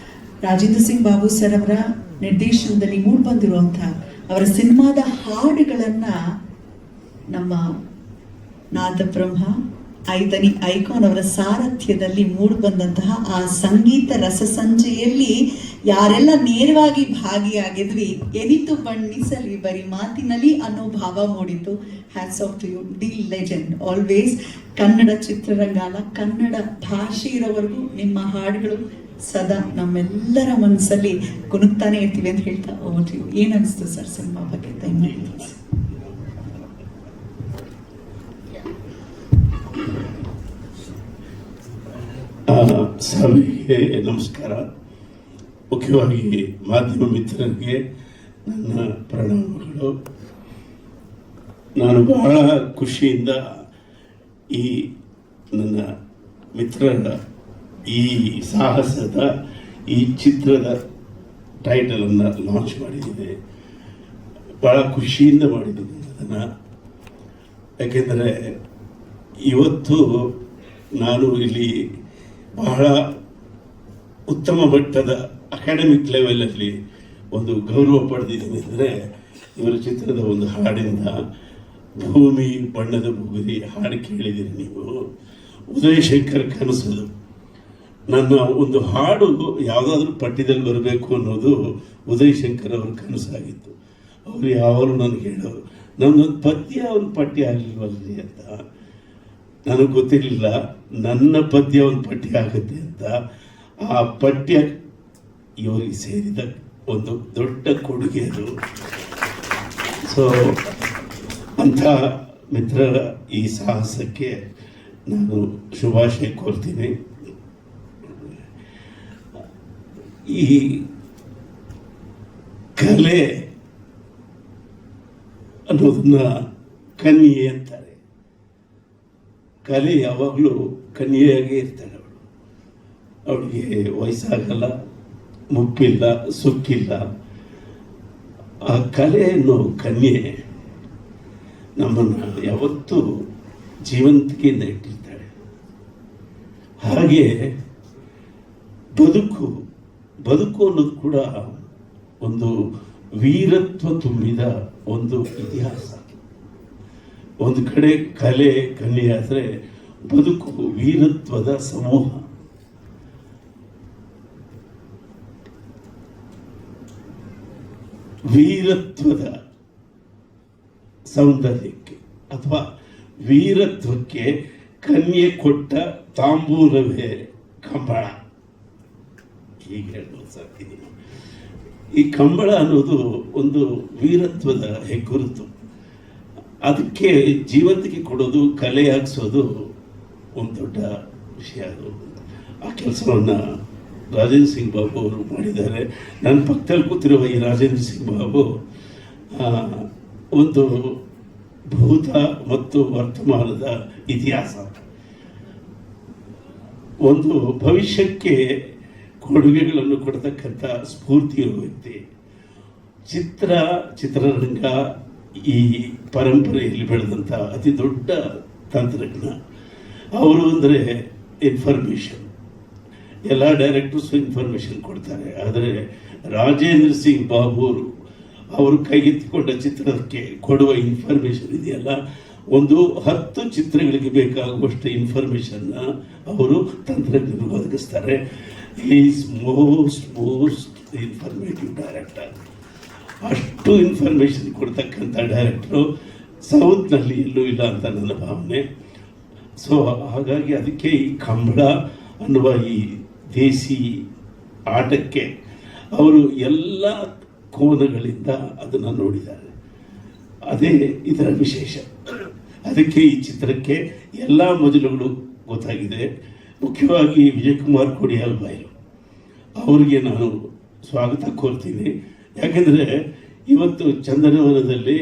ರಾಜೇಂದ್ರ ಸಿಂಗ್ ಬಾಬು ಸರ್ ಅವರ ನಿರ್ದೇಶನದಲ್ಲಿ ಮೂಡಿಬಂದಿರುವಂಥ ಅವರ ಸಿನಿಮಾದ ಹಾಡುಗಳನ್ನು ನಮ್ಮ ನಾದಬ್ರಹ್ಮ ಐದನಿ ಐಕಾನ್ ಅವರ ಸಾರಥ್ಯದಲ್ಲಿ ಮೂಡಿಬಂದಂತಹ ಆ ಸಂಗೀತ ರಸಸಂಜೆಯಲ್ಲಿ ಯಾರೆಲ್ಲ ನೇರವಾಗಿ ಭಾಗಿಯಾಗಿದ್ವಿ, ಎನಿತು ಬಣ್ಣಿಸಲಿ ಬರೀ ಮಾತಿನಲ್ಲಿ ಅನ್ನೋ ಭಾವ ಮೂಡಿತು. Hats off to you, the legend always. Kannada ಚಿತ್ರರಂಗ ಅಲ್ಲ, ಕನ್ನಡ ಭಾಷೆ ಇರೋವರೆಗೂ ನಿಮ್ಮ ಹಾಡುಗಳು ಸದಾ ನಮ್ಮೆಲ್ಲರ ಮನಸ್ಸಲ್ಲಿ ಕುಣುಕ್ತಾನೆ ಇರ್ತೀವಿ ಅಂತ ಹೇಳ್ತಾ ಹೋಗ್ತೀವಿ. ಏನು ಅನಿಸ್ತು ಸರ್ ಸಿನಿಮಾ ಬಗ್ಗೆ? ದಯಮಾಡಿ ಸಭೆಗೆ ನಮಸ್ಕಾರ. ಮುಖ್ಯವಾಗಿ ಮಾಧ್ಯಮ ಮಿತ್ರರಿಗೆ ನನ್ನ ಪ್ರಣಾಮಗಳು. ನಾನು ಬಹಳ ಖುಷಿಯಿಂದ ಈ ನನ್ನ ಮಿತ್ರರ ಈ ಸಾಹಸದ ಈ ಚಿತ್ರದ ಟೈಟಲನ್ನು ಲಾಂಚ್ ಮಾಡಿದ್ದೀನಿ. ಭಾಳ ಖುಷಿಯಿಂದ ಮಾಡಿದ್ದೀನಿ ಅದನ್ನು. ಯಾಕೆಂದರೆ ಇವತ್ತು ನಾನು ಇಲ್ಲಿ ಬಹಳ ಉತ್ತಮ ಮಟ್ಟದ ಅಕಾಡೆಮಿಕ್ ಲೆವೆಲಲ್ಲಿ ಒಂದು ಗೌರವ ಪಡೆದಿದ್ದೀನಿ ಅಂದರೆ ಇವರ ಚಿತ್ರದ ಒಂದು ಹಾಡಿಂದ. ಭೂಮಿ ಬಣ್ಣದ ಬುಗುರಿ ಹಾಡು ಕೇಳಿದ್ದೀರಿ ನೀವು. ಉದಯ್ ಶಂಕರ್ ಕನಸದು. ನನ್ನ ಒಂದು ಹಾಡು ಯಾವುದಾದ್ರೂ ಪಠ್ಯದಲ್ಲಿ ಬರಬೇಕು ಅನ್ನೋದು ಉದಯ್ ಶಂಕರ್ ಅವ್ರ ಕನಸಾಗಿತ್ತು. ಅವರು ಯಾವಾಗಲೂ ನನಗೆ ಹೇಳೋರು, ನಮ್ಮದೊಂದು ಪದ್ಯ ಒಂದು ಪಠ್ಯ ಆಗಲಿಲ್ವಲ್ರಿ ಅಂತ. ನನಗೆ ಗೊತ್ತಿರಲಿಲ್ಲ ನನ್ನ ಪದ್ಯ ಒಂದು ಪಠ್ಯ ಆಗುತ್ತೆ ಅಂತ. ಆ ಪಠ್ಯ ಇವರಿಗೆ ಸೇರಿದ ಒಂದು ದೊಡ್ಡ ಕೊಡುಗೆ ಅದು. ಸೊ ಅಂಥ ಮಿತ್ರರ ಈ ಸಾಹಸಕ್ಕೆ ನಾನು ಶುಭಾಶಯ ಕೋರ್ತೀನಿ. ಈ ಕಲೆ ಅನ್ನೋದನ್ನ ಕನ್ಯೆ ಅಂತಾರೆ. ಕಲೆ ಯಾವಾಗಲೂ ಕನ್ಯೆಯಾಗೇ ಇರ್ತಾಳೆ. ಅವಳಿಗೆ ವಯಸ್ಸಾಗಲ್ಲ, ಮುಪ್ಪಿಲ್ಲ, ಸುಕ್ಕಿಲ್ಲ. ಆ ಕಲೆ ಅನ್ನೋ ಕನ್ಯೆ ನಮ್ಮನ್ನು ಯಾವತ್ತೂ ಜೀವಂತಿಕೆಯಿಂದ ಇಟ್ಟಿರ್ತಾಳೆ. ಹಾಗೆ ಬದುಕು ಅನ್ನೋದು ಕೂಡ ಒಂದು ವೀರತ್ವ ತುಂಬಿದ ಒಂದು ಇತಿಹಾಸ. ಒಂದು ಕಡೆ ಕಲೆ ಕನ್ಯೆ ಆದರೆ ಬದುಕು ವೀರತ್ವದ ಸಮೂಹ. ವೀರತ್ವದ ಸೌಂದರ್ಯಕ್ಕೆ ಅಥವಾ ವೀರತ್ವಕ್ಕೆ ಕನ್ಯೆ ಕೊಟ್ಟ ತಾಂಬೂಲವೇ ಕಂಬಳ. ಹೀಗೆ ಹೇಳ್ಬೋದು ಸಾಕಿದ್ದೀನಿ. ಈ ಕಂಬಳ ಅನ್ನೋದು ಒಂದು ವೀರತ್ವದ ಹೆಗ್ಗುರುತು. ಅದಕ್ಕೆ ಜೀವಂತಿಕೆ ಕೊಡೋದು, ಕಲೆ ಹಾಕ್ಸೋದು ಒಂದು ದೊಡ್ಡ ವಿಷಯ. ಅದು ಆ ಕೆಲಸವನ್ನು ರಾಜೇಂದ್ರ ಸಿಂಗ್ ಬಾಬು ಅವರು ಮಾಡಿದ್ದಾರೆ. ನನ್ನ ಪಕ್ಕದಲ್ಲಿ ಕೂತಿರುವ ಈ ರಾಜೇಂದ್ರ ಸಿಂಗ್ ಬಾಬು ಒಂದು ಭೂತ ಮತ್ತು ವರ್ತಮಾನದ ಇತಿಹಾಸ, ಒಂದು ಭವಿಷ್ಯಕ್ಕೆ ಕೊಡುಗೆಗಳನ್ನು ಕೊಡ್ತಕ್ಕಂಥ ಸ್ಫೂರ್ತಿ ಇರುವ ವ್ಯಕ್ತಿ. ಚಿತ್ರರಂಗ ಈ ಪರಂಪರೆಯಲ್ಲಿ ಬೆಳೆದಂಥ ಅತಿ ದೊಡ್ಡ ತಂತ್ರಜ್ಞ ಅವರು. ಅಂದರೆ ಇನ್ಫಾರ್ಮೇಷನ್, ಎಲ್ಲ ಡೈರೆಕ್ಟರ್ಸು ಇನ್ಫಾರ್ಮೇಷನ್ ಕೊಡ್ತಾರೆ. ಆದರೆ ರಾಜೇಂದ್ರ ಸಿಂಗ್ ಬಾಬು ಅವರು ಕೈಗೆತ್ತಿಕೊಂಡ ಚಿತ್ರಕ್ಕೆ ಕೊಡುವ ಇನ್ಫಾರ್ಮೇಷನ್ ಇದೆಯಲ್ಲ, ಒಂದು 10 ಚಿತ್ರಗಳಿಗೆ ಬೇಕಾಗುವಷ್ಟು ಇನ್ಫಾರ್ಮೇಷನ್ನ ಅವರು ತಂತ್ರಜ್ಞರು ಒದಗಿಸ್ತಾರೆ. Is most informative director. ಅಷ್ಟು ಇನ್ಫಾರ್ಮೇಷನ್ ಕೊಡ್ತಕ್ಕಂಥ ಡೈರೆಕ್ಟ್ರು ಸೌತ್ನಲ್ಲಿ ಎಲ್ಲೂ ಇಲ್ಲ ಅಂತ ನನ್ನ ಭಾವನೆ. ಸೊ ಹಾಗಾಗಿ ಅದಕ್ಕೆ ಈ ಕಂಬಳ ಅನ್ನುವ ಈ ದೇಸಿ ಆಟಕ್ಕೆ ಅವರು ಎಲ್ಲ ಕೋನಗಳಿಂದ ಅದನ್ನು ನೋಡಿದ್ದಾರೆ. ಅದೇ ಇದರ ವಿಶೇಷ. ಅದಕ್ಕೆ ಈ ಚಿತ್ರಕ್ಕೆ ಎಲ್ಲ ಮಜಲುಗಳು ಗೊತ್ತಾಗಿದೆ. ಮುಖ್ಯವಾಗಿ ವಿಜಯಕುಮಾರ್ ಕೊಡಿಯಾಲ್ ಬಾಯ್ಲು ಅವರಿಗೆ ನಾನು ಸ್ವಾಗತ ಕೋರ್ತೀನಿ. ಯಾಕೆಂದರೆ ಇವತ್ತು ಚಂದನವನದಲ್ಲಿ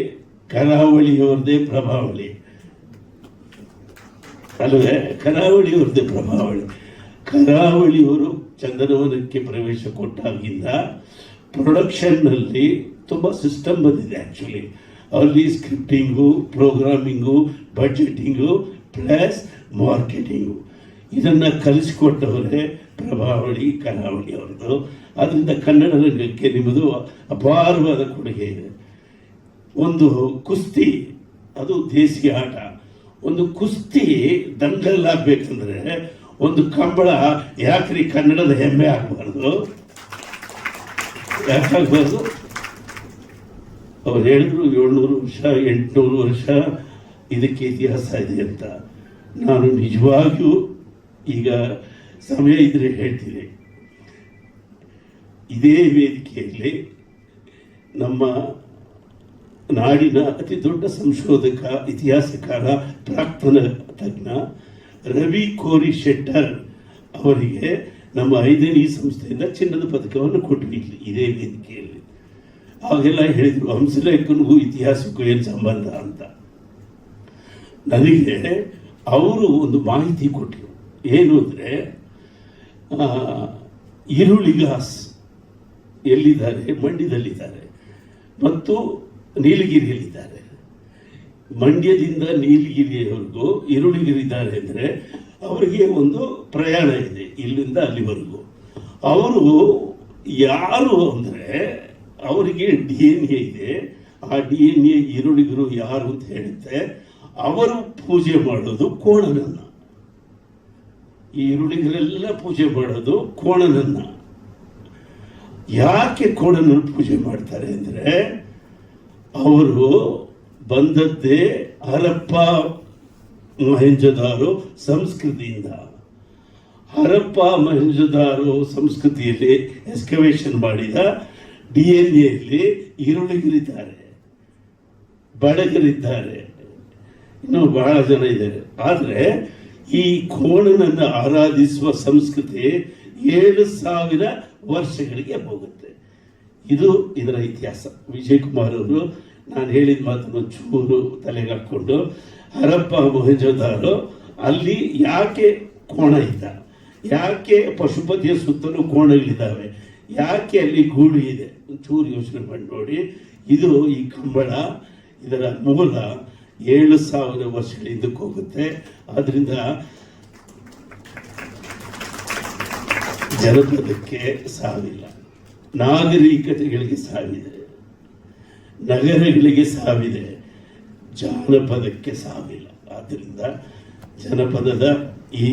ಕರಾವಳಿಯವರದೇ ಪ್ರಭಾವಳಿ. ಅಲ್ಲವೇ ಕರಾವಳಿಯವ್ರದ್ದೇ ಪ್ರಭಾವಳಿ. ಕರಾವಳಿಯವರು ಚಂದನವನಕ್ಕೆ ಪ್ರವೇಶ ಕೊಟ್ಟಾಗಿಂದ ಪ್ರೊಡಕ್ಷನ್ನಲ್ಲಿ ತುಂಬ ಸಿಸ್ಟಮ್ ಬಂದಿದೆ. ಆ್ಯಕ್ಚುಲಿ ಅಲ್ಲಿ ಸ್ಕ್ರಿಪ್ಟಿಂಗು, ಪ್ರೋಗ್ರಾಮಿಂಗು, ಬಡ್ಜೆಟಿಂಗು ಪ್ಲಸ್ ಮಾರ್ಕೆಟಿಂಗು ಇದನ್ನು ಕಲಿಸಿಕೊಟ್ಟವರೇ ಪ್ರಭಾವಳಿ ಕರಾವಳಿ ಅವ್ರದ್ದು. ಅದರಿಂದ ಕನ್ನಡ ರಂಗಕ್ಕೆ ನಿಮ್ಮದು ಅಪಾರವಾದ ಕೊಡುಗೆ ಇದೆ. ಒಂದು ಕುಸ್ತಿ, ಅದು ದೇಸಿ ಆಟ. ಒಂದು ಕುಸ್ತಿ ದಂಗಲ್ಲಾಗಬೇಕಂದ್ರೆ ಒಂದು ಕಂಬಳ ಯಾಕ್ರಿ ಕನ್ನಡದ ಹೆಮ್ಮೆ ಆಗಬಾರ್ದು? ಯಾಕಾಗಬಾರ್ದು? ಅವ್ರು ಹೇಳಿದ್ರು 700 ವರ್ಷ 800 ವರ್ಷ ಇದಕ್ಕೆ ಇತಿಹಾಸ ಇದೆ ಅಂತ. ನಾನು ನಿಜವಾಗಿಯೂ ಈಗ ಸಮಯ ಇದ್ರೆ ಹೇಳ್ತೀನಿ. ಇದೇ ವೇದಿಕೆಯಲ್ಲಿ ನಮ್ಮ ನಾಡಿನ ಅತಿ ದೊಡ್ಡ ಸಂಶೋಧಕ, ಇತಿಹಾಸಕಾರ, ಪ್ರಾಕ್ತನ ತಜ್ಞ ರವಿ ಕೋರಿ ಶೆಟ್ಟರ್ ಅವರಿಗೆ ನಮ್ಮ 5ನೇ ಸಂಸ್ಥೆಯಿಂದ ಚಿನ್ನದ ಪದಕವನ್ನು ಕೊಟ್ವಿ ಇದೇ ವೇದಿಕೆಯಲ್ಲಿ. ಆಗೆಲ್ಲ ಹೇಳಿದರು ಹಂಸಲೇಖನಿಗೂ ಇತಿಹಾಸಕ್ಕೂ ಏನು ಸಂಬಂಧ ಅಂತ. ನನಗೆ ಅವರು ಒಂದು ಮಾಹಿತಿ ಕೊಟ್ಟರು. ಏನು ಅಂದರೆ ಈರುಳಿಗಾಸ್ ಎಲ್ಲಿದ್ದಾರೆ? ಮಂಡ್ಯದಲ್ಲಿದ್ದಾರೆ ಮತ್ತು ನೀಲಗಿರಿಯಲ್ಲಿದ್ದಾರೆ. ಮಂಡ್ಯದಿಂದ ನೀಲಗಿರಿಯವರೆಗೂ ಈರುಳಿಗಿರಿದ್ದಾರೆ ಅಂದರೆ ಅವರಿಗೆ ಒಂದು ಪ್ರಯಾಣ ಇದೆ ಇಲ್ಲಿಂದ ಅಲ್ಲಿವರೆಗೂ. ಅವರು ಯಾರು ಅಂದರೆ ಅವರಿಗೆ DNA ಇದೆ. ಆ DNA ಈರುಳಿಗರು ಯಾರು ಅಂತ ಹೇಳುತ್ತೆ. ಅವರು ಪೂಜೆ ಮಾಡೋದು ಕೋಣನನ್ನು. ಈ ಈರುಳಿಗರೆಲ್ಲ ಪೂಜೆ ಮಾಡೋದು ಕೋಣನನ್ನು. ಯಾಕೆ ಕೋಣನನ್ನು ಪೂಜೆ ಮಾಡ್ತಾರೆ ಅಂದರೆ ಅವರು ಬಂದದ್ದೇ ಹರಪ್ಪ ಮೊಹೆಂಜೊದಾರೋ ಸಂಸ್ಕೃತಿಯಿಂದ. ಹರಪ್ಪ ಮೊಹೆಂಜೊದಾರೋ ಸಂಸ್ಕೃತಿಯಲ್ಲಿ ಎಕ್ಸ್ಕವೇಷನ್ ಮಾಡಿದ DNA-ಯಲ್ಲಿ ಈರುಳಿಗರಿದ್ದಾರೆ, ಬಡಗರಿದ್ದಾರೆ, ಇನ್ನೂ ಬಹಳ ಜನ ಇದ್ದಾರೆ. ಆದರೆ ಈ ಕೋಣನನ್ನು ಆರಾಧಿಸುವ ಸಂಸ್ಕೃತಿ 7,000 ವರ್ಷಗಳಿಗೆ ಹೋಗುತ್ತೆ. ಇದು ಇದರ ಇತಿಹಾಸ. ವಿಜಯ್ ಕುಮಾರ್ ಅವರು ನಾನು ಹೇಳಿದ ಮಾತನ್ನು ಚೂರು ತಲೆಗೆ ಹಾಕ್ಕೊಂಡು ಹರಪ್ಪ ಮೊಹೆಂಜೊದಾರೋ ಅಲ್ಲಿ ಯಾಕೆ ಕೋಣ ಇದ್ದ, ಯಾಕೆ ಪಶುಪತಿಯ ಸುತ್ತಲೂ ಕೋಣಗಳಿದ್ದಾವೆ, ಯಾಕೆ ಅಲ್ಲಿ ಗೂಡು ಇದೆ, ಒಂಚೂರು ಯೋಚನೆ ಮಾಡಿ ನೋಡಿ. ಇದು ಈ ಕಂಬಳ, ಇದರ ಮೂಲ 7,000 ವರ್ಷಗಳ ಹಿಂದಕ್ಕೆ ಹೋಗುತ್ತೆ. ಆದ್ದರಿಂದ ಜನಪದಕ್ಕೆ ಸಾವಿಲ್ಲ, ನಾಗರಿಕತೆಗಳಿಗೆ ಸಾವಿದೆ, ನಗರಗಳಿಗೆ ಸಾವಿದೆ, ಜಾನಪದಕ್ಕೆ ಸಾವಿಲ್ಲ. ಆದ್ದರಿಂದ ಜನಪದದ ಈ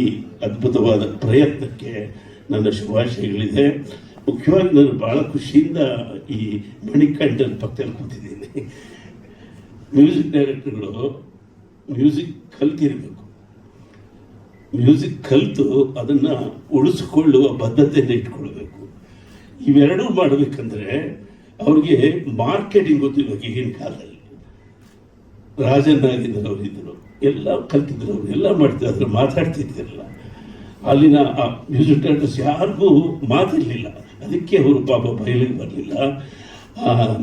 ಅದ್ಭುತವಾದ ಪ್ರಯತ್ನಕ್ಕೆ ನನ್ನ ಶುಭಾಶಯಗಳಿದೆ. ಮುಖ್ಯವಾಗಿ ನಾನು ಭಾಳ ಖುಷಿಯಿಂದ ಈ ಮಣಿಕಂಠನ ಪಕ್ಕದಲ್ಲಿ ಕೂತಿದ್ದೀನಿ. ಮ್ಯೂಸಿಕ್ ಡೈರೆಕ್ಟರ್ಗಳು ಮ್ಯೂಸಿಕ್ ಕಲ್ತಿರಬೇಕು. ಮ್ಯೂಸಿಕ್ ಕಲಿತು ಅದನ್ನು ಉಳಿಸಿಕೊಳ್ಳುವ ಬದ್ಧತೆಯನ್ನು ಇಟ್ಕೊಳ್ಬೇಕು. ಇವೆರಡೂ ಮಾಡಬೇಕಂದ್ರೆ ಅವ್ರಿಗೆ ಮಾರ್ಕೆಟಿಂಗ್ ಗೊತ್ತಿರಬೇಕು. ಈಗಿನ ಕಾಲದಲ್ಲಿ ರಾಜನಾಗಿದ್ದರು, ಅವರಿದ್ದರು, ಎಲ್ಲ ಕಲ್ತಿದ್ರು, ಅವರು ಎಲ್ಲ ಮಾಡ್ತಿದ್ರು, ಮಾತಾಡ್ತಿದ್ದಿರಲ್ಲ. ಅಲ್ಲಿನ ಮ್ಯೂಸಿಕ್ ಡೈರೆಕ್ಟರ್ಸ್ ಯಾರಿಗೂ ಮಾತಿರಲಿಲ್ಲ. ಅದಕ್ಕೆ ಅವರು ಪಾಪ ಬಯಲಿಗೆ ಬರಲಿಲ್ಲ.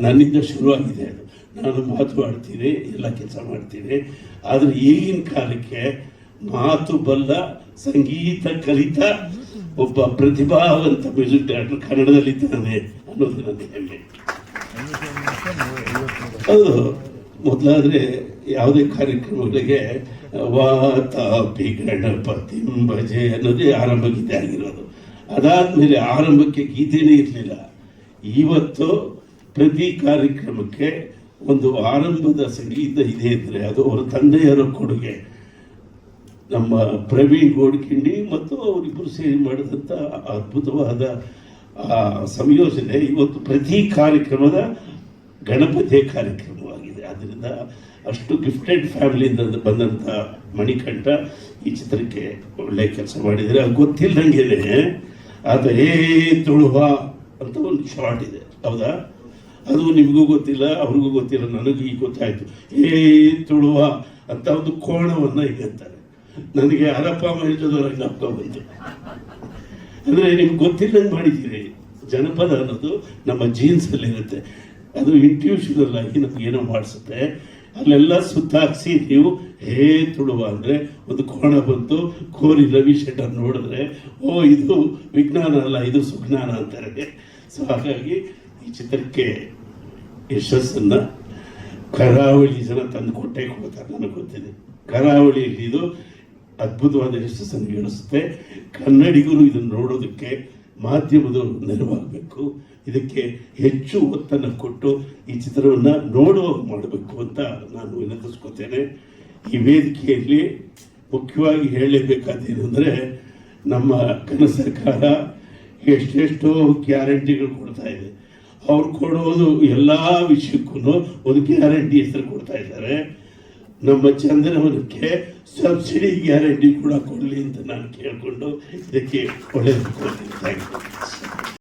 ನನ್ನಿಂದ ಶುರುವಾಗಿದೆ ಅದು. ನಾನು ಮಾತನಾಡ್ತೀನಿ, ಎಲ್ಲ ಕೆಲಸ ಮಾಡ್ತೀನಿ. ಆದರೆ ಈಗಿನ ಕಾಲಕ್ಕೆ ಮಾತು ಬಲ್ಲ, ಸಂಗೀತ ಕಲಿತ ಒಬ್ಬ ಪ್ರತಿಭಾವಂತ ಮ್ಯೂಸಿಕ್ ಡೈರೆಕ್ಟರ್ ಕನ್ನಡದಲ್ಲಿದ್ದಾನೆ ಅನ್ನೋದು ನನ್ನ ಹೆಮ್ಮೆ. ಅದು ಮೊದಲಾದರೆ ಯಾವುದೇ ಕಾರ್ಯಕ್ರಮಗಳಿಗೆ ವಾತಾಪಿ ಗಣಪತಿ ಭಜೆ ಅನ್ನೋದೇ ಆರಂಭ ಗೀತೆ ಆಗಿರೋದು. ಅದಾದಮೇಲೆ ಆರಂಭಕ್ಕೆ ಗೀತೆನೇ ಇರಲಿಲ್ಲ. ಇವತ್ತು ಪ್ರತಿ ಕಾರ್ಯಕ್ರಮಕ್ಕೆ ಒಂದು ಆರಂಭದ ಸಂಗೀತ ಇದೆ ಅಂದರೆ ಅದು ಅವರ ತಂದೆಯರ ಕೊಡುಗೆ. ನಮ್ಮ ಪ್ರವೀಣ್ ಗೋಡ್ಕಿಂಡಿ ಮತ್ತು ಅವರಿಬ್ಬರು ಸೇರಿ ಮಾಡಿದಂಥ ಅದ್ಭುತವಾದ ಸಂಯೋಜನೆ ಇವತ್ತು ಪ್ರತಿ ಕಾರ್ಯಕ್ರಮದ ಗಣಪತಿಯ ಕಾರ್ಯಕ್ರಮವಾಗಿದೆ. ಆದ್ದರಿಂದ ಅಷ್ಟು ಗಿಫ್ಟೆಡ್ ಫ್ಯಾಮಿಲಿಯಿಂದ ಬಂದಂಥ ಮಣಿಕಂಠ ಈ ಚಿತ್ರಕ್ಕೆ ಒಳ್ಳೆಯ ಕೆಲಸ ಮಾಡಿದರೆ. ಅದು ಗೊತ್ತಿಲ್ಲದಂಗೆ ಆತ ತುಳುವ ಅಂತ ಒಂದು ಶಾರ್ಟ್ ಇದೆ, ಹೌದಾ? ಅದು ನಿಮಗೂ ಗೊತ್ತಿಲ್ಲ, ಅವ್ರಿಗೂ ಗೊತ್ತಿಲ್ಲ, ನನಗೂ ಈಗ ಗೊತ್ತಾಯಿತು. ತುಳುವ ಅಂತ ಒಂದು ಕೋಣವನ್ನು ಈಗಂತಾರೆ. ನನಗೆ ಹರಪ್ಪ ಮೊಹೆಂಜೊದಾರೋ ಜ್ಞಾಪಕ ಬಂತು. ಅಂದರೆ ನಿಮ್ಗೆ ಗೊತ್ತಿಲ್ಲಂಗೆ ಮಾಡಿದ್ದೀರಿ. ಜನಪದ ಅನ್ನೋದು ನಮ್ಮ ಜೀನ್ಸಲ್ಲಿರುತ್ತೆ. ಅದು ಇಂಟ್ಯೂಷನಲ್ ಆಗಿ ನಮಗೇನೋ ಮಾಡಿಸುತ್ತೆ. ಅಲ್ಲೆಲ್ಲ ಸುತ್ತಾಕ್ಸಿ ನೀವು ಹೇ ತುಳುವ ಅಂದರೆ ಒಂದು ಕೋಣ ಬಂತು ಕೋರಿ ರವಿ ಶೆಟ್ಟರ್ ನೋಡಿದ್ರೆ ಓ ಇದು ವಿಜ್ಞಾನ ಅಲ್ಲ ಇದು ಸುಜ್ಞಾನ ಅಂತಾರೆ. ಸೊ ಹಾಗಾಗಿ ಈ ಚಿತ್ರಕ್ಕೆ ಯಶಸ್ಸನ್ನು ಕರಾವಳಿ ಜನ ತಂದು ಕೊಟ್ಟೆ ಕೊಡ್ತಾರೆ, ನನಗೆ ಗೊತ್ತಿದೆ. ಕರಾವಳಿಯಲ್ಲಿ ಇದು ಅದ್ಭುತವಾದ ಯಶಸ್ಸನ್ನು ಗಳಿಸುತ್ತೆ. ಕನ್ನಡಿಗರು ಇದನ್ನು ನೋಡೋದಕ್ಕೆ ಮಾಧ್ಯಮದವರು ನೆರವಾಗಬೇಕು, ಇದಕ್ಕೆ ಹೆಚ್ಚು ಒತ್ತನ್ನು ಕೊಟ್ಟು ಈ ಚಿತ್ರವನ್ನು ನೋಡೋ ಮಾಡಬೇಕು ಅಂತ ನಾನು ವಿನಂತಿಸ್ಕೊತೇನೆ. ಈ ವೇದಿಕೆಯಲ್ಲಿ ಮುಖ್ಯವಾಗಿ ಹೇಳಲೇಬೇಕಾದೇನು ಅಂದರೆ, ನಮ್ಮ ಕನ್ನಡ ಸರ್ಕಾರ ಎಷ್ಟೆಷ್ಟೋ ಗ್ಯಾರಂಟಿಗಳು ಕೊಡ್ತಾ ಇದೆ. ಅವ್ರು ಕೊಡೋದು ಎಲ್ಲ ವಿಷಯಕ್ಕೂ ಒಂದು ಗ್ಯಾರಂಟಿ ಹೆಸರು ಕೊಡ್ತಾ ಇದ್ದಾರೆ. ನಮ್ಮ ಚಂದನವನಕ್ಕೆ ಸಬ್ಸಿಡಿ ಗ್ಯಾರಂಟಿ ಕೂಡ ಕೊಡಲಿ ಅಂತ ನಾನು ಕೇಳಿಕೊಂಡು ಇದಕ್ಕೆ ಒಳ್ಳೆಯದು ಕೊಡ್ತೀನಿ. Thank you.